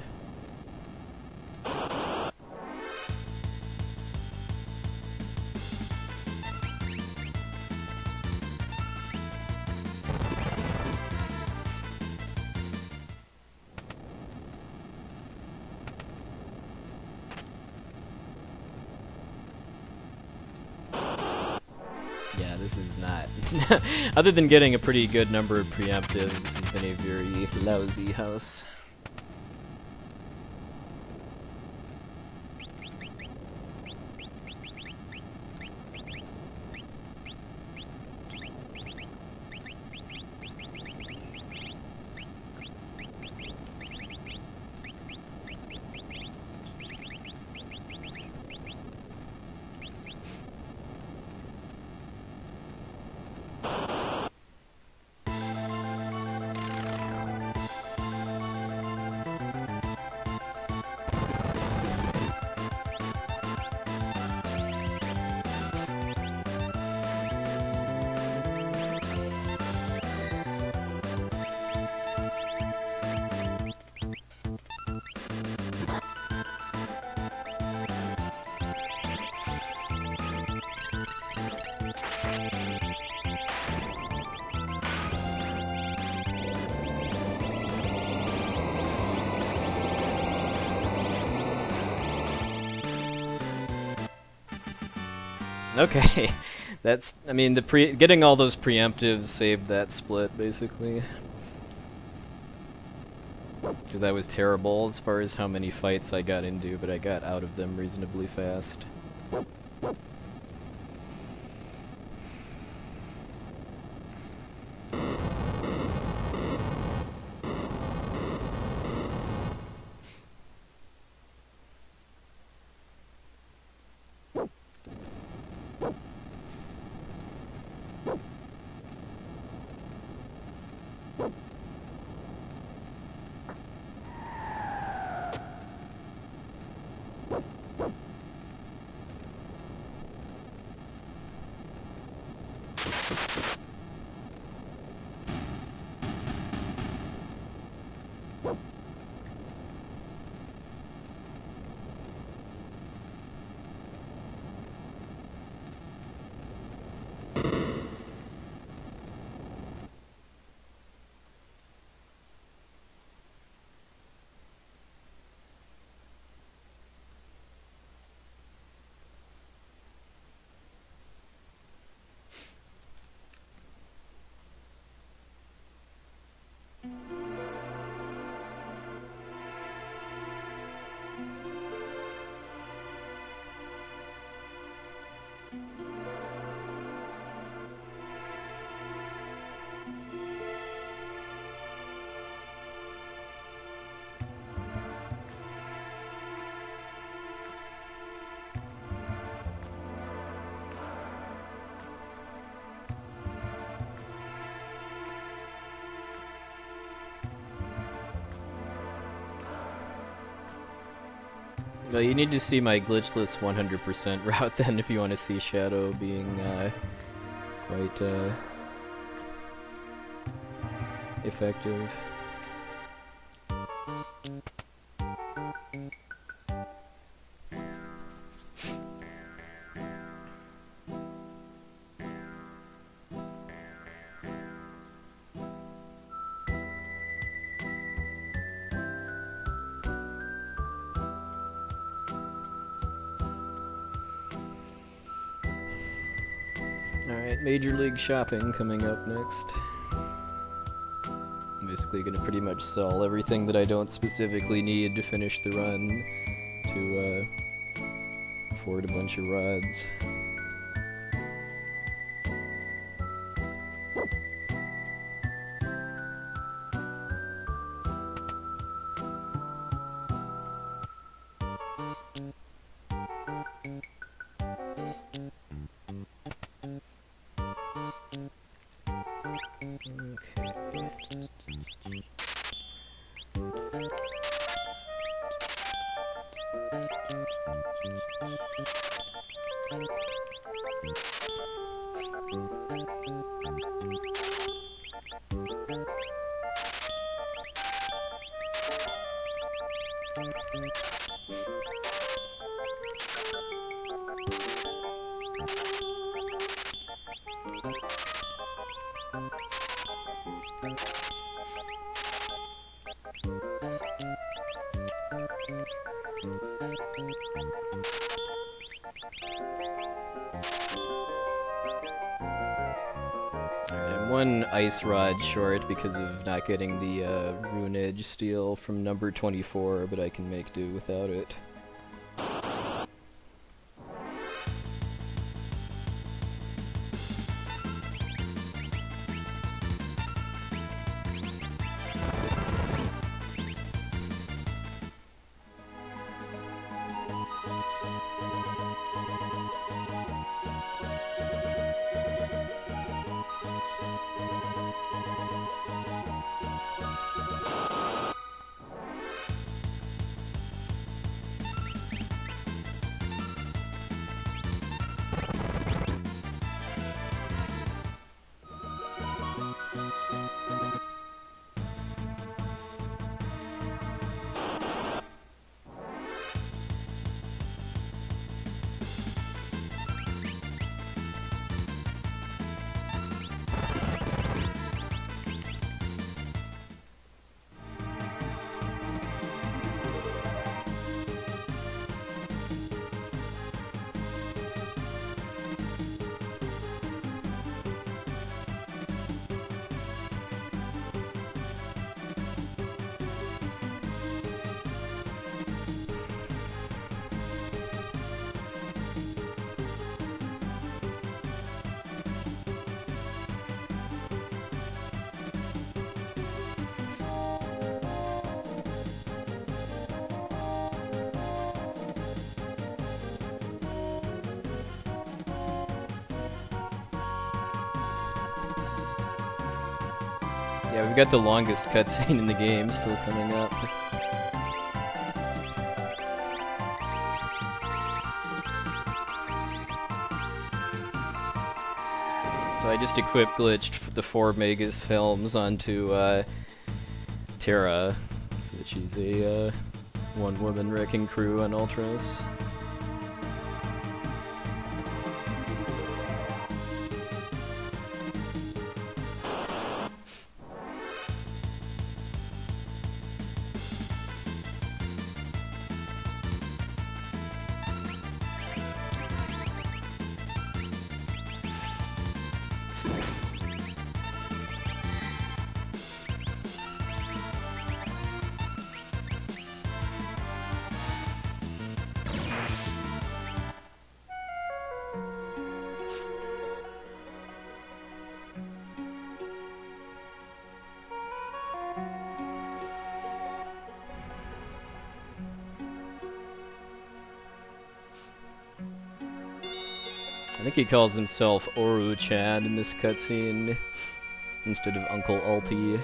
Yeah, this is not... Other than getting a pretty good number of preemptives, this has been a very lousy house. Okay, that's. I mean, getting all those preemptives saved that split basically. Because that was terrible as far as how many fights I got into, but I got out of them reasonably fast. Well, you need to see my glitchless 100% route then if you want to see Shadow being quite effective. Alright, Major League Shopping coming up next. I'm basically gonna pretty much sell everything that I don't specifically need to finish the run to afford a bunch of rods. One ice rod short because of not getting the rune edge steel from number 24, but I can make do without it. Yeah, we've got the longest cutscene in the game still coming up. So I just glitched the 4 Magus helms onto Terra, so that she's a one-woman wrecking crew on Ultros. I think he calls himself Oru-chan in this cutscene instead of Uncle Alti.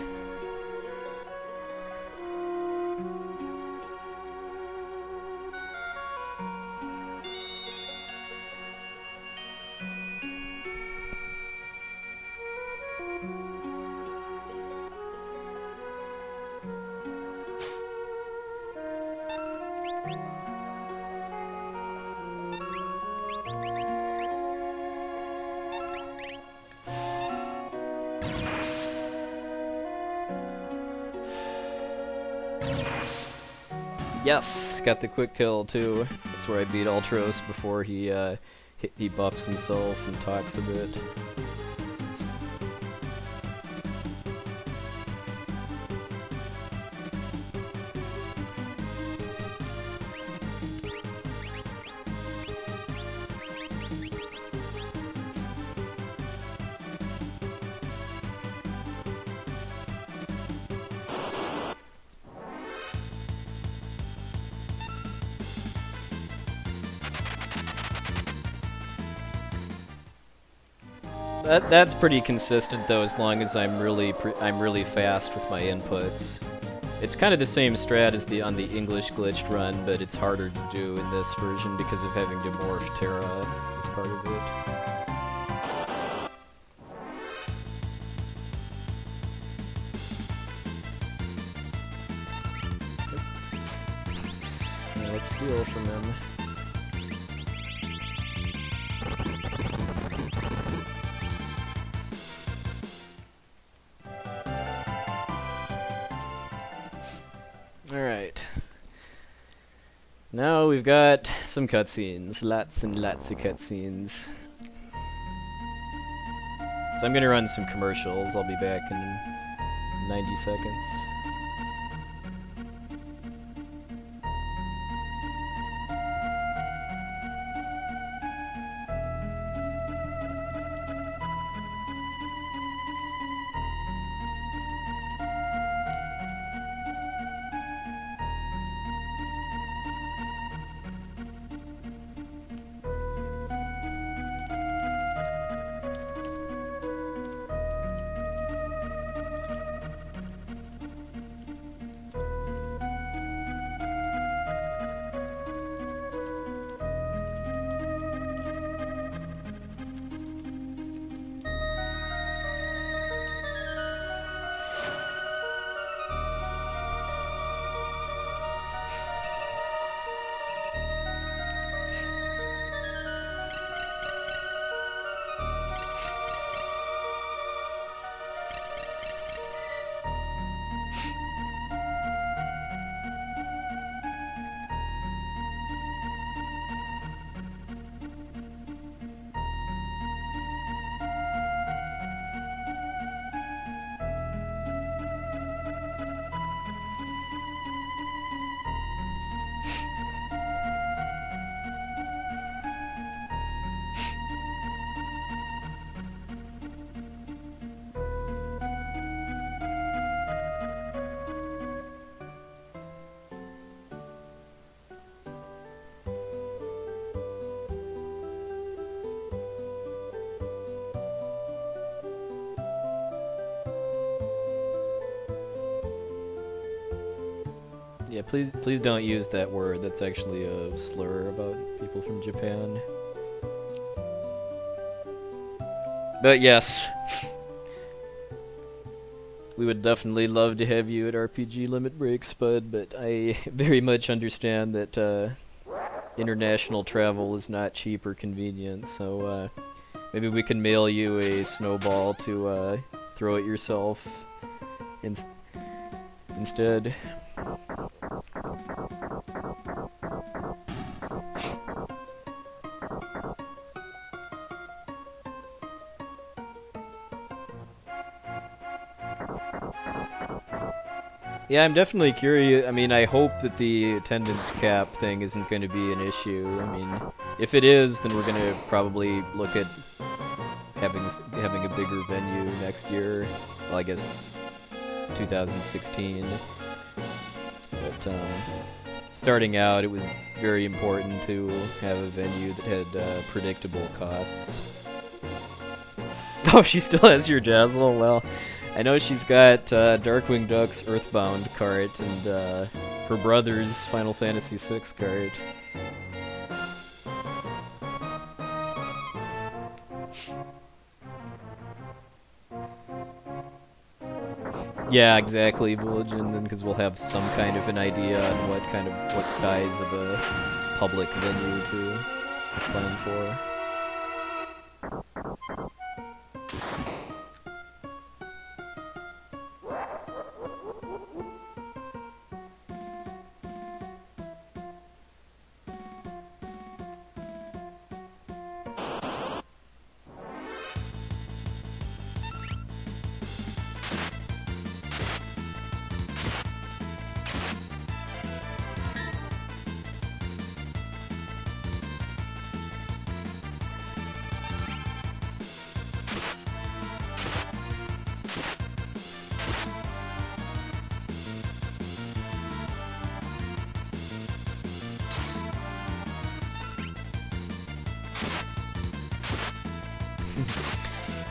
Yes, got the quick kill too. That's where I beat Ultros before he buffs himself and talks a bit. That's pretty consistent though, as long as I'm really fast with my inputs. It's kind of the same strat as on the English glitched run, but it's harder to do in this version because of having to morph Terra as part of it. Yeah, let's steal from him. Alright. Now we've got some cutscenes. Lots and lots of cutscenes. So I'm gonna run some commercials. I'll be back in 90 seconds. Yeah, please don't use that word. That's actually a slur about people from Japan. But yes, we would definitely love to have you at RPG Limit Break, Spud, but I very much understand that international travel is not cheap or convenient, so maybe we can mail you a snowball to throw at yourself instead. Yeah, I'm definitely curious. I mean, I hope that the attendance cap thing isn't going to be an issue. I mean, if it is, then we're going to probably look at having a bigger venue next year. Well, I guess 2016. But starting out, it was very important to have a venue that had predictable costs. Oh, she still has your Dazzle? Well, I know she's got Darkwing Duck's Earthbound cart and her brother's Final Fantasy VI cart. Yeah, exactly, Bulletin, then because we'll have some kind of an idea on what size of a public venue to plan for.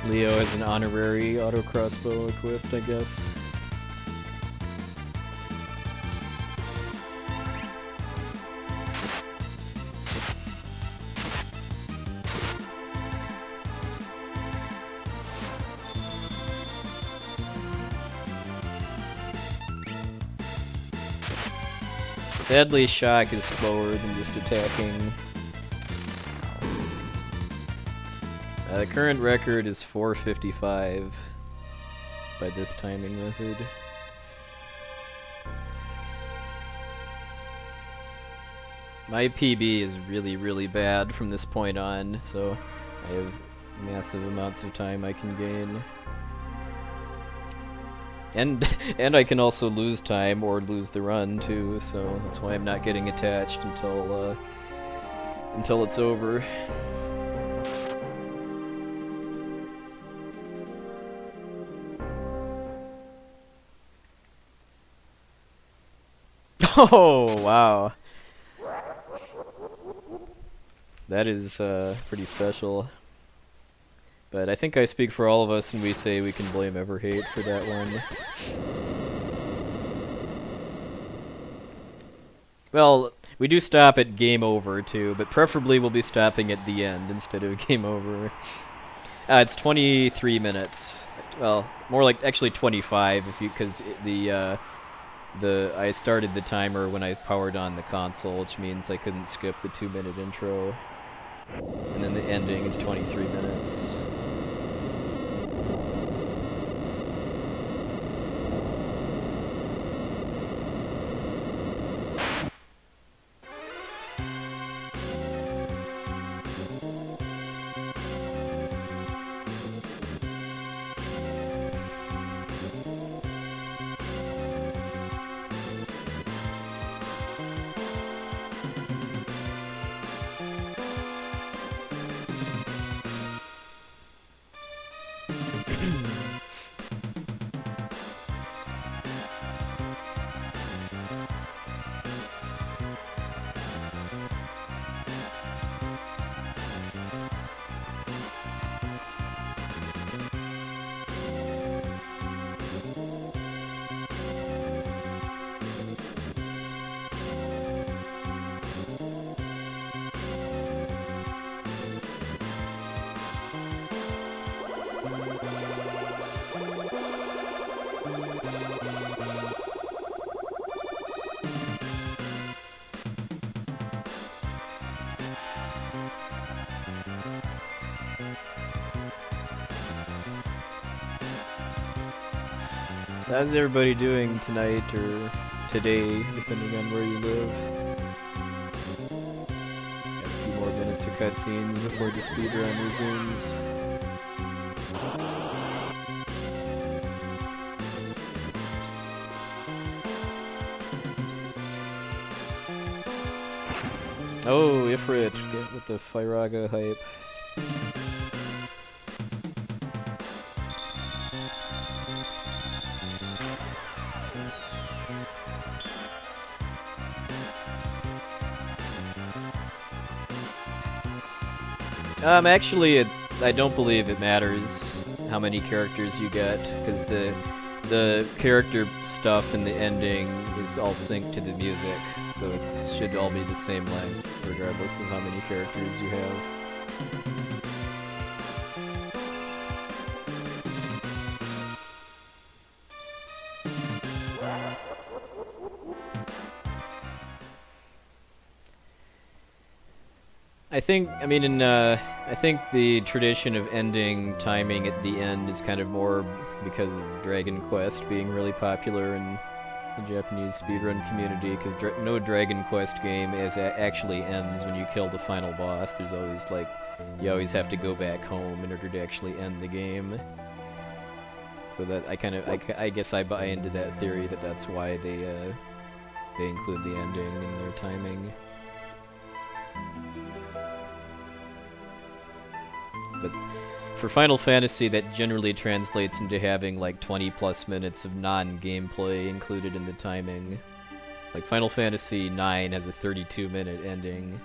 Leo has an honorary auto crossbow equipped, I guess. Sadly, shock is slower than just attacking. The current record is 455 by this timing method. My PB is really, really bad from this point on, so I have massive amounts of time I can gain. And I can also lose time or lose the run too, so that's why I'm not getting attached until it's over. Oh, wow. That is pretty special. But I think I speak for all of us when we say we can blame Everhate for that one. Well, we do stop at game over too, but preferably we'll be stopping at the end instead of game over. It's 23 minutes. Well, more like actually 25 if you, because I started the timer when I powered on the console, which means I couldn't skip the 2-minute intro. And then the ending is 23 minutes. how's everybody doing tonight or today, depending on where you live? Got a few more minutes of cutscenes before the speedrun resumes. Oh, Ifrit, get with the Firaga hype. Actually, I don't believe it matters how many characters you get, because the character stuff in the ending is all synced to the music, so it should all be the same length, regardless of how many characters you have. I think the tradition of ending timing at the end is kind of more because of Dragon Quest being really popular in the Japanese speedrun community, because no Dragon Quest game actually ends when you kill the final boss. There's always, like, you always have to go back home in order to actually end the game. So that I guess I buy into that theory that that's why they include the ending in their timing. But for Final Fantasy, that generally translates into having like 20+ minutes of non-gameplay included in the timing. Like Final Fantasy IX has a 32-minute ending.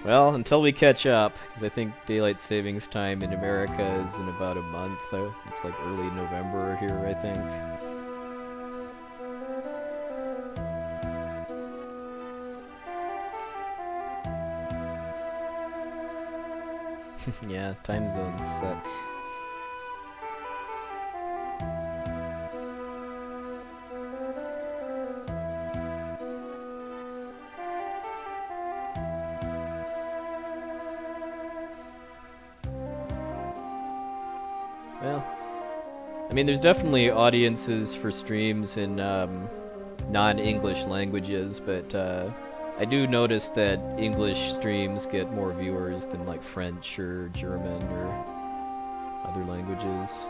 Well, until we catch up, because I think daylight savings time in America is in about a month. It's like early November here, I think. Yeah, time zones suck. Well, I mean, there's definitely audiences for streams in non-English languages, but I do notice that English streams get more viewers than like French or German or other languages.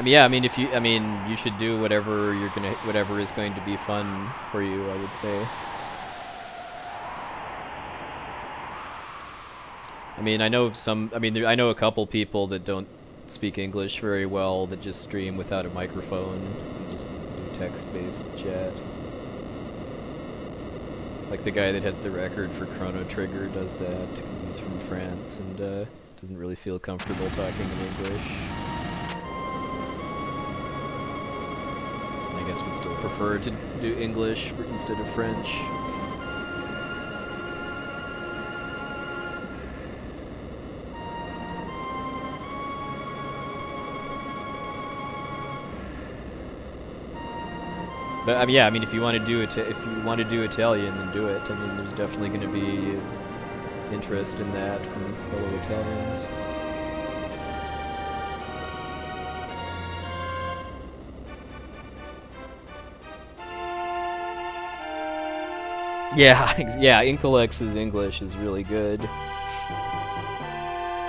Yeah, I mean, you should do whatever is going to be fun for you, I would say. I mean, I know a couple people that don't speak English very well that just stream without a microphone and just do text-based chat. Like the guy that has the record for Chrono Trigger does that because he's from France and doesn't really feel comfortable talking in English. I guess would still prefer to do English instead of French. But yeah, I mean, if you want to do Italian, then do it. I mean, there's definitely going to be interest in that from fellow Italians. Yeah, Incolex's English is really good.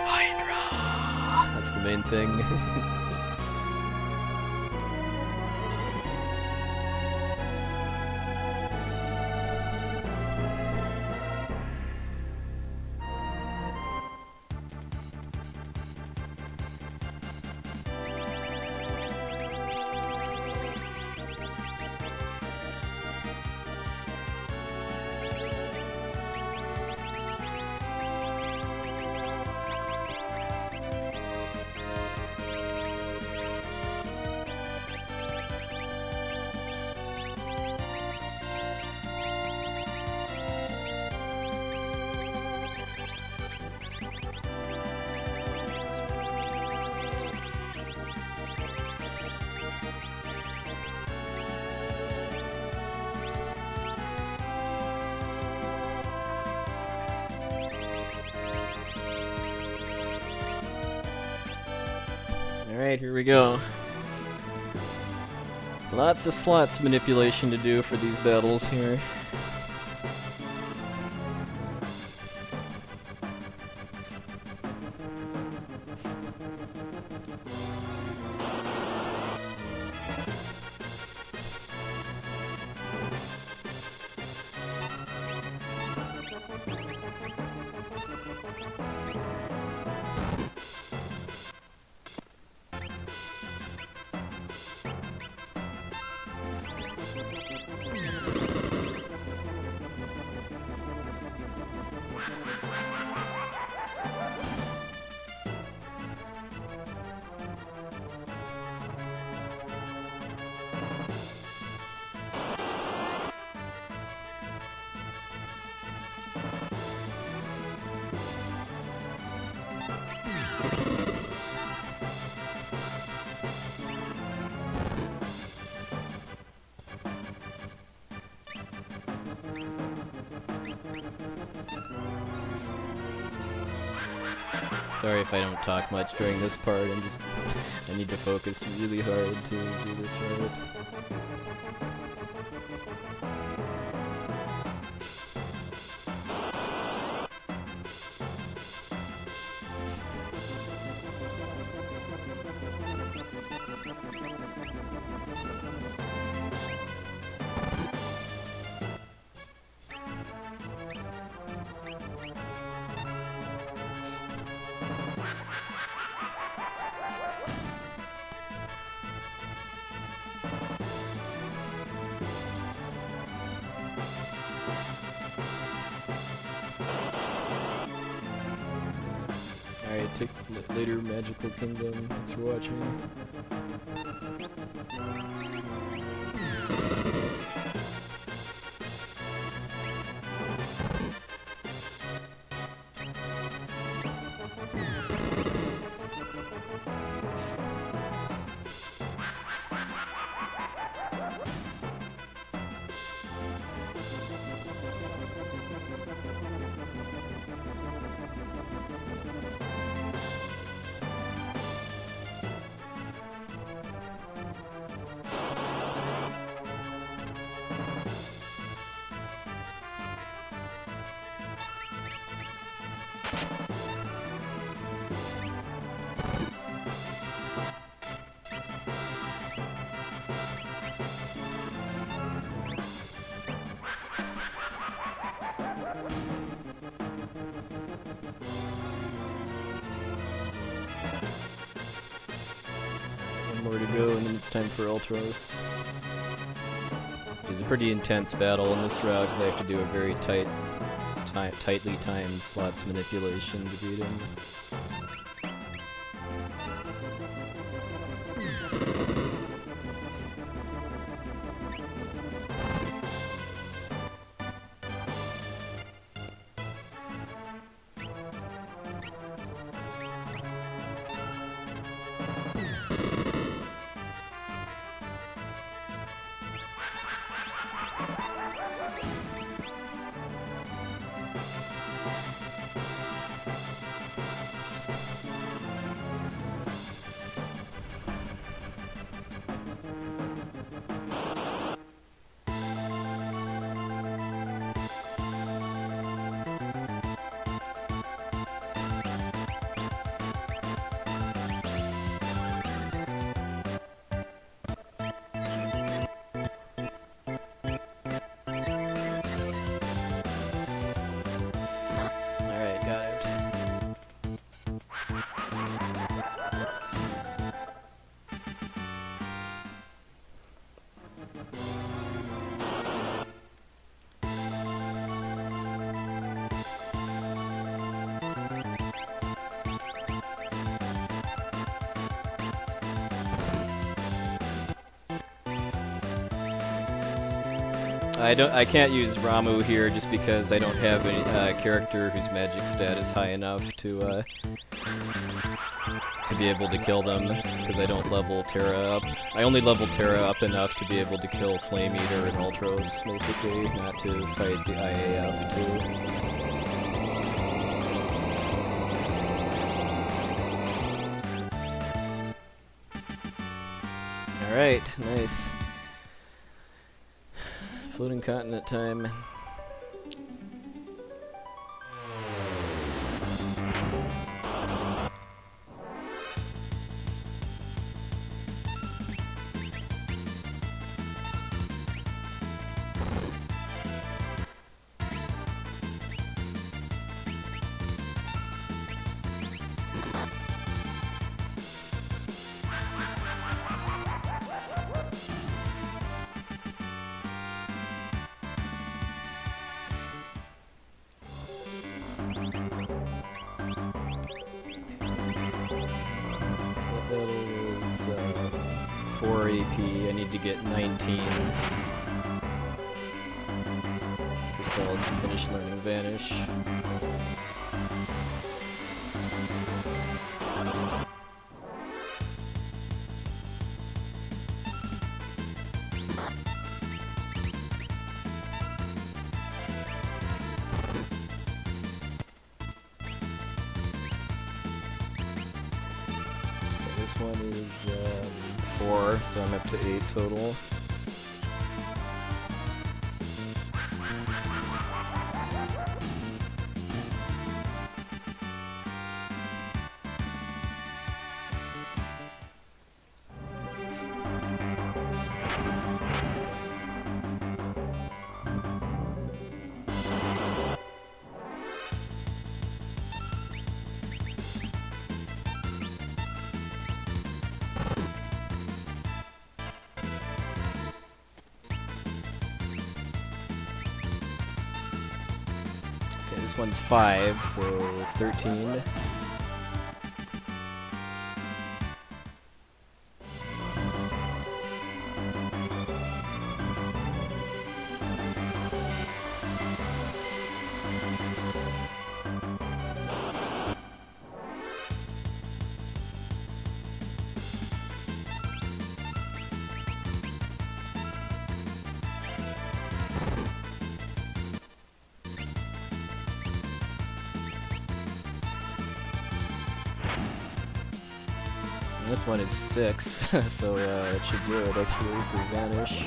Hydra! That's the main thing. Alright, here we go. Lots of slots manipulation to do for these battles here. Sorry if I don't talk much during this part, I need to focus really hard to do this right. Alright, take later Magical Kingdom. Thanks for watching. More to go, and then it's time for Ultros. It's a pretty intense battle in this route because I have to do a very tightly timed slots manipulation to beat him. I can't use Ramu here just because I don't have a character whose magic stat is high enough to be able to kill them, because I don't level Terra up. I only level Terra up enough to be able to kill Flame Eater and Ultros, basically, not to fight the IAF too. Alright, nice. Floating continent time. That is 4 AP. I need to get 19. Cells can finish learning Vanish. This one is 4, so I'm up to 8 total. This one's 5, so 13. This one is 6, so it should do it actually for Vanish.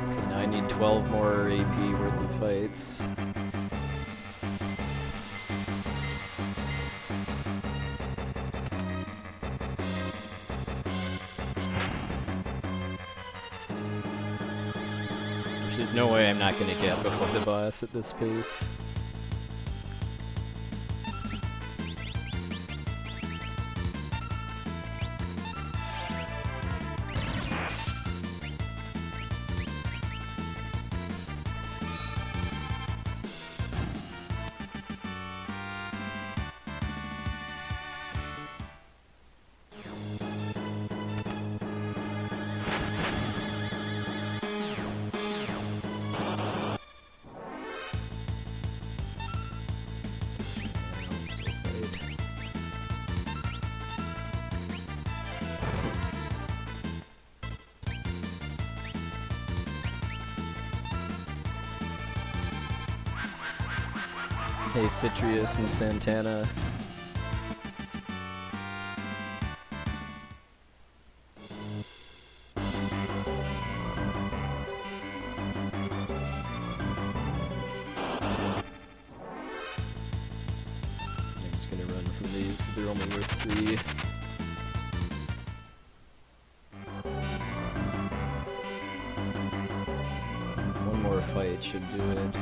Okay, now I need 12 more AP worth of fights. There's no way I'm not going to get before the boss at this pace. Hey, Citrius and Santana. I'm just gonna run from these because they're only worth 3. One more fight should do it.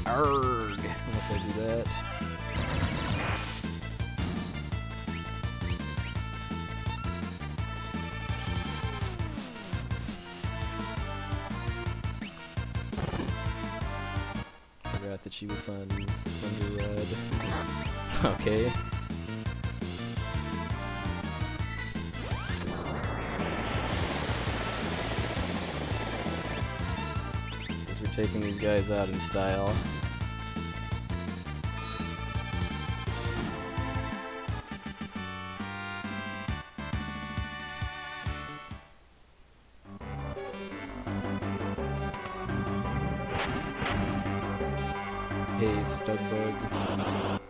Arrgh, unless I do that. Forgot that she was on Thunder Rod. Okay. Guess we're taking these guys out in style. Hey, Stugbug.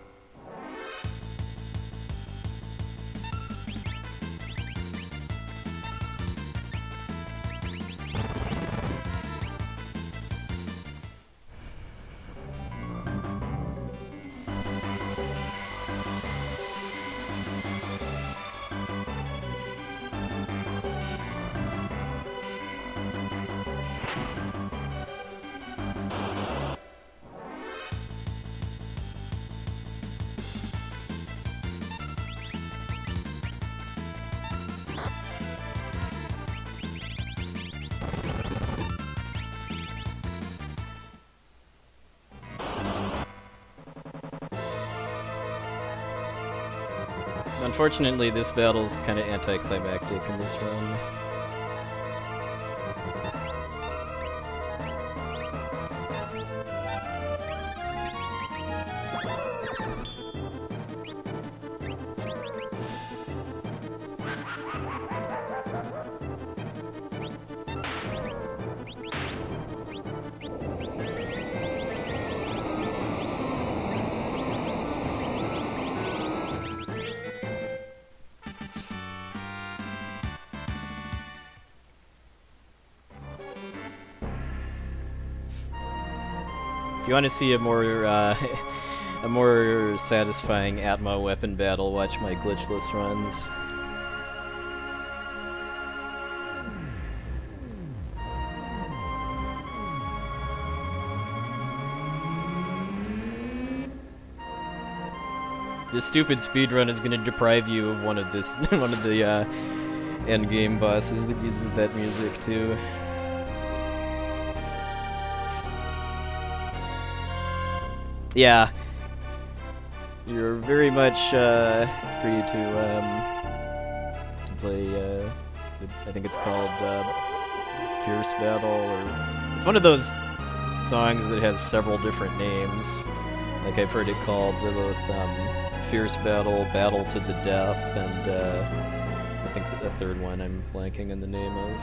Unfortunately, this battle's kind of anticlimactic in this run. If you want to see a more a more satisfying Atma weapon battle, watch my glitchless runs. This stupid speedrun is going to deprive you of one of the end game bosses that uses that music too. Yeah, you're very much free to play. I think it's called Fierce Battle, or it's one of those songs that has several different names. Like I've heard it called both Fierce Battle, Battle to the Death, and I think the third one I'm blanking on the name of.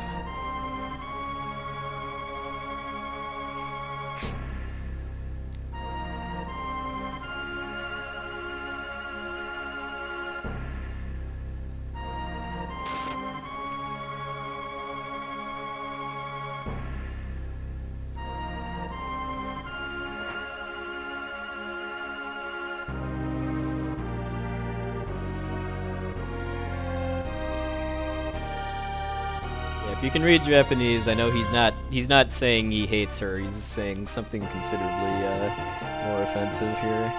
If you can read Japanese, I know he's not saying he hates her, he's saying something considerably more offensive here.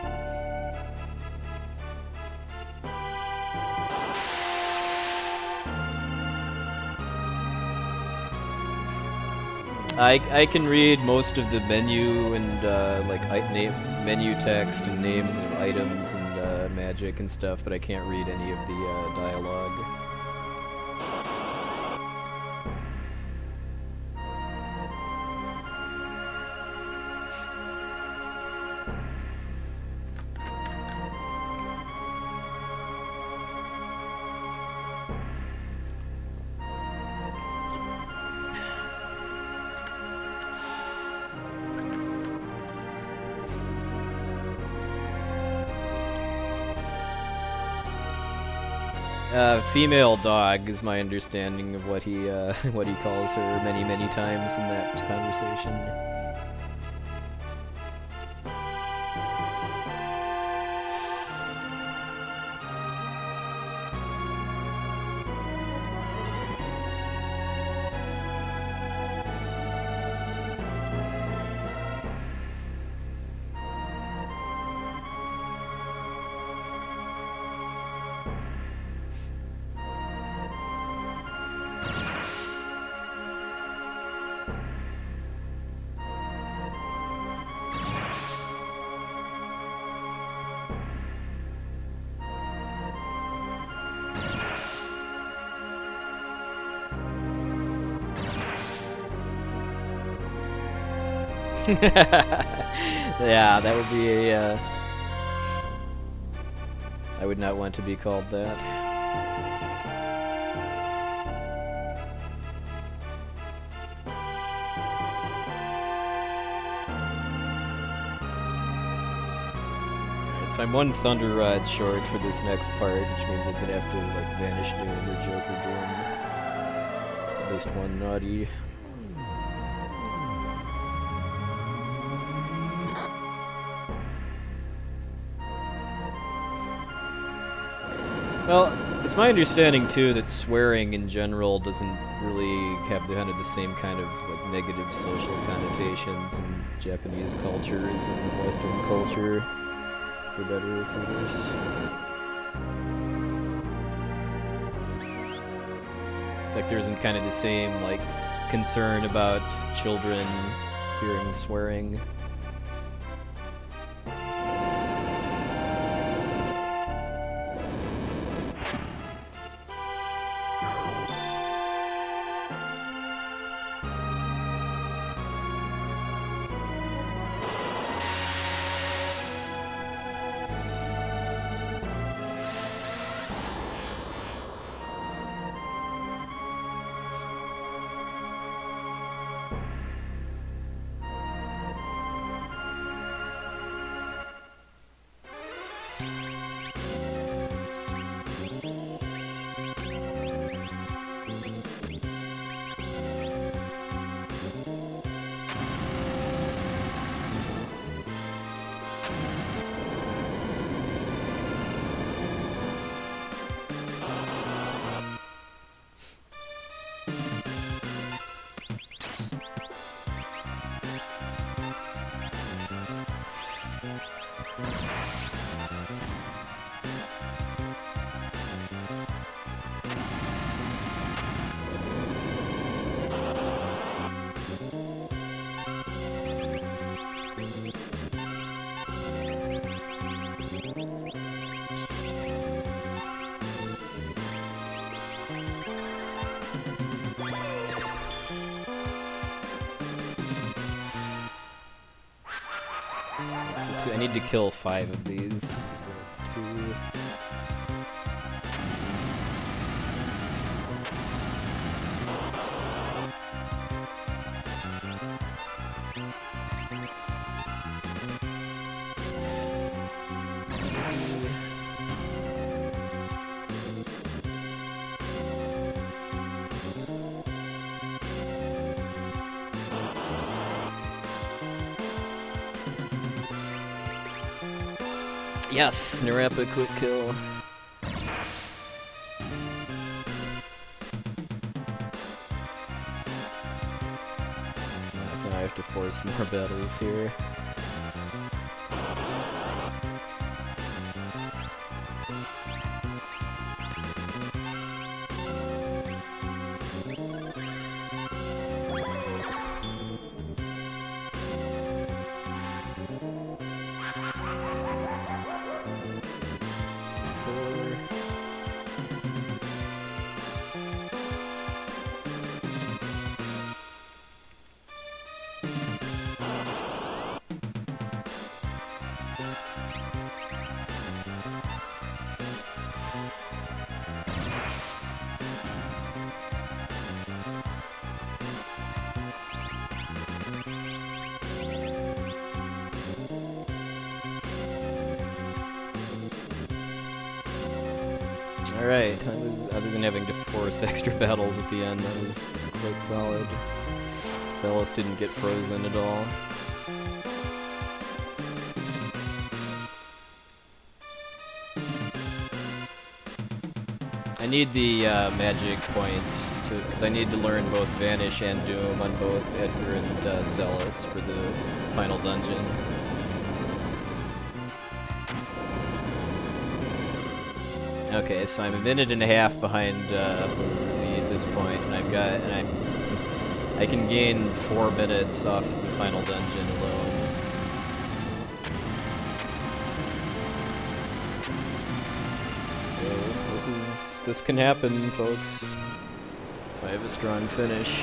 I can read most of the menu and like menu text and names of items and magic and stuff, but I can't read any of the dialogue. Female dog is my understanding of what he calls her many times in that conversation. Yeah, that would be a... I would not want to be called that. So I'm one Thunder Rod short for this next part, which means I'm gonna have to like Vanish Doom or Joker Doom. At least one naughty. Well, it's my understanding too that swearing in general doesn't really have the kind of the same kind of like negative social connotations in Japanese culture as in Western culture, for better or for worse. Like there isn't kind of the same like concern about children hearing swearing. I need to kill 5 of these, so that's 2. Yes, Narapa quick kill. Now I have to force more battles here. Alright, other than having to force extra battles at the end, that was quite solid. Celis didn't get frozen at all. I need the magic points, because I need to learn both Vanish and Doom on both Edgar and Celis for the final dungeon. Okay, so I'm a minute and a half behind me at this point, and I can gain 4 minutes off the final dungeon alone. So this can happen, folks. I have a strong finish.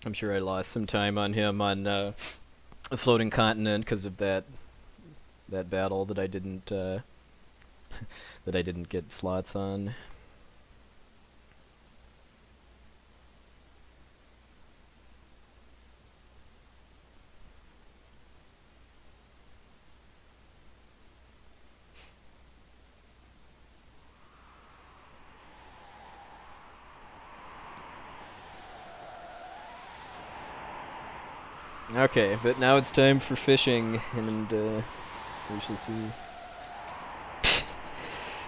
I'm sure I lost some time on him on a floating continent because of that battle that I didn't that I didn't get slots on. Okay, but now it's time for fishing, and we shall see.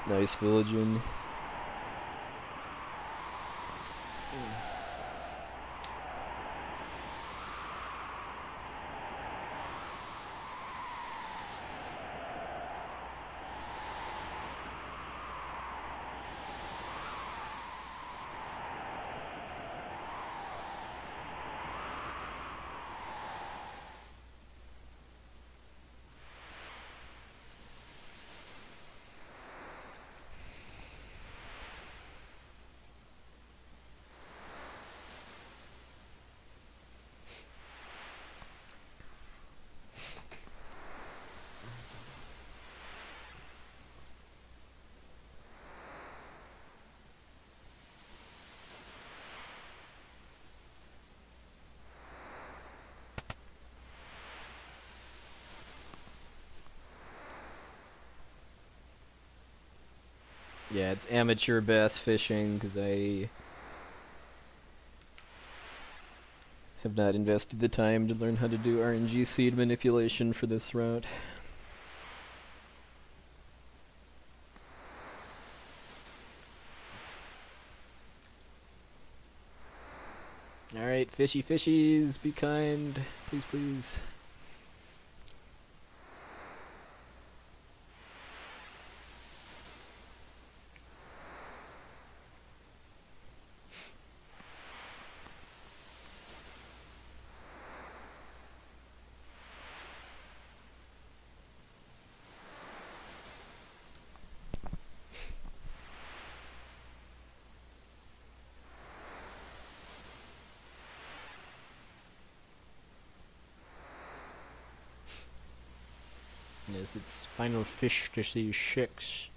Nice villaging. Yeah, it's amateur bass fishing, because I have not invested the time to learn how to do RNG seed manipulation for this route. Alright, fishy fishies, be kind. Please, please. Yes, it's final fish to see 6.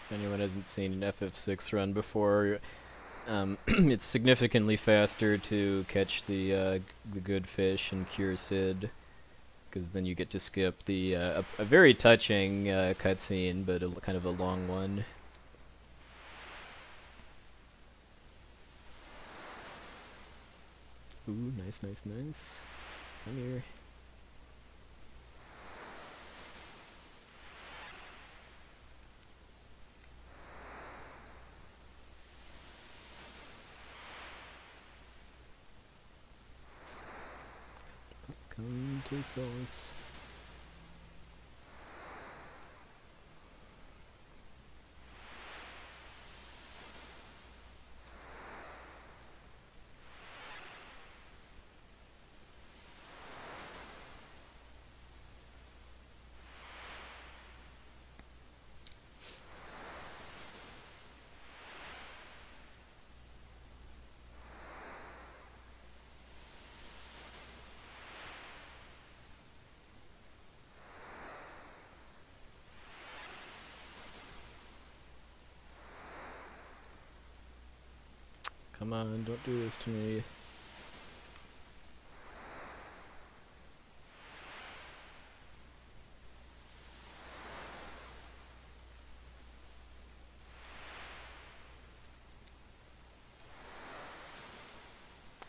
If anyone hasn't seen an FF6 run before, it's significantly faster to catch the good fish and cure Sid, because then you get to skip the a very touching cutscene, but kind of a long one. Ooh, nice, nice, nice. Come here. Come to solace. Come on, don't do this to me.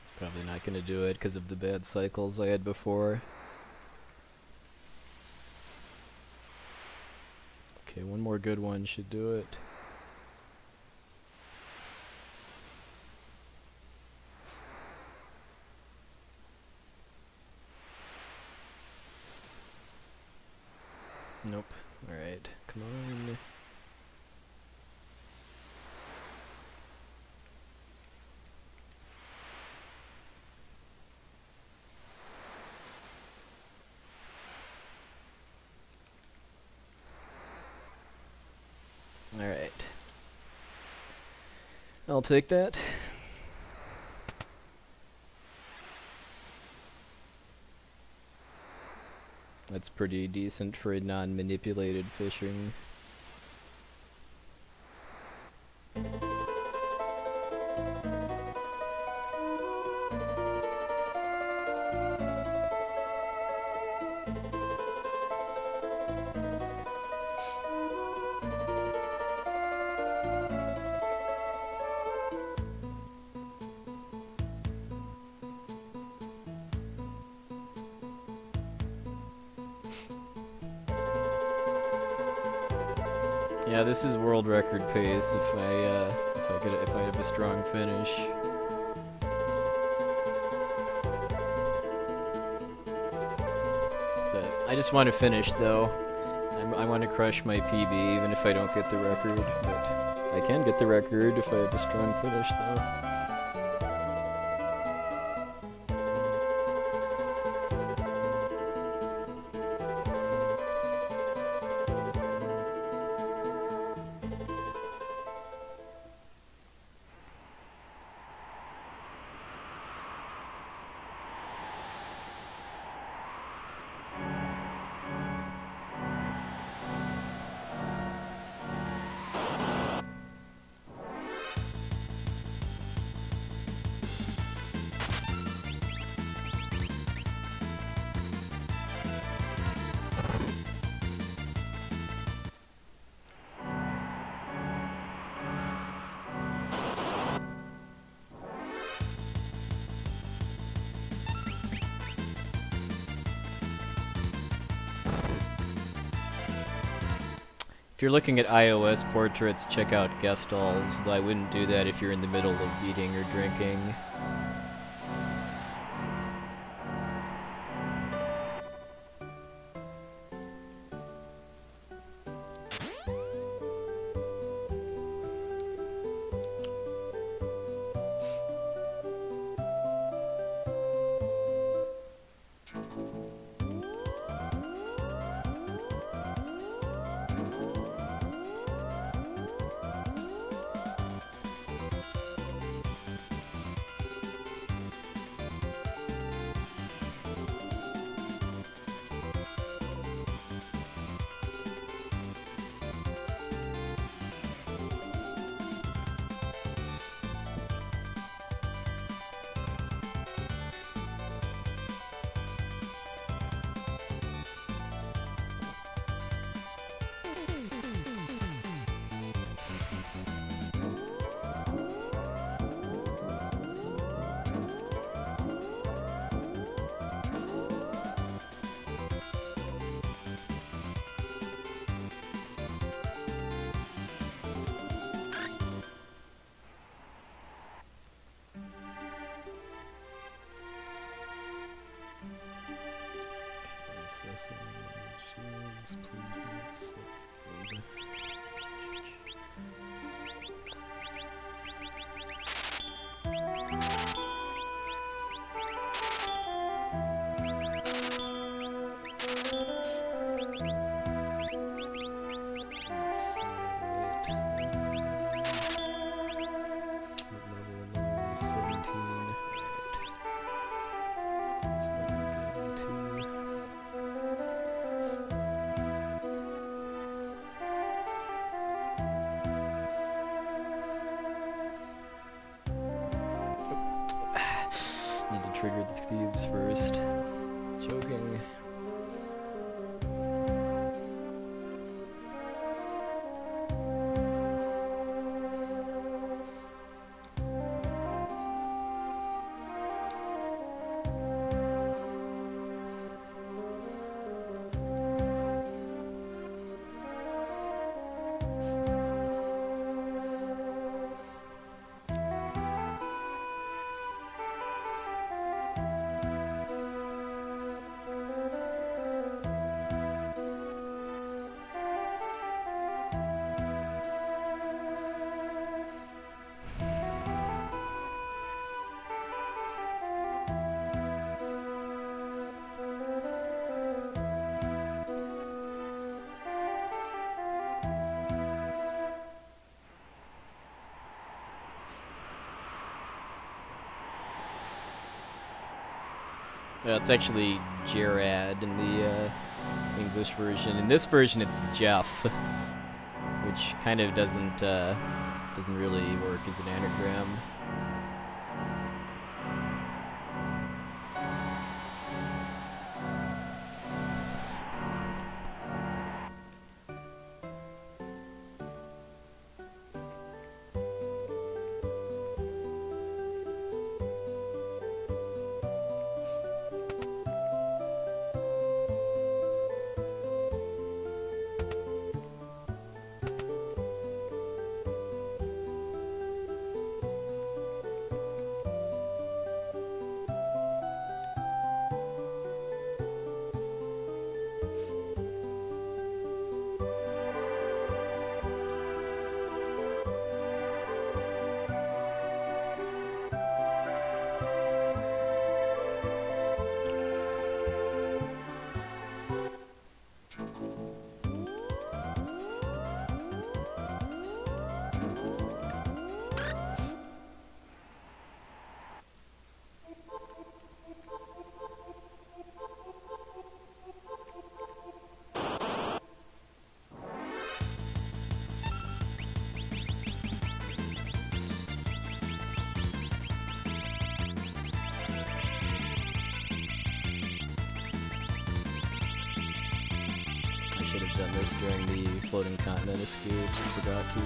It's probably not going to do it because of the bad cycles I had before. Okay, one more good one should do it. Nope. Alright. Come on. Alright. I'll take that. That's pretty decent for a non-manipulated fishing. Yeah, this is world record pace if I have a strong finish. But I just want to finish though. I want to crush my PB even if I don't get the record, but I can get the record if I have a strong finish though. If you're looking at iOS portraits, check out Gestal's, though I wouldn't do that if you're in the middle of eating or drinking. Trigger the thieves first. Choking. It's actually Gerard in the English version. In this version, it's Jeff, which kind of doesn't really work as an anagram. Done this during the floating continent escape. I forgot to.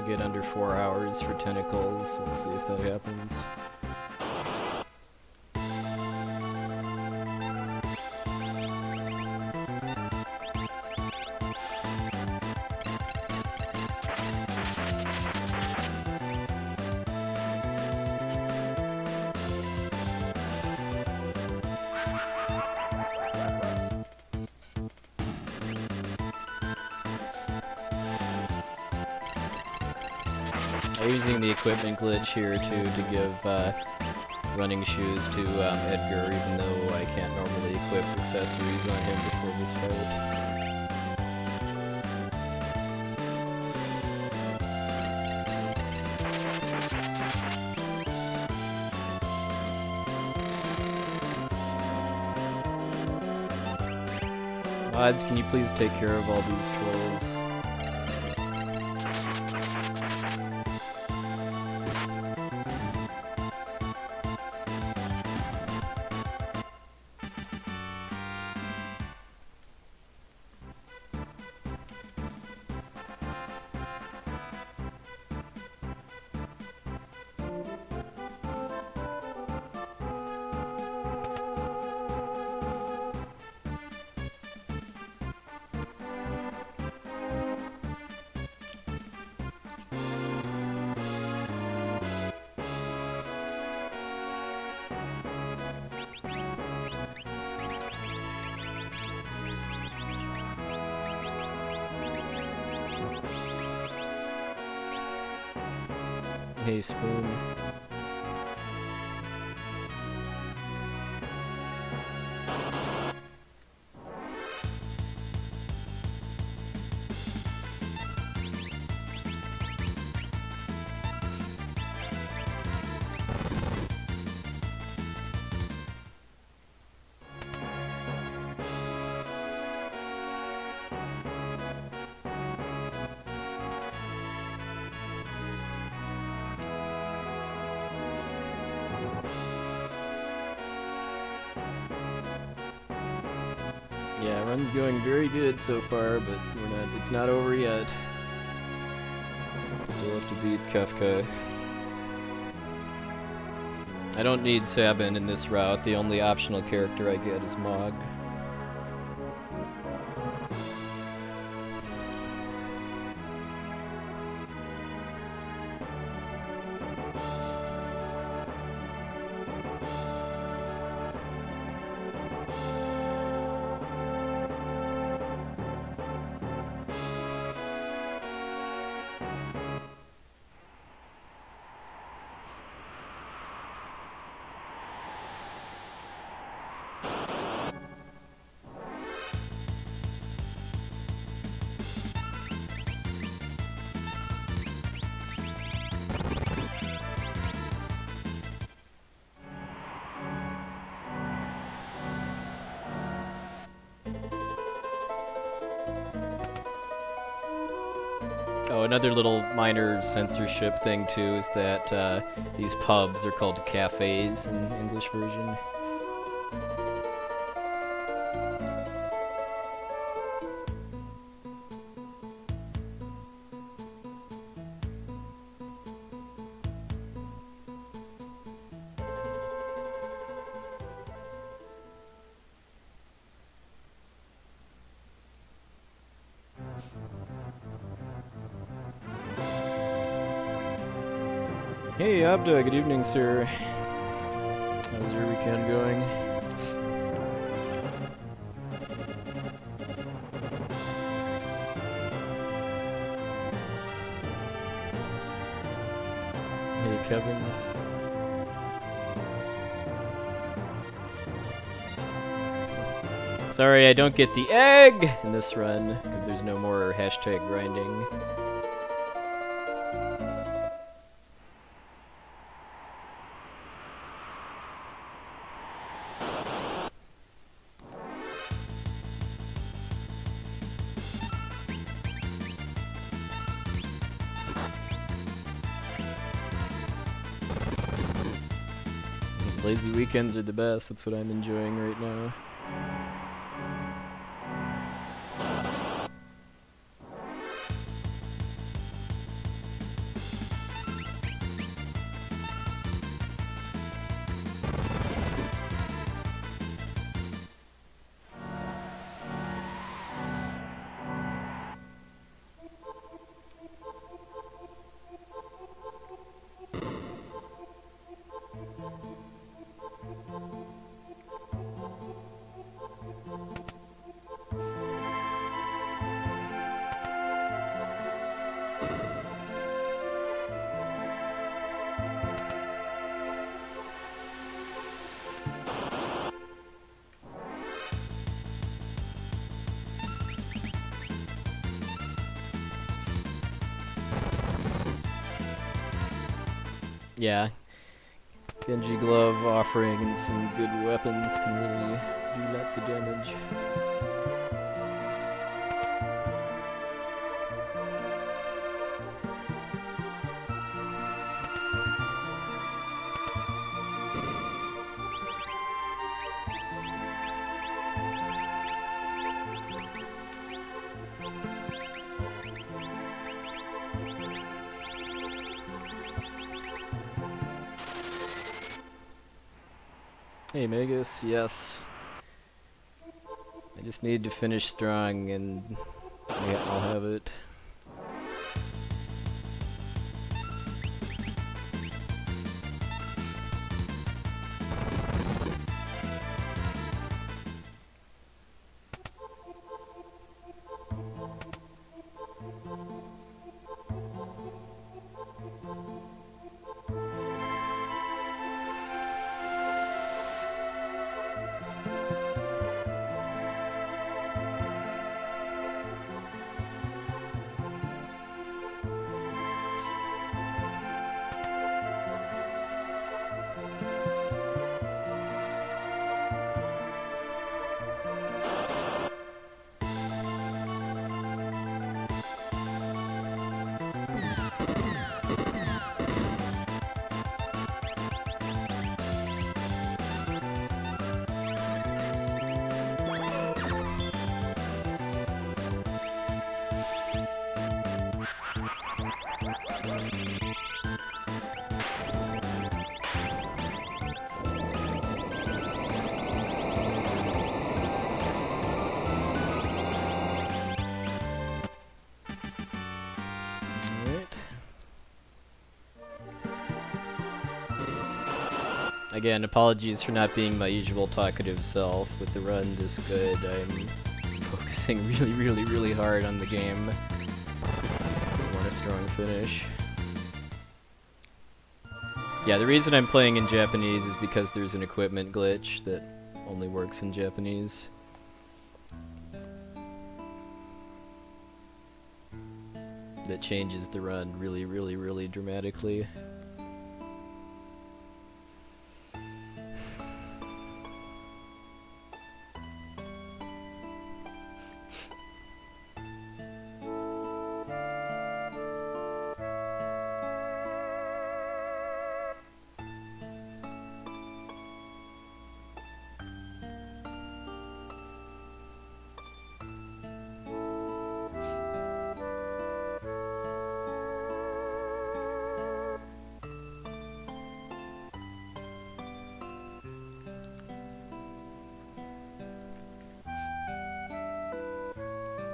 Get under 4 hours for tentacles. Let's see if that happens. I'm using the equipment glitch here too to give running shoes to Edgar, even though I can't normally equip accessories on him before this fight. Mods, can you please take care of all these trolls? Hey, Spoon. Yeah, run's going very good so far, but it's not over yet. Still have to beat Kefka. I don't need Sabin in this route. The only optional character I get is Mog. Oh, another little minor censorship thing too is that these pubs are called cafes in English version. Hey Abda, good evening, sir. How's your weekend going? Hey Kevin. Sorry I don't get the egg in this run, because there's no more hashtag grinding. Lazy weekends are the best, that's what I'm enjoying right now. Yeah, Genji Glove offering and some good weapons can really do lots of damage. Hey Magus, yes. I just need to finish strong and yeah, I'll have it. Again, apologies for not being my usual talkative self with the run this good. I'm focusing really hard on the game. I want a strong finish. Yeah, the reason I'm playing in Japanese is because there's an equipment glitch that only works in Japanese. That changes the run really dramatically.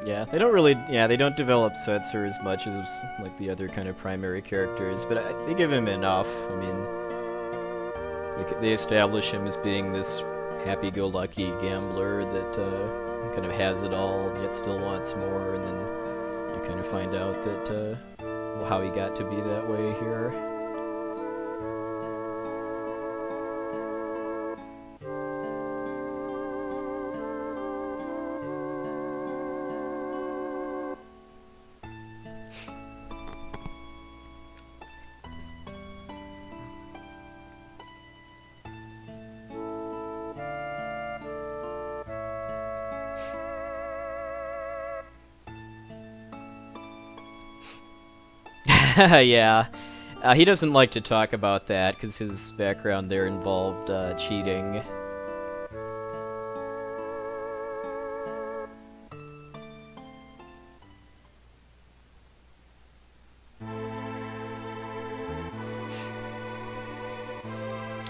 Yeah, they don't really, they don't develop Setzer as much as like the other kind of primary characters, but they give him enough. I mean, they establish him as being this happy-go-lucky gambler that kind of has it all, yet still wants more, and then you kind of find out that how he got to be that way here. Yeah, he doesn't like to talk about that because his background there involved cheating.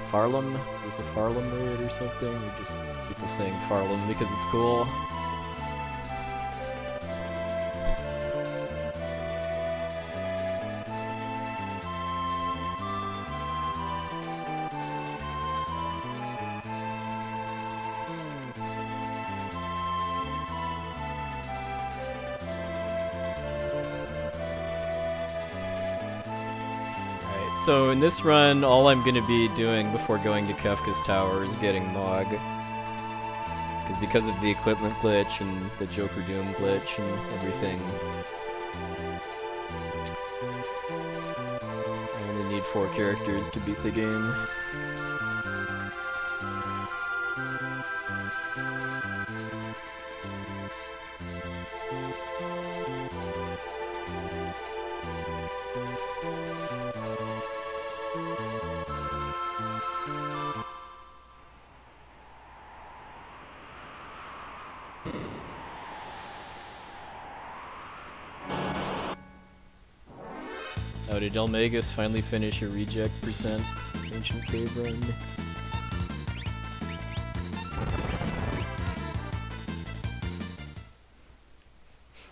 Farlam? Is this a Farlam raid or something? Or just people saying Farlam because it's cool? So in this run, all I'm going to be doing before going to Kefka's tower is getting Mog. Because of the equipment glitch and the Joker Doom glitch and everything, I only need 4 characters to beat the game. Oh, did Elmagus finally finish a reject percent Ancient Cave run?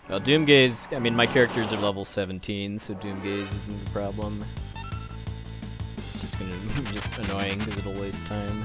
Well, Doomgaze, I mean, my characters are level 17, so Doomgaze isn't a problem. It's just gonna just annoying because it'll waste time.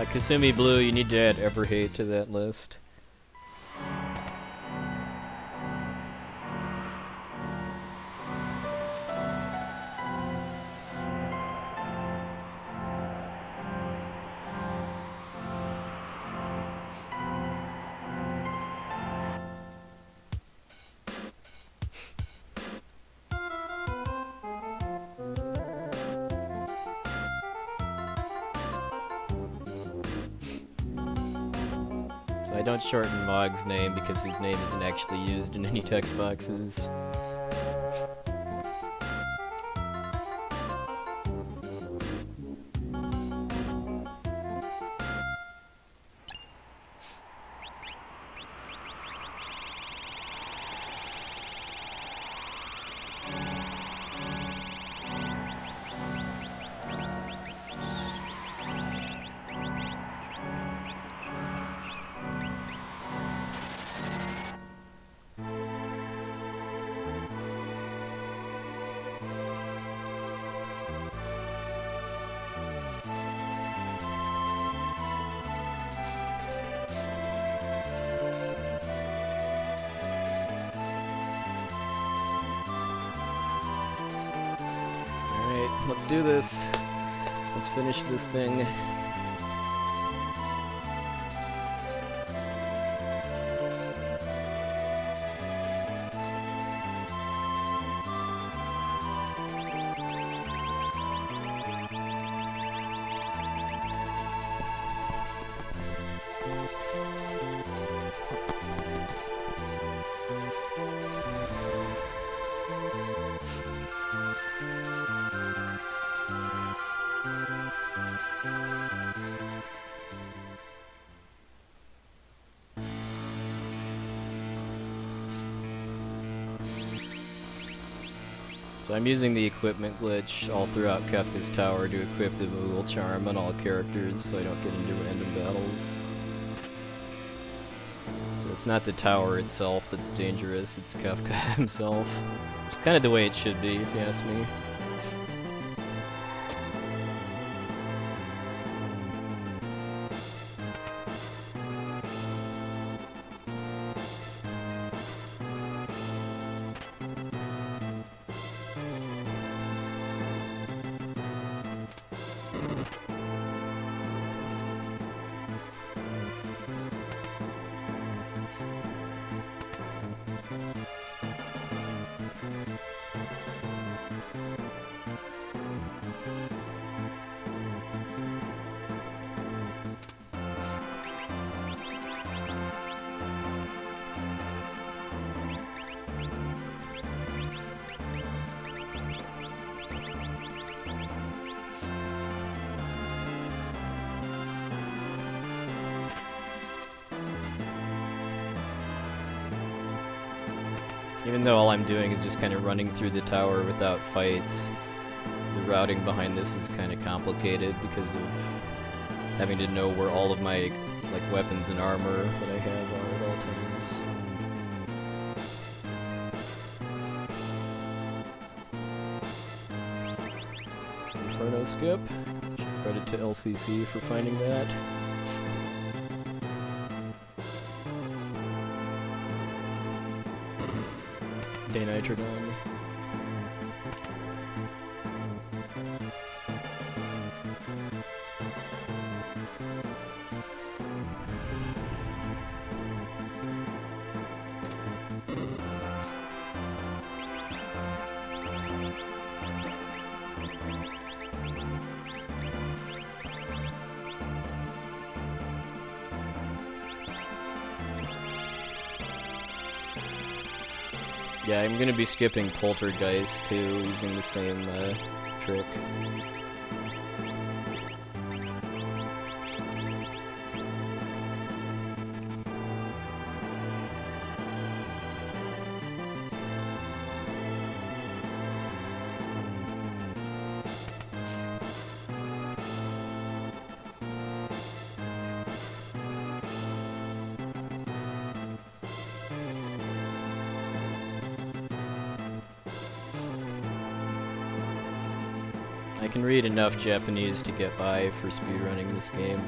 Kasumi Blue, you need to add Everhate to that list. I don't shorten Mog's name because his name isn't actually used in any text boxes. Let's do this. Let's finish this thing. So I'm using the equipment glitch all throughout Kefka's tower to equip the Moogle Charm on all characters so I don't get into random battles. So it's not the tower itself that's dangerous, it's Kefka himself. It's kind of the way it should be, if you ask me. Even though all I'm doing is just kind of running through the tower without fights, the routing behind this is kind of complicated because of having to know where all of my weapons and armor that I have are at all times. Inferno skip. Credit to LCC for finding that. Nitrodon. Yeah, I'm gonna be skipping Poltergeist too, using the same trick. I can read enough Japanese to get by for speedrunning this game.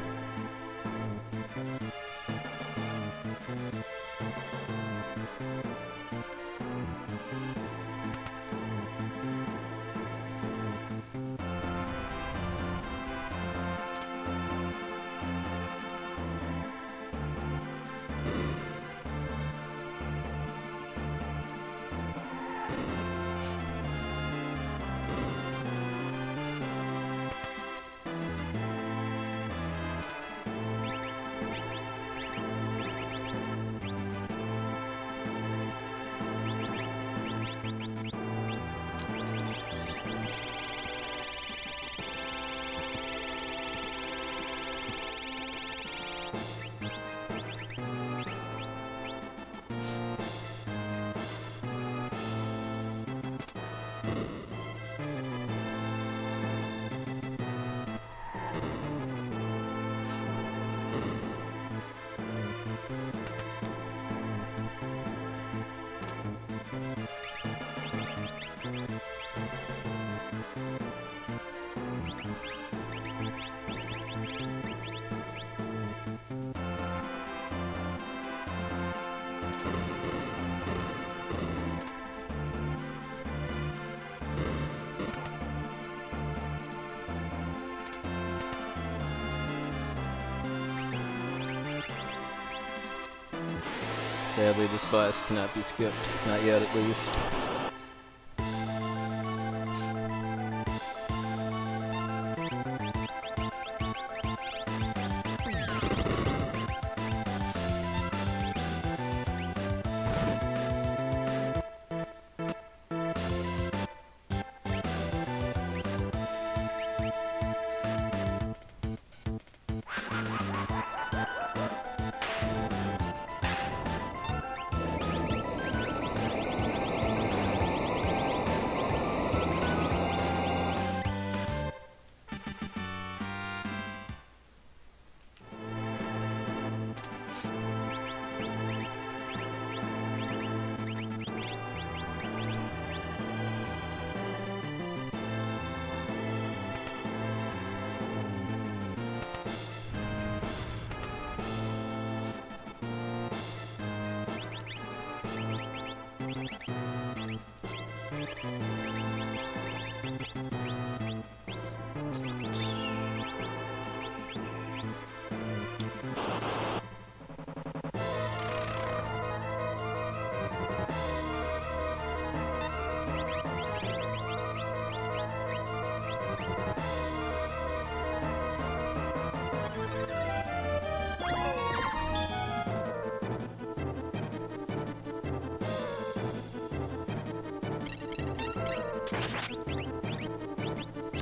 Sadly, this boss cannot be skipped. Not yet, at least.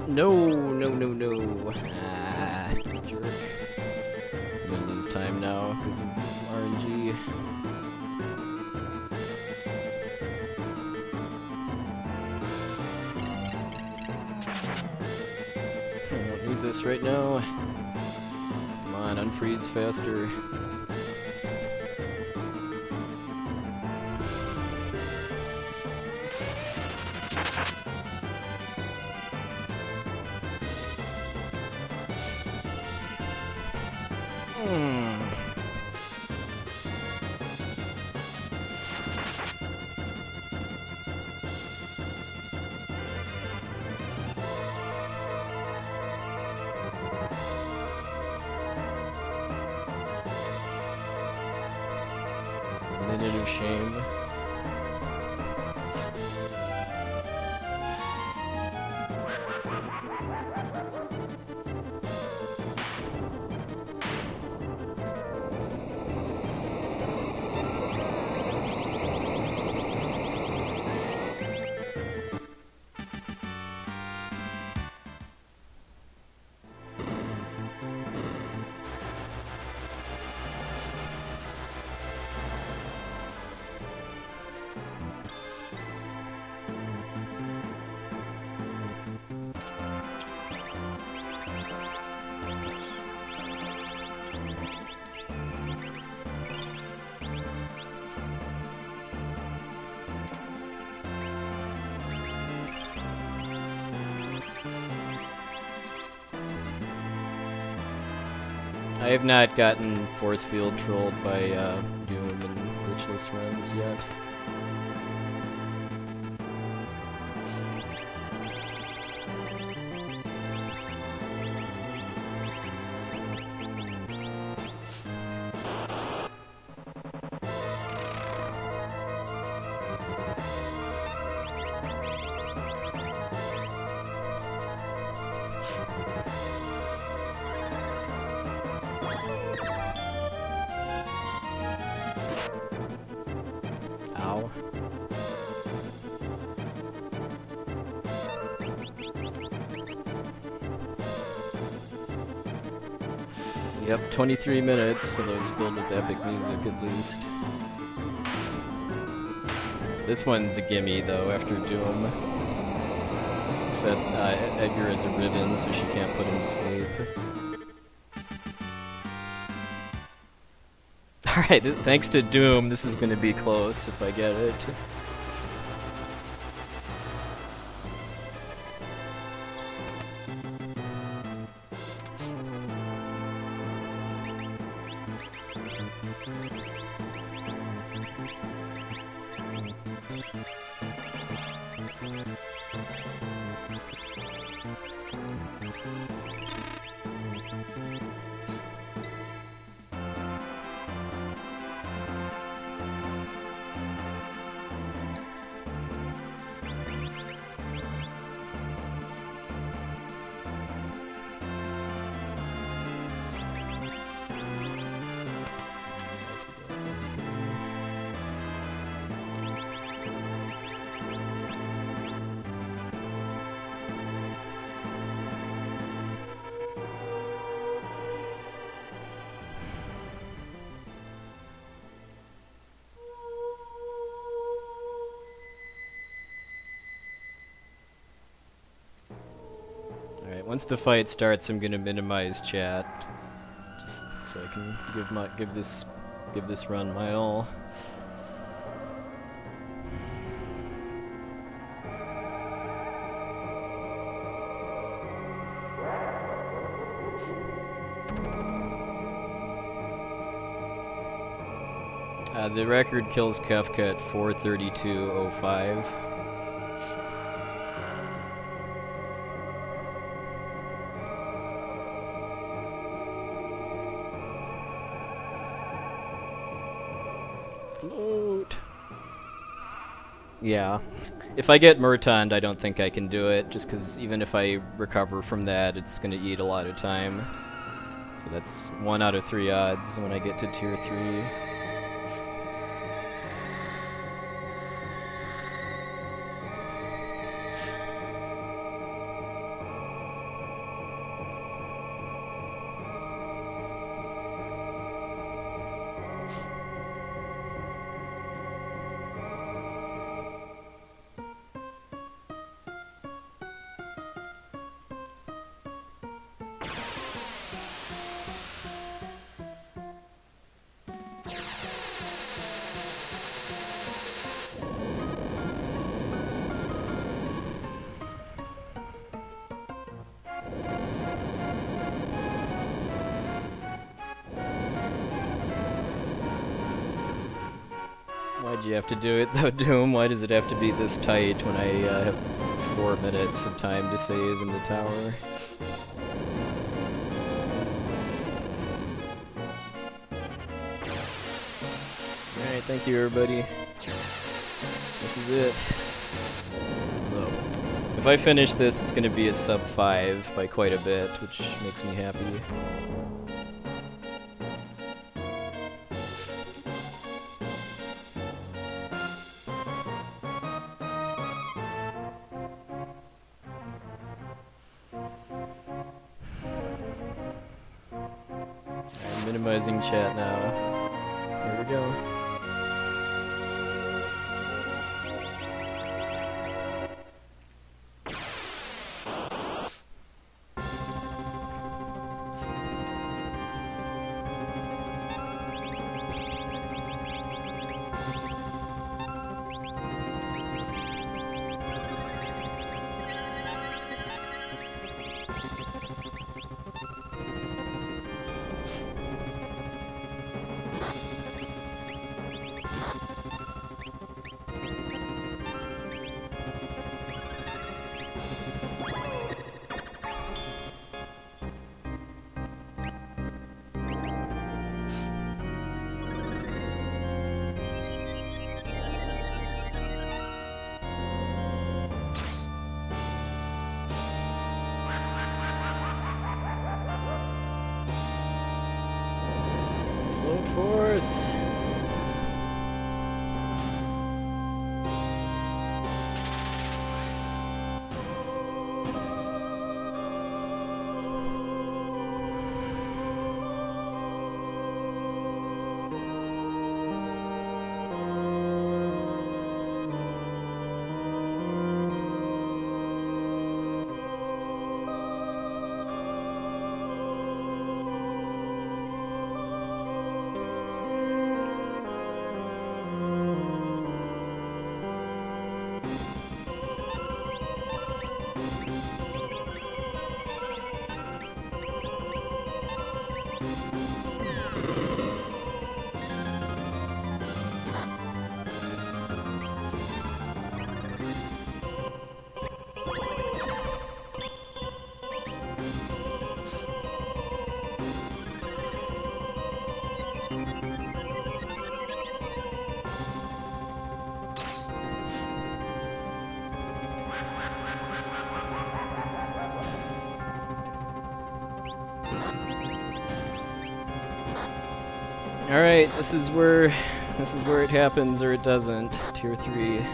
No, no, no, no. Ah, jerk. I'm gonna lose time now because of RNG. I don't need this right now. Come on, unfreeze faster. Minute of shame. I have not gotten force field trolled by Doom and glitchless runs yet. Ow. Yep, 23 minutes, although it's filled with epic music at least. This one's a gimme though, after Doom. So that's, Edgar is a ribbon, so she can't put him to sleep. Alright, thanks to Doom, this is gonna be close if I get it. once the fight starts, I'm gonna minimize chat, just so I can give this run my all. The record kills Kefka at 4:32:05. Float. Yeah. If I get Murtond, I don't think I can do it, just because even if I recover from that, it's going to eat a lot of time. So that's 1 out of 3 odds when I get to tier 3. Why'd you have to do it though, Doom? Why does it have to be this tight when I have 4 minutes of time to save in the tower? Alright, thank you everybody. This is it. So, if I finish this, it's gonna be a sub 5 by quite a bit, which makes me happy. Minimizing chat now. Here we go. Force. Alright, this is where it happens or it doesn't. Tier 3.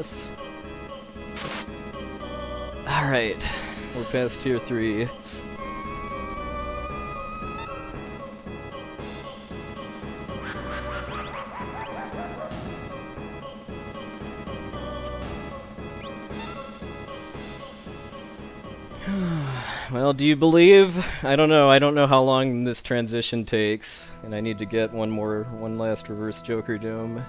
Yes. Alright. We're past tier 3. Well, do you believe? I don't know. I don't know how long this transition takes, and I need to get one last reverse Joker Doom.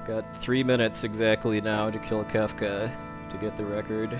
Got 3 minutes exactly now to kill Kefka to get the record.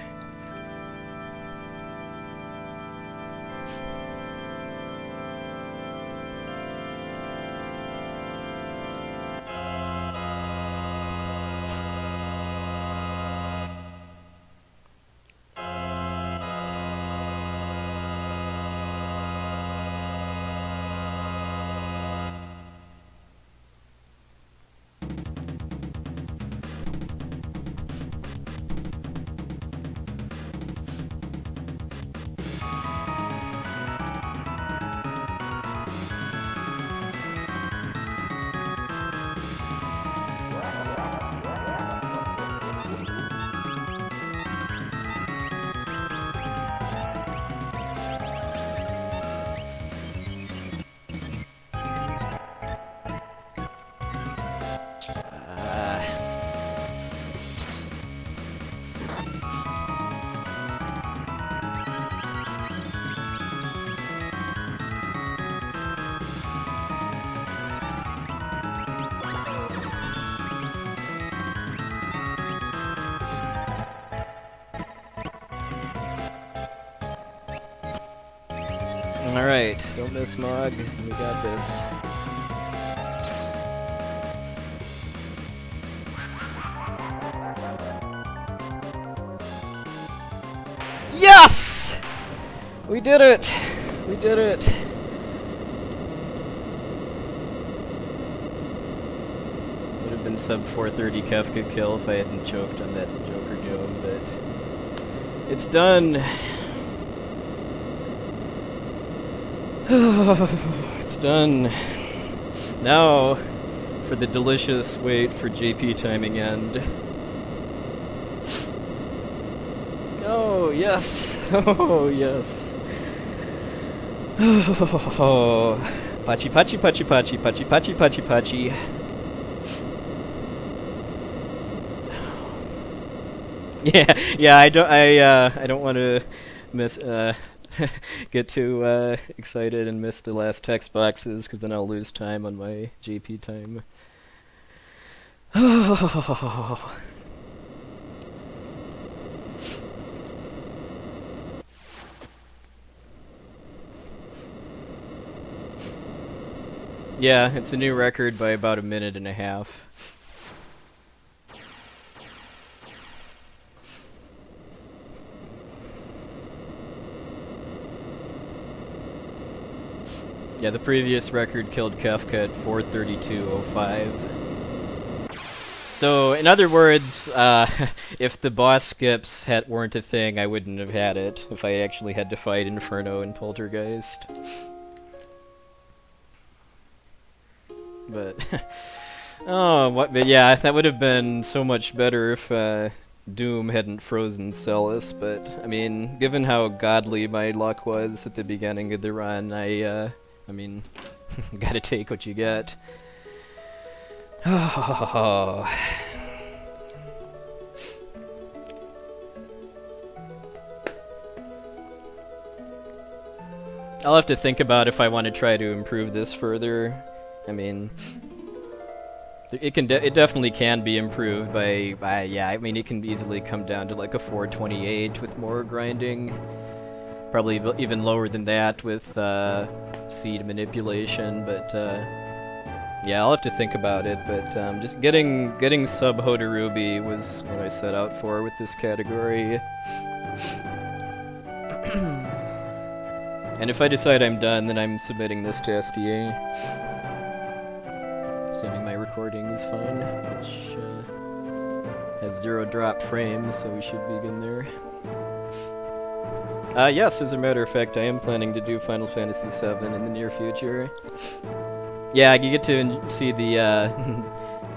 Alright, don't miss Mog. We got this. Yes! We did it! We did it! Would have been sub 430 Kefka kill if I hadn't choked on that Joker Doom, but it's done! It's done. Now, for the delicious wait for JP timing end. Oh, yes. Oh, yes. Oh. Pachi, pachi, pachi, pachi, pachi, pachi, pachi, pachi. Yeah, I don't want to miss, get too excited and miss the last text boxes, because then I'll lose time on my JP time. Yeah, it's a new record by about 1.5 minutes. Yeah, the previous record killed Kefka at 4:32:05. So, in other words, if the boss skips weren't a thing, I wouldn't have had it if I actually had to fight Inferno and Poltergeist. But, but yeah, that would have been so much better if Doom hadn't frozen Celis, but, I mean, given how godly my luck was at the beginning of the run, I mean, gotta take what you get. Oh. I'll have to think about if I want to try to improve this further. I mean, it definitely can be improved by yeah, I mean, it can easily come down to like a 428 with more grinding. Probably even lower than that with seed manipulation, but yeah, I'll have to think about it. But just getting sub Hodarubi was what I set out for with this category. And if I decide I'm done, then I'm submitting this to SDA, assuming my recording is fine, which has 0 drop frames, so we should be good there. Yes, as a matter of fact, I am planning to do Final Fantasy VII in the near future. Yeah, you get to see the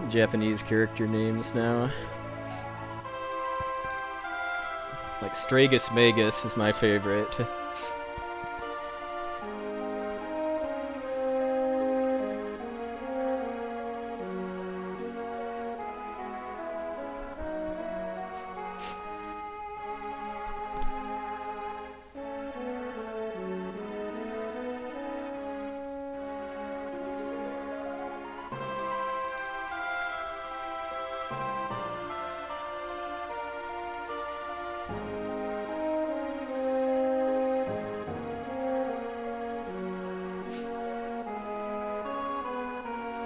Japanese character names now. Like Stragus Magus is my favorite.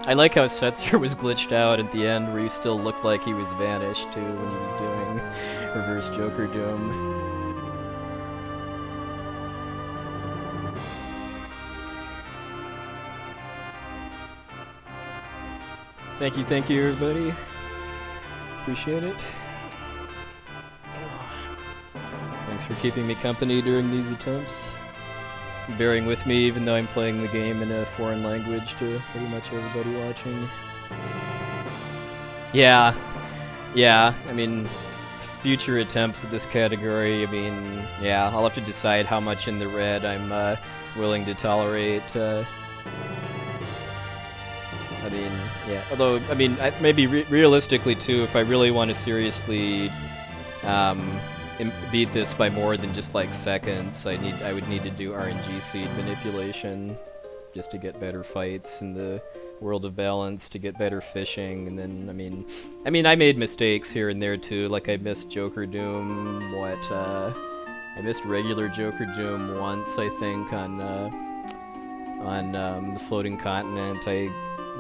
I like how Setzer was glitched out at the end where he still looked like he was vanished too when he was doing reverse Joker Doom. Thank you everybody. Appreciate it. Thanks for keeping me company during these attempts. Bearing with me even though I'm playing the game in a foreign language to pretty much everybody watching. Yeah, I mean, future attempts at this category, I mean, yeah, I'll have to decide how much in the red I'm willing to tolerate. I mean, yeah, although, I mean, maybe realistically too, if I really want to seriously beat this by more than just like seconds, I would need to do RNG seed manipulation just to get better fights in the World of Balance, to get better fishing, and then I mean I made mistakes here and there too, like I missed Joker Doom, I missed regular Joker Doom once, I think, on the Floating Continent. I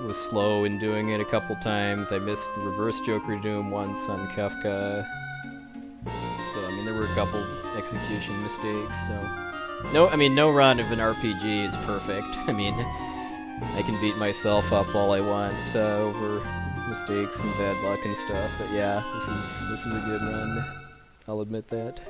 was slow in doing it a couple times. I missed reverse Joker Doom once on Kefka. So, I mean, there were a couple execution mistakes, so... No, I mean, no run of an RPG is perfect. I mean, I can beat myself up all I want over mistakes and bad luck and stuff, but yeah, this is a good run. I'll admit that.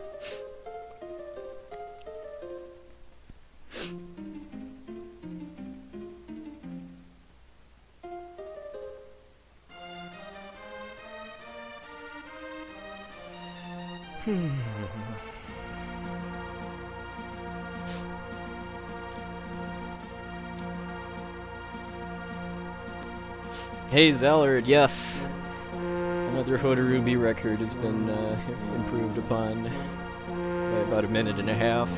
Hey Zellard, yes! Another Hodarubi record has been improved upon by about a minute and a half.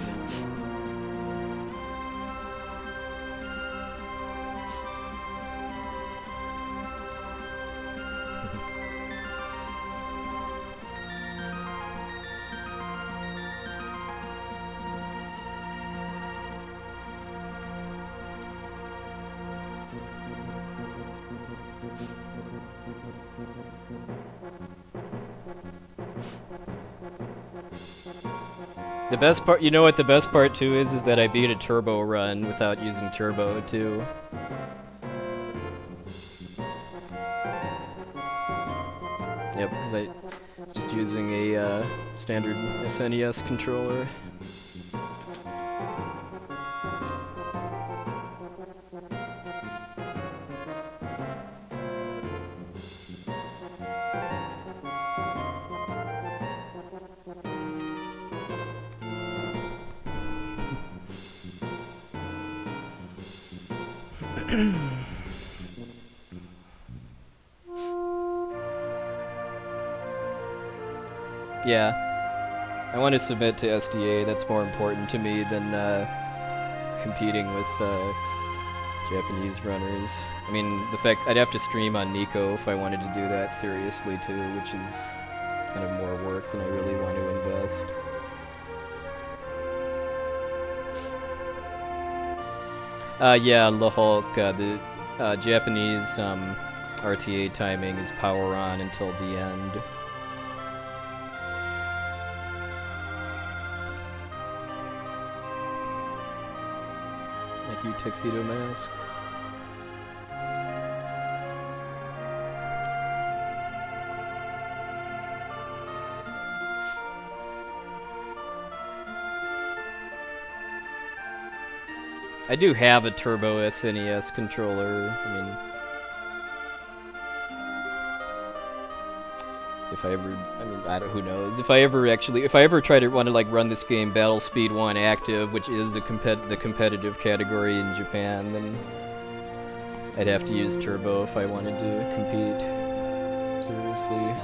The best part, you know what the best part too is that I beat a turbo run without using turbo too. Yep, because I was just using a standard SNES controller. Yeah, I want to submit to SDA. That's more important to me than competing with Japanese runners. I mean, the fact I'd have to stream on Nico if I wanted to do that seriously too, which is kind of more work than I really want to invest. Yeah, La Hulk, the Japanese RTA timing is power on until the end. Thank you, Tuxedo Mask. I do have a Turbo SNES controller. I mean, If I ever, I mean, I don't, who knows? If I ever try to run this game Battle Speed 1 active, which is the competitive category in Japan, then I'd have to use Turbo if I wanted to compete seriously.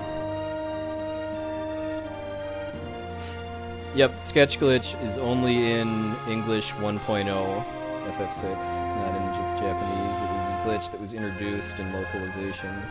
Yep, Sketch Glitch is only in English 1.0 FF6. It's not in Japanese. It was a glitch that was introduced in localization.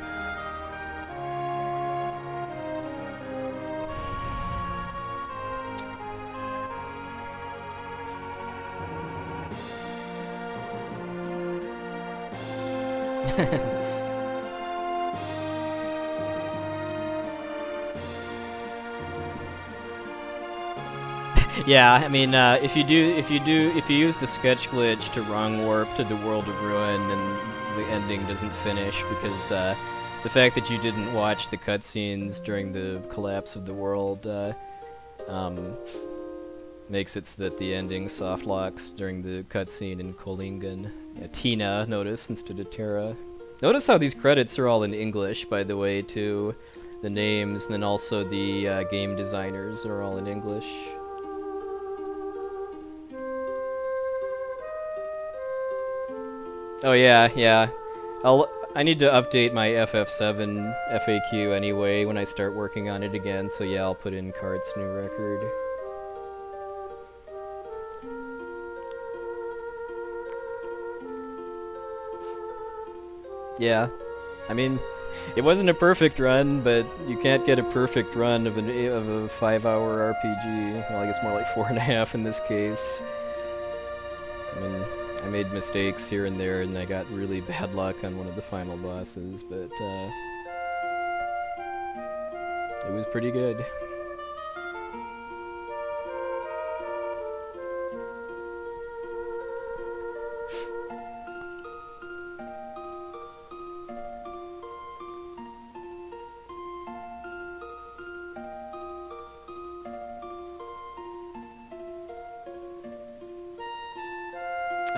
Yeah, I mean, if you use the sketch glitch to wrong warp to the World of Ruin, then the ending doesn't finish because the fact that you didn't watch the cutscenes during the collapse of the world makes it so that the ending soft locks during the cutscene in Kolingen. Yeah, Tina, notice, instead of Terra. Notice how these credits are all in English, by the way, too. The names, and then also the game designers are all in English. Oh yeah. I need to update my FF7 FAQ anyway when I start working on it again, so yeah, I'll put in Cart's new record. Yeah, I mean, it wasn't a perfect run, but you can't get a perfect run of a 5-hour RPG. Well, I guess more like 4.5 in this case. I mean, I made mistakes here and there, and I got really bad luck on one of the final bosses, but it was pretty good.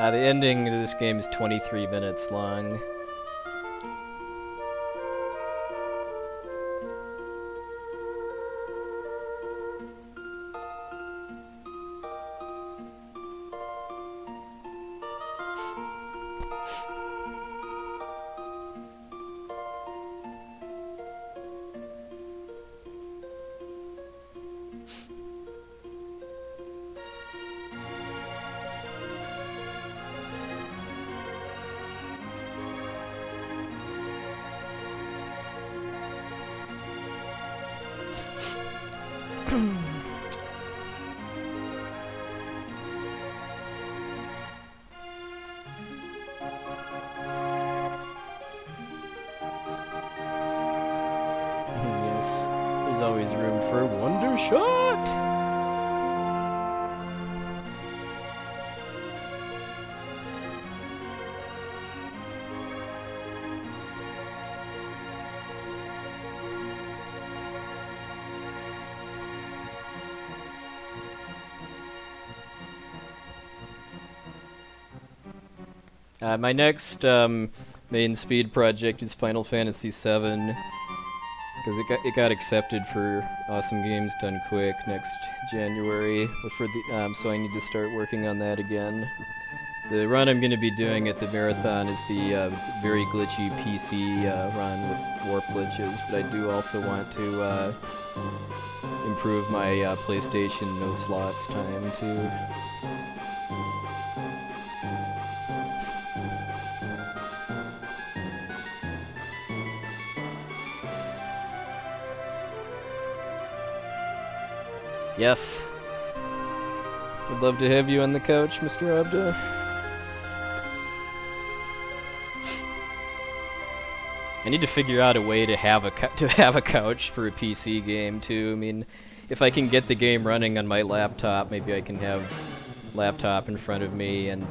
The ending to this game is 23 minutes long. Always room for Wonder Shot! My next main speed project is Final Fantasy VII. Because it got accepted for Awesome Games Done Quick next January, so I need to start working on that again. The run I'm going to be doing at the marathon is the very glitchy PC run with warp glitches, but I do also want to improve my PlayStation no slots time too. Yes. Would love to have you on the couch, Mr. Abda. I need to figure out a way to have a couch for a PC game too. I mean, if I can get the game running on my laptop, maybe I can have laptop in front of me and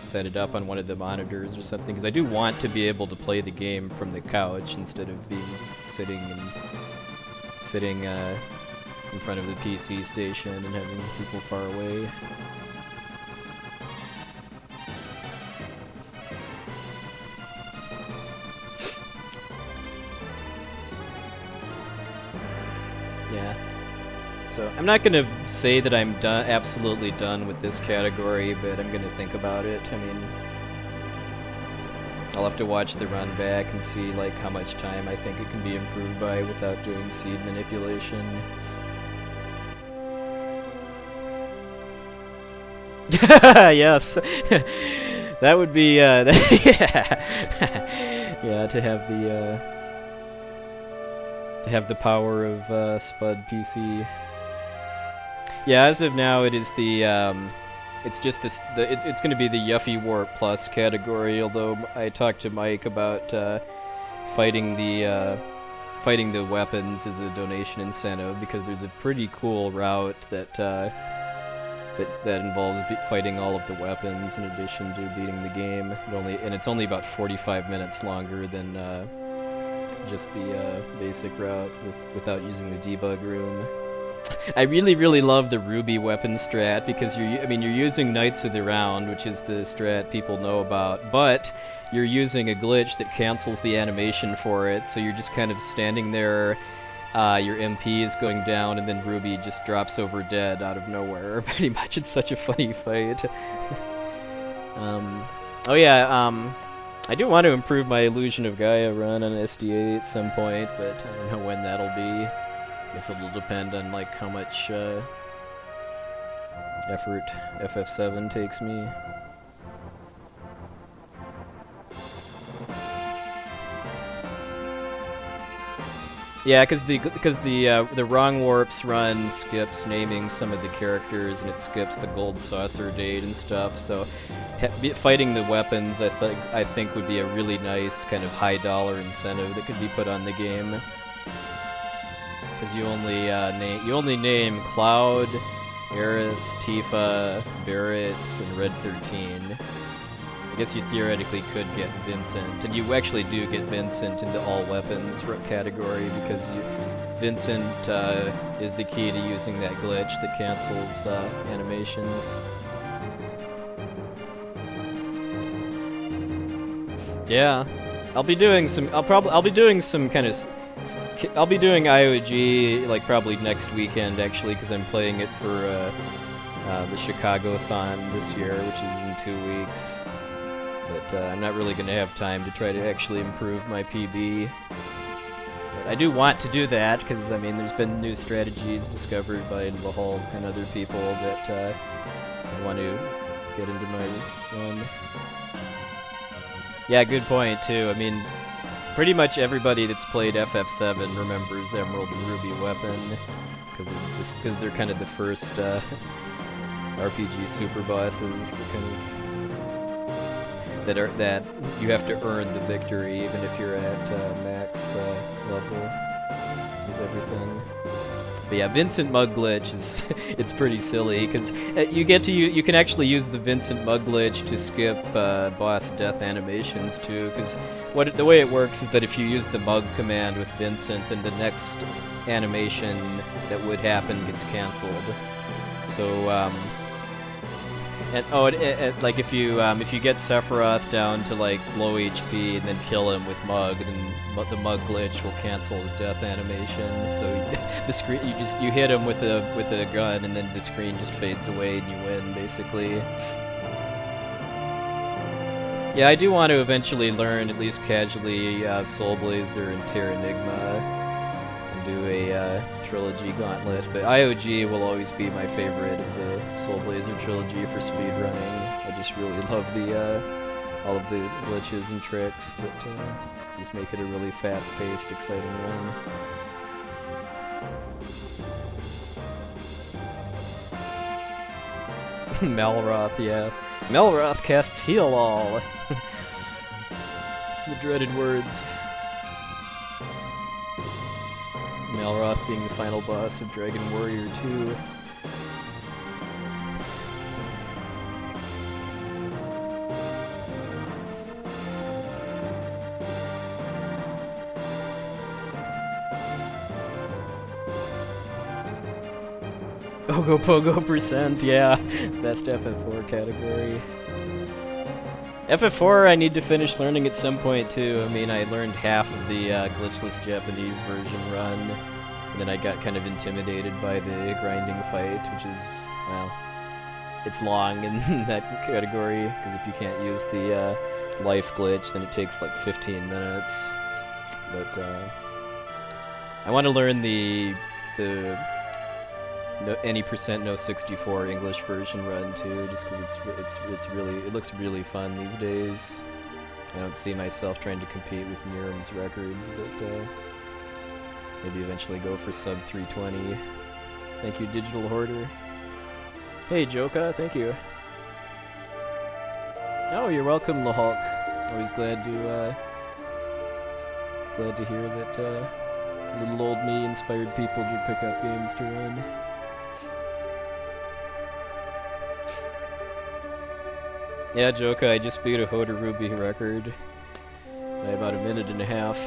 set it up on one of the monitors or something. Because I do want to be able to play the game from the couch instead of being sitting in front of the PC station and having people far away. So I'm not gonna say that I'm done, absolutely done with this category, but I'm gonna think about it. I mean, I'll have to watch the run back and see like how much time I think it can be improved by without doing seed manipulation. Yes, that would be yeah, to have the power of Spud PC. Yeah, as of now, it is the it's just this. It's going to be the Yuffie Warp Plus category. Although I talked to Mike about fighting the weapons as a donation incentive, because there's a pretty cool route that that involves fighting all of the weapons in addition to beating the game. It's only about 45 minutes longer than just the basic route without using the debug room. I really love the Ruby weapon strat, because you're using Knights of the Round, which is the strat people know about, but you're using a glitch that cancels the animation for it, so you're just kind of standing there. Your MP is going down, and then Ruby just drops over dead out of nowhere. Pretty much, it's such a funny fight. Oh yeah, I do want to improve my Illusion of Gaia run on SDA at some point, but I don't know when that'll be. I guess it'll depend on like how much effort FF7 takes me. Yeah, because the Wrong Warps run skips naming some of the characters, and it skips the gold saucer date and stuff. So fighting the weapons, I think would be a really nice kind of high dollar incentive that could be put on the game. Because you only name Cloud, Aerith, Tifa, Barret, and Red 13. I guess you theoretically could get Vincent, and you actually do get Vincent into all weapons category, because Vincent is the key to using that glitch that cancels animations. Yeah, I'll be doing some IOG like probably next weekend actually, because I'm playing it for the Chicago-thon this year, which is in 2 weeks. But I'm not really going to have time to try to actually improve my PB. But I do want to do that, because, I mean, there's been new strategies discovered by Vahal and other people that I want to get into my run. Yeah, good point, too. I mean, pretty much everybody that's played FF7 remembers Emerald and Ruby Weapon, because they're kind of the first RPG super bosses that kind of that you have to earn the victory even if you're at max level with everything. But yeah, Vincent Mug Glitch is it's pretty silly, because you can actually use the Vincent Mug Glitch to skip boss death animations too, because the way it works is that if you use the Mug command with Vincent, then the next animation that would happen gets cancelled. So like if you get Sephiroth down to like low HP and then kill him with Mug, then the Mug glitch will cancel his death animation. So the screen you hit him with a gun, and then the screen just fades away and you win basically. Yeah, I do want to eventually learn, at least casually, Soul Blazer and Terra Enigma, and do a trilogy gauntlet, but IOG will always be my favorite of the Soul Blazer trilogy for speedrunning. I just really love all of the glitches and tricks that just make it a really fast-paced, exciting run. Malroth, yeah. Malroth casts Heal All! The dreaded words. Malroth being the final boss of Dragon Warrior 2. Ogo Pogo %, yeah. Best FF4 category. FF4 I need to finish learning at some point too. I mean, I learned half of the glitchless Japanese version run. And then I got kind of intimidated by the grinding fight, which is, well, it's long in that category, because if you can't use the life glitch, then it takes like 15 minutes. But I want to learn the any percent no 64 English version run too, just because it looks really fun these days. I don't see myself trying to compete with Miriam's records, but maybe eventually go for sub 320. Thank you, Digital Hoarder. Hey, Joka, thank you. Oh, you're welcome, LaHulk. Always glad to hear that little old me inspired people to pick up games to run. Yeah, Joka, I just beat a Hoda Ruby record by about a minute and a half.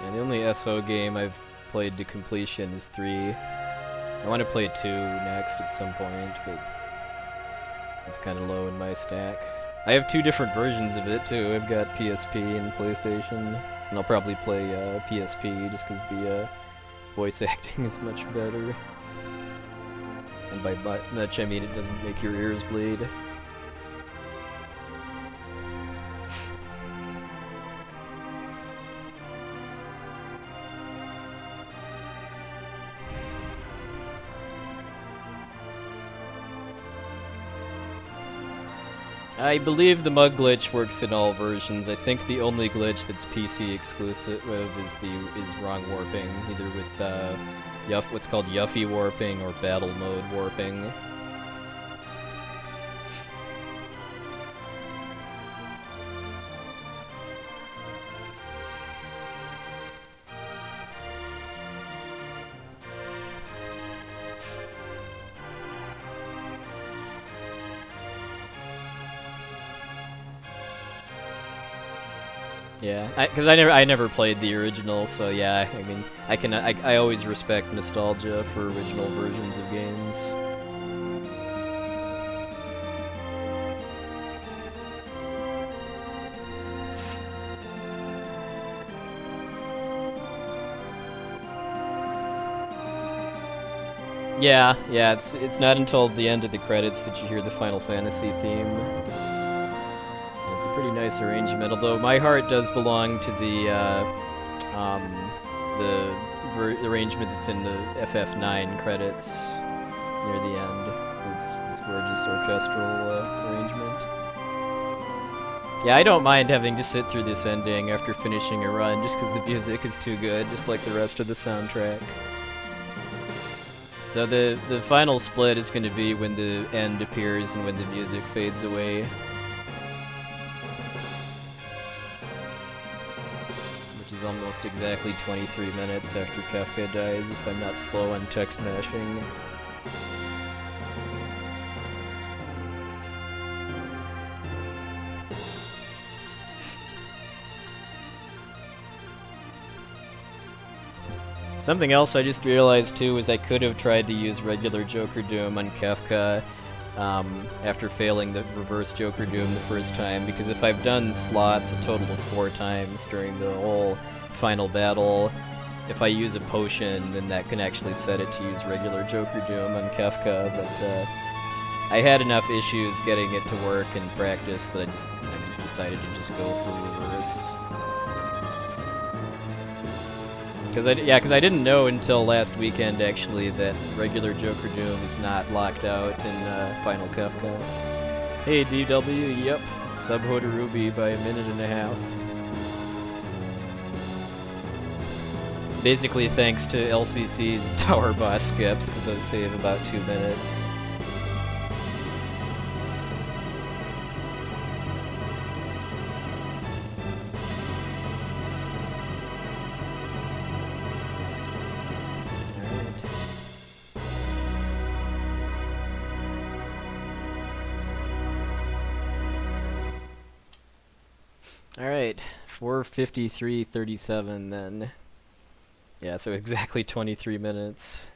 And the only SO game I've played to completion is 3. I want to play 2 next at some point, but it's kind of low in my stack. I have 2 different versions of it too. I've got PSP and PlayStation, and I'll probably play PSP just because the voice acting is much better. And by much I mean it doesn't make your ears bleed. I believe the mug glitch works in all versions. I think the only glitch that's PC exclusive is wrong warping, either with what's called Yuffie warping or battle mode warping. Yeah, because I never played the original, so yeah, I mean, I always respect nostalgia for original versions of games. Yeah, it's not until the end of the credits that you hear the Final Fantasy theme. It's a pretty nice arrangement, although my heart does belong to the arrangement that's in the FF9 credits near the end. It's this gorgeous orchestral arrangement. Yeah, I don't mind having to sit through this ending after finishing a run, just because the music is too good, just like the rest of the soundtrack. So the final split is going to be when the end appears and when the music fades away. Almost exactly 23 minutes after Kefka dies, if I'm not slow on text mashing. Something else I just realized too is I could have tried to use regular Joker Doom on Kefka after failing the reverse Joker Doom the first time, because if I've done slots a total of 4 times during the whole final battle, if I use a potion, then that can actually set it to use regular Joker Doom on Kefka, but I had enough issues getting it to work in practice that I just decided to just go for reverse. Because I didn't know until last weekend, actually, that regular Joker Doom is not locked out in Final Kefka. Hey, DW, yep. Sub Hoda Ruby by a minute and a half. Basically thanks to LCC's tower boss skips, because those save about 2 minutes. Alright, 4:53:37 then. Yeah, so exactly 23 minutes.